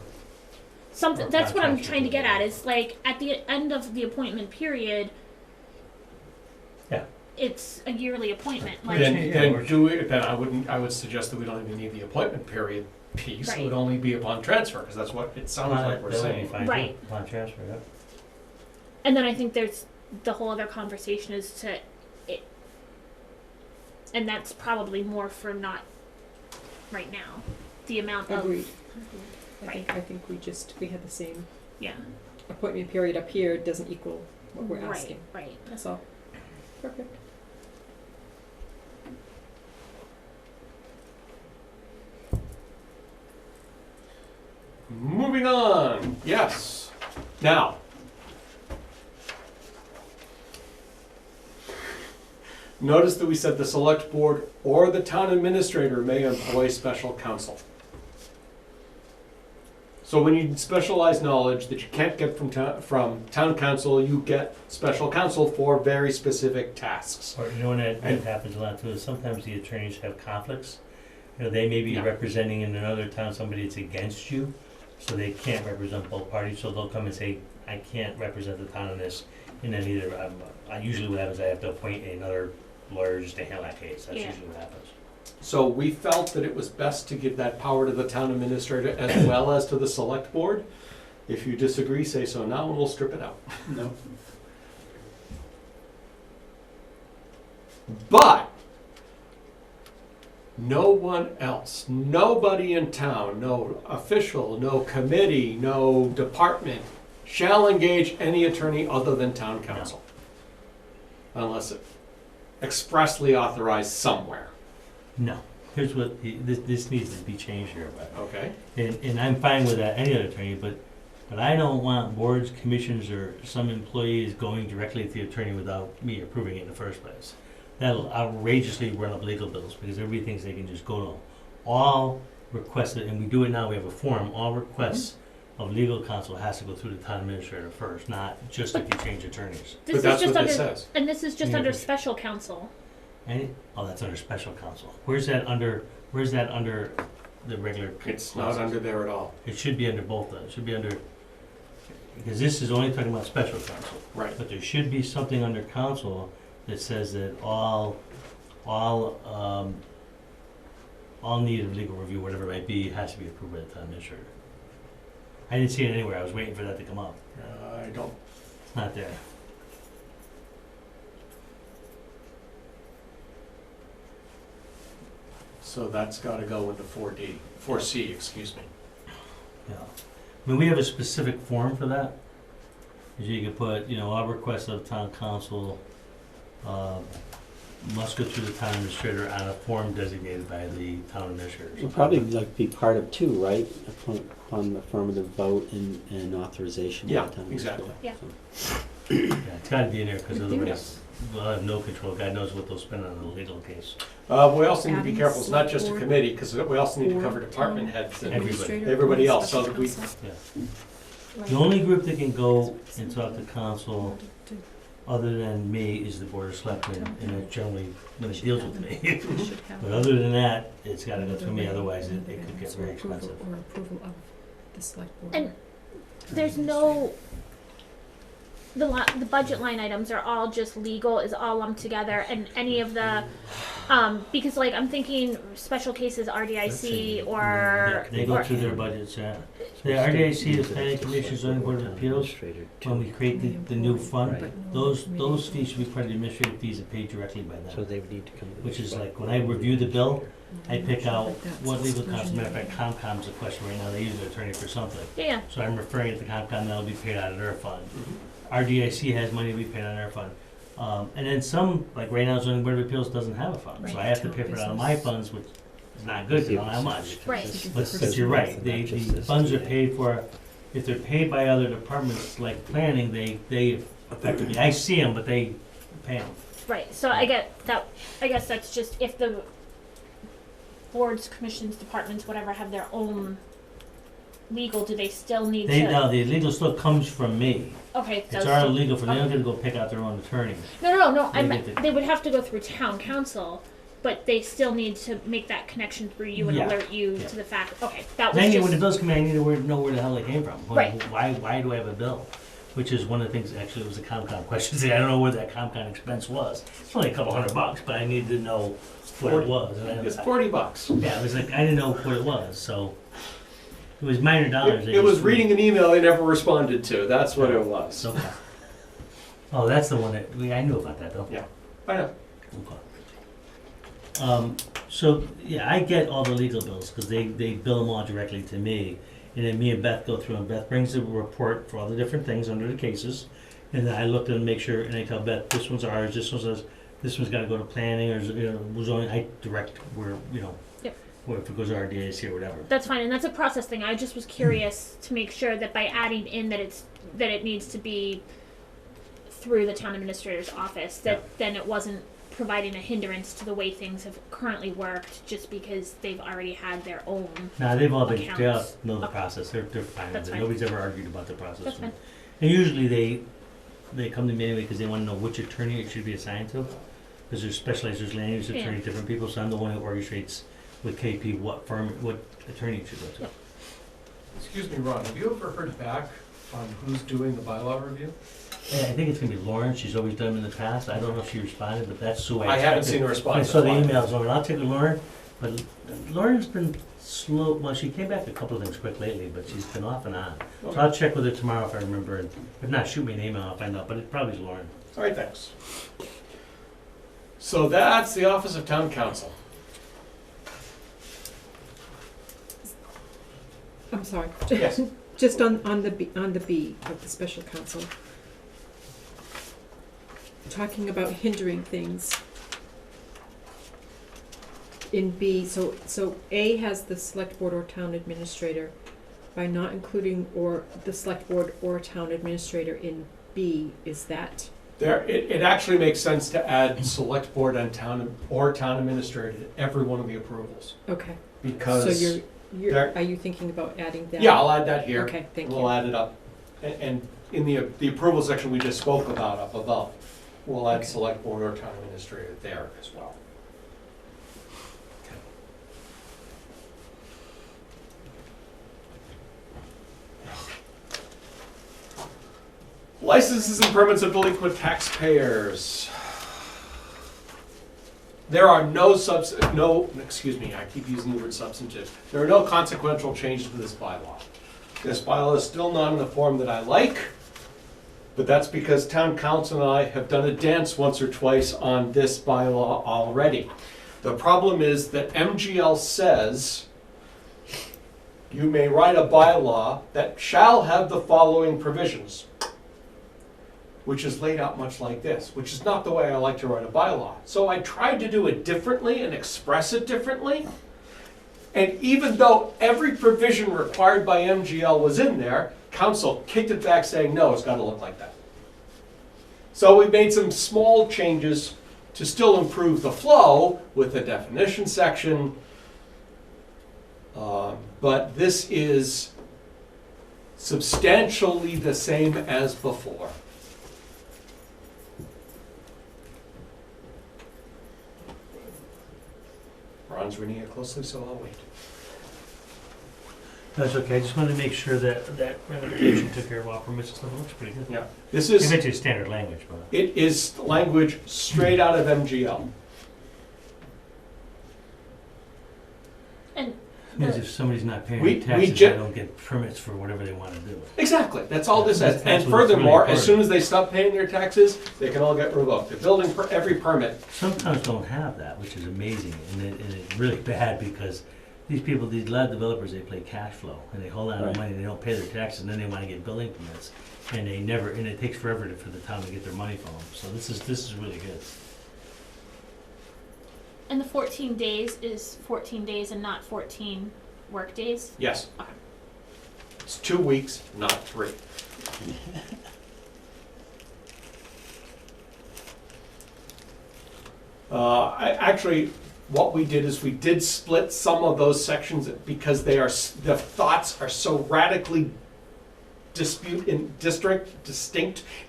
Something Or that's what I'm contract trying to get at, with is like at the end of the appointment period, Yeah. it's a yearly appointment. Like Then I would suggest that we don't even need the appointment period piece. It would Right. only be upon transfer, because that's what it sounds like we're That would be saying. fine too, Right. upon transfer, yeah. And then I think there's the whole other conversation is to it, and that's probably more for not right now. The amount Agreed. of I think we had the same yeah, appointment period up here doesn't equal what we're asking. Right. That's all. Perfect. Moving on, yes. Now, notice that we said the select board or the town administrator may employ special counsel. So when you need specialized knowledge that you can't get from town council, you get special counsel for very specific tasks. Or, you know, and that happens a lot too, is sometimes the attorneys have conflicts. You know, they may be Yeah. representing in another town somebody that's against you, so they can't represent both parties, so they'll come and say, I can't represent the town in this. And then either, I usually what happens, I have to appoint another lawyer just to handle that case, that's Yeah. usually what happens. So we felt that it was best to give that power to the town administrator as well as to the select board. If you disagree, say so now and we'll strip it out. No. But no one else, nobody in town, no official, no committee, no department shall engage any attorney other than town council. Unless it expressly authorized somewhere. No. Here's what, this needs to be changed here, but, Okay? and I'm fine with that, any other attorney, but I don't want boards, commissions, or some employees going directly to the attorney without me approving it in the first place. That'll outrageously run up legal bills, because everybody thinks they can just go to all requested, and we do it now, we have a form, all requests of legal counsel has to go through the town administrator first, not just if you change attorneys. This But that's is just what under, this says. and this is just Yeah, under but- special counsel. Oh, that's under special counsel. Where's that under the regular? It's not process? under there at all. It should be under both, though. It should be under, because this is only talking about special counsel. Right. But there should be something under council that says that all need of legal review, whatever it might be, has to be approved by the town administrator. I didn't see it anywhere, I was waiting for that to come up. I don't, It's not there. so that's gotta go into 4D, 4C, excuse me. Yeah. I mean, we have a specific form for that. Is you can put, all requests of town council, must go through the town administrator on a form designated by the town administrator. It'll probably like be part of two, right? Upon affirmative vote and authorization by Yeah, the town exactly. administrator. Yeah. Yeah, it's gotta be in there, because otherwise, Yes. we'll have no control. God knows what they'll spend on a legal case. We also need to be Adding careful, it's not select just a board committee, because we also need to or cover department town heads and Everybody. everybody else, so that we, Yeah. The only group that can go and talk to council, other than me, is the board of selectmen, and it generally, when it deals with me. But other than that, it's gotta go through me, otherwise it could get very expensive. Or approval of the select board. And there's no, the budget line items are all just legal, is all lumped together, and any of the, because like I'm thinking special cases RDIC Yeah, or, they go through their budgets, yeah. The RDIC, the Planning Commission, Zoning Board of Appeals, when we create the new fund, those fees should be part of the administrative fees and paid directly by So them. they would need to come to Which is this. like, when I review the bill, I pick out But that's what legal counsel, exclusionary. matter of fact, COMCOM's a question right now, they use an attorney for something. yeah, So I'm referring it to COMCOM, that'll be paid out of their fund. Mm-hmm. RDIC has money to be paid out of their fund. And then some, like right now, Zoning Board of Appeals doesn't have a fund, so I have to pay for it out of my funds, which is not good, because I don't have much. Right. But you're right, the funds are paid for, if they're paid by other departments like planning, they effectively, I see them, but they pay them. right, so I guess that's just if the boards, commissions, departments, whatever, have their own legal, do they still need to? No, the legal still comes from me. Okay, It's our legal, for they don't get to go pick out their own attorney. No, I They meant, get the- they would have to go through town council, but they still need to make that connection through you and Yeah, alert you yeah. to the fact, okay, that was Then when the just, bills come in, I need to know where the hell they came from. Right. Why do I have a bill? Which is one of the things, actually, it was a COMCOM question, I don't know where that COMCOM expense was. It's only a couple $100, but I needed to know what it was. And it's $40. Yeah, it was like, I didn't know what it was, so. It was minor dollars. It was reading an email they never responded to, that's what it was. Okay. Oh, that's the one that, I knew about that though. Yeah, I know. Okay. So, yeah, I get all the legal bills, because they bill them all directly to me. And then me and Beth go through, and Beth brings a report for all the different things under the cases. And then I look at them and make sure, and I tell Beth, this one's ours, this one's gotta go to planning, or, zoning, I direct where, Yep. or if it goes to RDAC or whatever. that's fine, and that's a process thing, I just was curious to make sure that by adding in that it needs to be through the town administrator's office, that then it wasn't providing a hindrance to the way things have currently worked, just because they've already had their own. Nah, they've all been, they all Accounts. know the Okay. process, they're fine with That's it, fine. nobody's ever argued about the process. That's fine. And usually they come to me anyway, because they wanna know which attorney it should be assigned to. Because there's specialized, there's land use attorney, Yeah. different people, so I'm the one who orchestrates with KP what attorney it should go to. Yep. Excuse me, Ron, have you ever heard back on who's doing the bylaw review? Yeah, I think it's gonna be Lauren, she's always done them in the past, I don't know if she responded, but that's who I haven't seen a I response. saw the That's why. emails over, I'll take a Lauren, But Lauren's been slow, well, she came back a couple of things quick lately, but she's been off and on. So Okay. I'll check with her tomorrow if I remember, and if not, shoot me an email, I'll find out, but it probably is Lauren. All right, thanks. So that's the Office of Town Council. I'm sorry. Yes. Just on the B of the special counsel. Talking about hindering things. In B, so A has the select board or town administrator. By not including or the select board or town administrator in B, is that? It actually makes sense to add select board and town administrator to every one of the approvals. Okay. Because. So there- are you thinking about adding that? Yeah, I'll add that here. Okay, thank We'll you. add it up. And in the approval section we just spoke about up above, we'll add Okay. select board or town administrator there as well. Licenses and permits of delinquent taxpayers. There are excuse me, I keep using the word substantive. There are no consequential changes to this bylaw. This bylaw is still not in the form that I like, but that's because town council and I have done a dance once or twice on this bylaw already. The problem is that MGL says you may write a bylaw that shall have the following provisions, which is laid out much like this, which is not the way I like to write a bylaw. So I tried to do it differently and express it differently. And even though every provision required by MGL was in there, council kicked it back saying, no, it's gotta look like that. So we made some small changes to still improve the flow with the definition section. But this is substantially the same as before. Ron's reading it closely, so I'll wait. That's okay, I just wanted to make sure that revocation took care of all permits and stuff, it looks pretty good. Yeah, this It's is, actually standard language, but. it is language straight out of MGL. And Means if somebody's not paying We- their we taxes, ju- they don't get permits for whatever they wanna do. Exactly, that's all this says. That's And what's really furthermore, as important. soon as they stop paying their taxes, they can all get revoked. The building, every permit, Some towns don't have that, which is amazing, and it's really bad because these people, these lot developers, they play cash flow, and they hold on Right. to money, they don't pay their taxes, and then they wanna get building permits. And they never, and it takes forever for the town to get their money from them, so this is really good. and the 14 days is 14 days and not 14 work days. yes. Okay. It's 2 weeks, not 3. Actually, what we did is we did split some of those sections because the thoughts are so radically distinct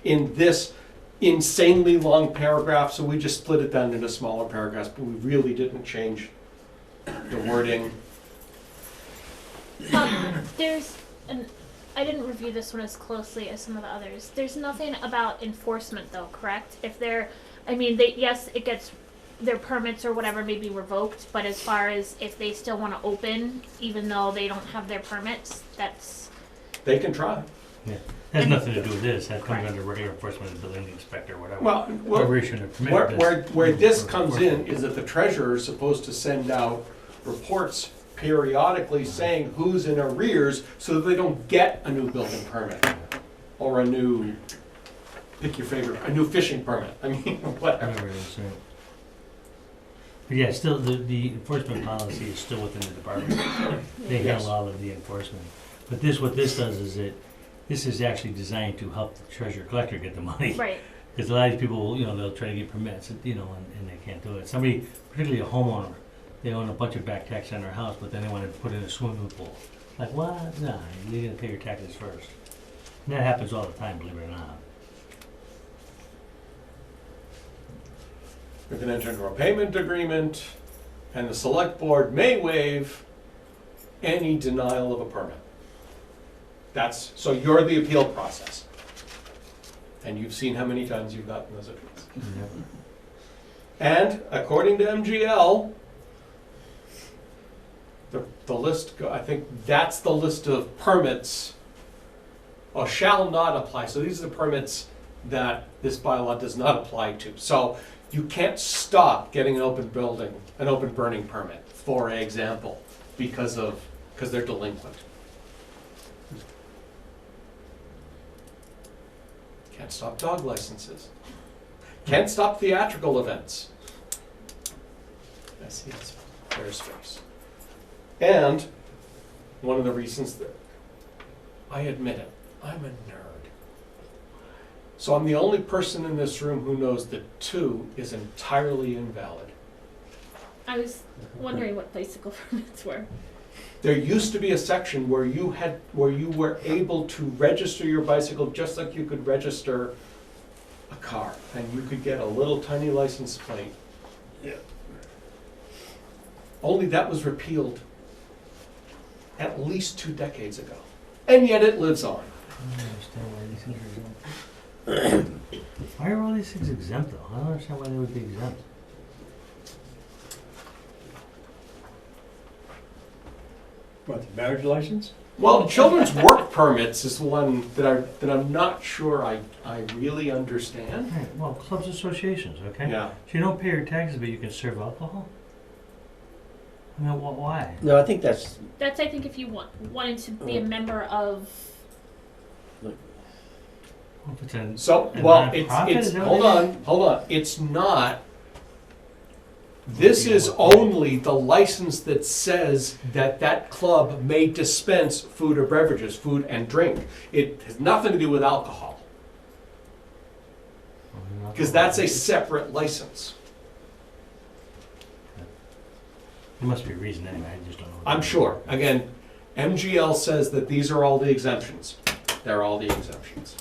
in this insanely long paragraph, so we just split it down into smaller paragraphs, but we really didn't change the wording. There's, and I didn't review this one as closely as some of the others. There's nothing about enforcement though, correct? If they're, I mean, yes, it gets, their permits or whatever may be revoked, but as far as if they still want to open, even though they don't have their permits, that's, They can try. Has nothing to do with this, that comes Correct. under regular enforcement of the building inspector, or whatever. Well, Whoever issued a permit. where this comes in is that the treasurer is supposed to send out reports periodically saying who's in arrears so that they don't get a new building permit or a new, pick your favorite, a new fishing permit. I mean, whatever. Whatever it is, right. But yeah, still, the enforcement policy is still within the department. They Yes. handle all of the enforcement. But this, what this does is this is actually designed to help the treasurer collector get the money. right. Because a lot of these people, they'll try to get permits, and they can't do it. Somebody, particularly a homeowner, they own a bunch of back taxes on their house, but then they want to put in a swimming pool. Like, what? Nah, you're gonna pay your taxes first. And that happens all the time, believe it or not. We can enter into a payment agreement, and the select board may waive any denial of a permit. So you're the appeal process. And you've seen how many times you've gotten those appeals. And according to MGL, the list, I think that's the list of permits, or shall not apply. So these are the permits that this bylaw does not apply to. So you can't stop getting an open burning permit, for example, because they're delinquent. Can't stop dog licenses. Can't stop theatrical events. I see it's fair space. And one of the reasons that I admit it, I'm a nerd. So I'm the only person in this room who knows that 2 is entirely invalid. I was wondering what bicycle permits were. There used to be a section where you were able to register your bicycle just like you could register a car, and you could get a little tiny license plate. Yeah. Only that was repealed at least 2 decades ago, and yet it lives on. I don't understand why these things are exempt. Why are all these things exempt though? I don't understand why they would be exempt. What, the marriage license? Well, children's work permits is the one that I'm not sure I really understand. Right, well, clubs, associations, okay? Yeah. So you don't pay your taxes, but you can serve alcohol? I mean, why? No, I think that's, That's, I think, if you wanted to be a member of. Well, if it's an- So, a well, nonprofit, it's is that hold what it on. It's not. This is only the license that says that club may dispense food or beverages, food and drink. It has nothing to do with alcohol, because that's a separate license. There must be a reason anyway, I just don't know. I'm sure. Again, MGL says that these are all the exemptions. They're all the exemptions.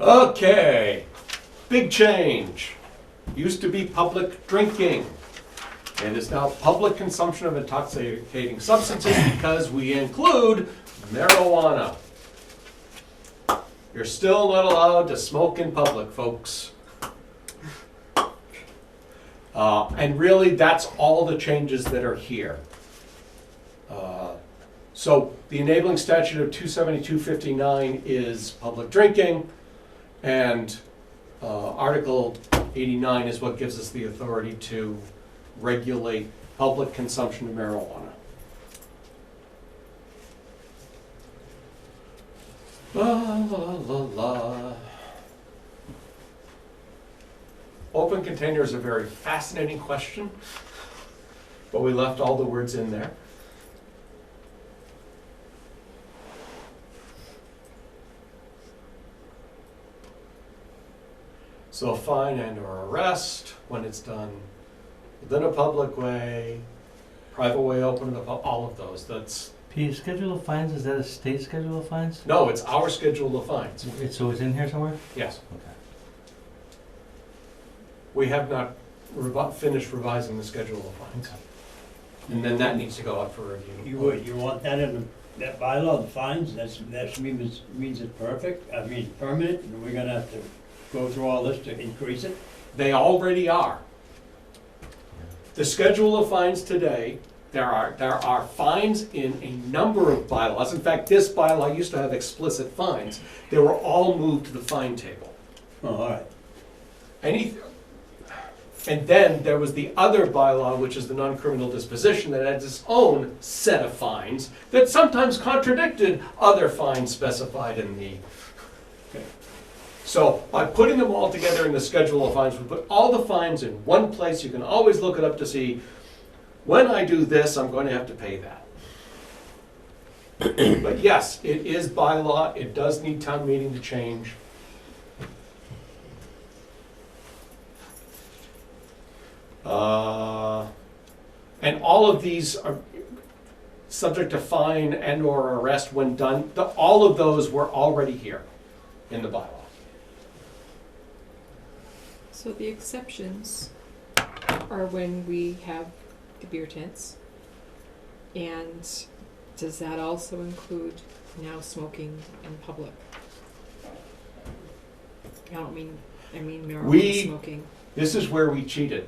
Okay, big change. Used to be public drinking. It is now public consumption of intoxicating substances because we include marijuana. You're still not allowed to smoke in public, folks. And really, that's all the changes that are here. So the enabling statute of 27259 is public drinking, and Article 89 is what gives us the authority to regulate public consumption of marijuana. La la la la. Open container is a very fascinating question, but we left all the words in there. So a fine and/or arrest when it's done within a public way, private way open to the all of those. That's P, schedule of fines, is that a state schedule of fines? no, it's our schedule of fines. So it's in here somewhere? Yes, Okay. we have not finished revising the schedule of fines, and then that needs to go out for review. You want that in that bylaw, the fines, that means it's perfect, I mean permanent, and we're gonna have to go through all this to increase it? They already are. The schedule of fines today, there are fines in a number of bylaws. In fact, this bylaw used to have explicit fines. They were all moved to the fine table. Oh, all right. And then there was the other bylaw, which is the non-criminal disposition, that had its own set of fines that sometimes contradicted other fines specified in the. So by putting them all together in the schedule of fines, we put all the fines in one place. You can always look it up to see, when I do this, I'm going to have to pay that. But yes, it is bylaw. It does need town meeting to change. And all of these are subject to fine and/or arrest when done. All of those were already here in the bylaw. So the exceptions are when we have the beer tents. And does that also include now smoking in public? I don't mean I mean We- marijuana smoking. This is where we cheated.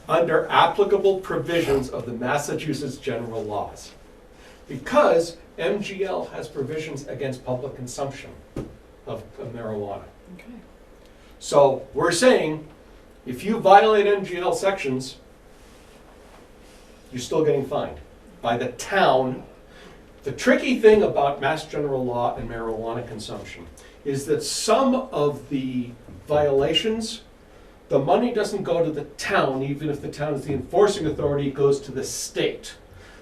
Under applicable provisions of the Massachusetts general laws. Because MGL has provisions against public consumption of marijuana. Okay. So we're saying, if you violate MGL sections, you're still getting fined by the town. The tricky thing about Mass General Law and marijuana consumption is that some of the violations, the money doesn't go to the town, even if the town is the enforcing authority, it goes to the state.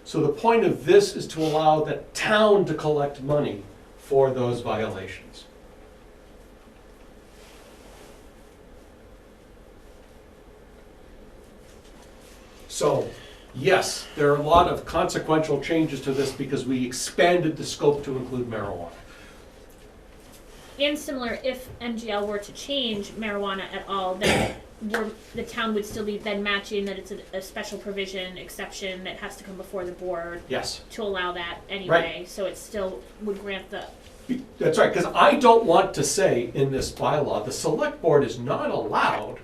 So the point of this is to allow the town to collect money for those violations. So, yes, there are a lot of consequential changes to this because we expanded the scope to include marijuana. And similar, if MGL were to change marijuana at all, then the town would still be then matching that it's a special provision exception that has to come before the board Yes, to allow that anyway. So it still would grant the, that's right, because I don't want to say in this bylaw, the select board is not allowed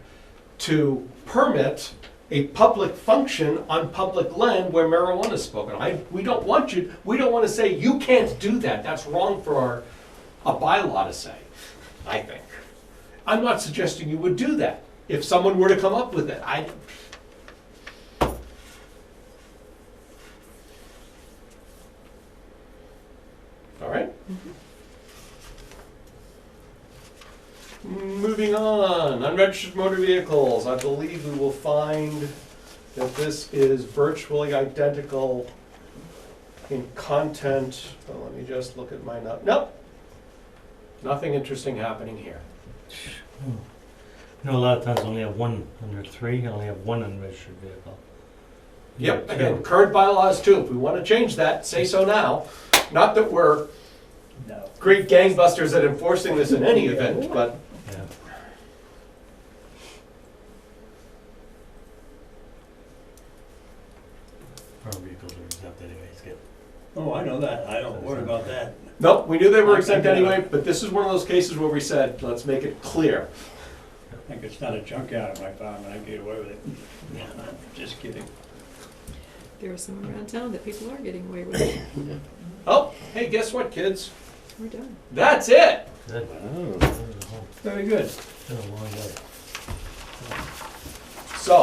to permit a public function on public land where marijuana is spoken. We don't want to say, you can't do that, that's wrong for a bylaw to say, I think. I'm not suggesting you would do that. If someone were to come up with it, all right? Moving on, unregistered motor vehicles. I believe we will find that this is virtually identical in content. Well, let me just look at my note. Nope. Nothing interesting happening here. You know, a lot of towns only have one under three, only have one unregistered vehicle. Yep, Yeah, again, two. current bylaws too. If we want to change that, say so now. Not that we're No. great gangbusters at enforcing this in any event, but Yeah. Our vehicles are exempt anyway, Skip. Oh, I know that, I don't worry about that. nope, we knew they were exempt anyway, but this is one of those cases where we said, let's make it clear. I think it's not a junkyard on my farm and I get away with it. Just kidding. There are some around town that people are getting away with it. Oh, hey, guess what, kids? We're done. That's it. Good. Very good. Been a long day. So,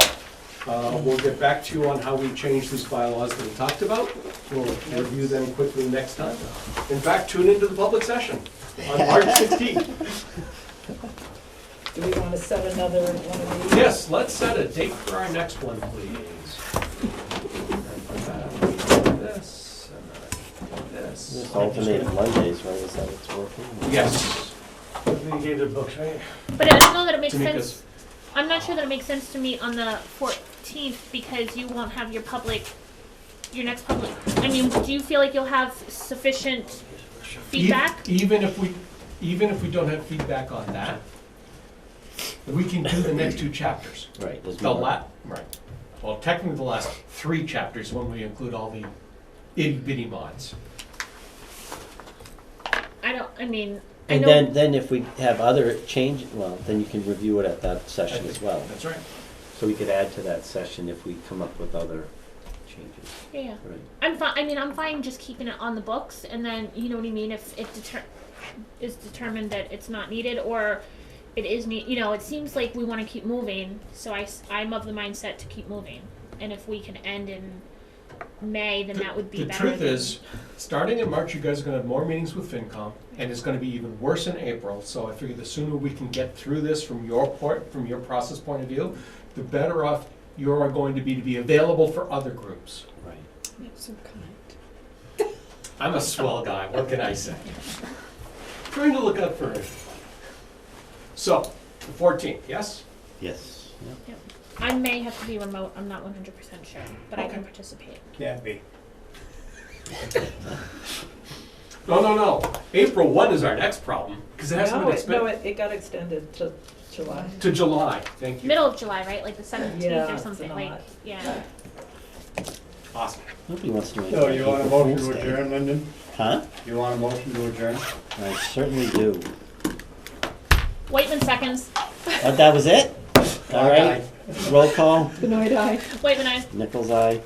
we'll get back to you on how we change these bylaws that we talked about. We'll review them quickly next time. In fact, tune into the public session on March 16th. Do we want to set another one of these? Yes, let's set a date for our next one, please. This, and this. Alternate Mondays, right, is that what's working? Yes. You gave the books, right? but I don't know that it makes Tamika's. sense. I'm not sure that it makes sense to meet on the 14th because you won't have your next public. I mean, do you feel like you'll have sufficient feedback? Even if we don't have feedback on that, we can do the next two chapters. Right, there's The more. right. Well, technically the last three chapters when we include all the itty bitty mods. I mean, I And know. then if we have other change, well, then you can review it at that session as well. That's right. So we could add to that session if we come up with other changes, Yeah. right? I'm fine. I mean, I'm fine just keeping it on the books, and then you know what I mean. If it is determined that it's not needed, or it is it seems like we want to keep moving. So I'm of the mindset to keep moving, and if we can end in May, then that would be The better. truth is, starting in March, you guys are gonna have more meetings with FinCom, and it's gonna be even worse in April. So I figure the sooner we can get through this from your process point of view, the better off you are going to be available for other groups. Right. You're so kind. I'm a swell guy, what can I say? Trying to look out for it. So, the 14th, yes? Yes. Yep. I may have to be remote. I'm not 100% sure, but I can Okay. participate. Can't be. No. April 1 is our next problem, because it hasn't No, been it expanded got extended to July. to July. Thank you. Middle of July, right? Like the 17th Yeah, or it's something. not. Like, yeah. Awesome. Nobody wants to do So you want a April motion Fool's to Day. adjourn, Lyndon? Huh? You want a motion to adjourn? I certainly do. Whitman seconds. That was it? All right, roll call, Benoit, aye. Whitman, I. Nichols' eye.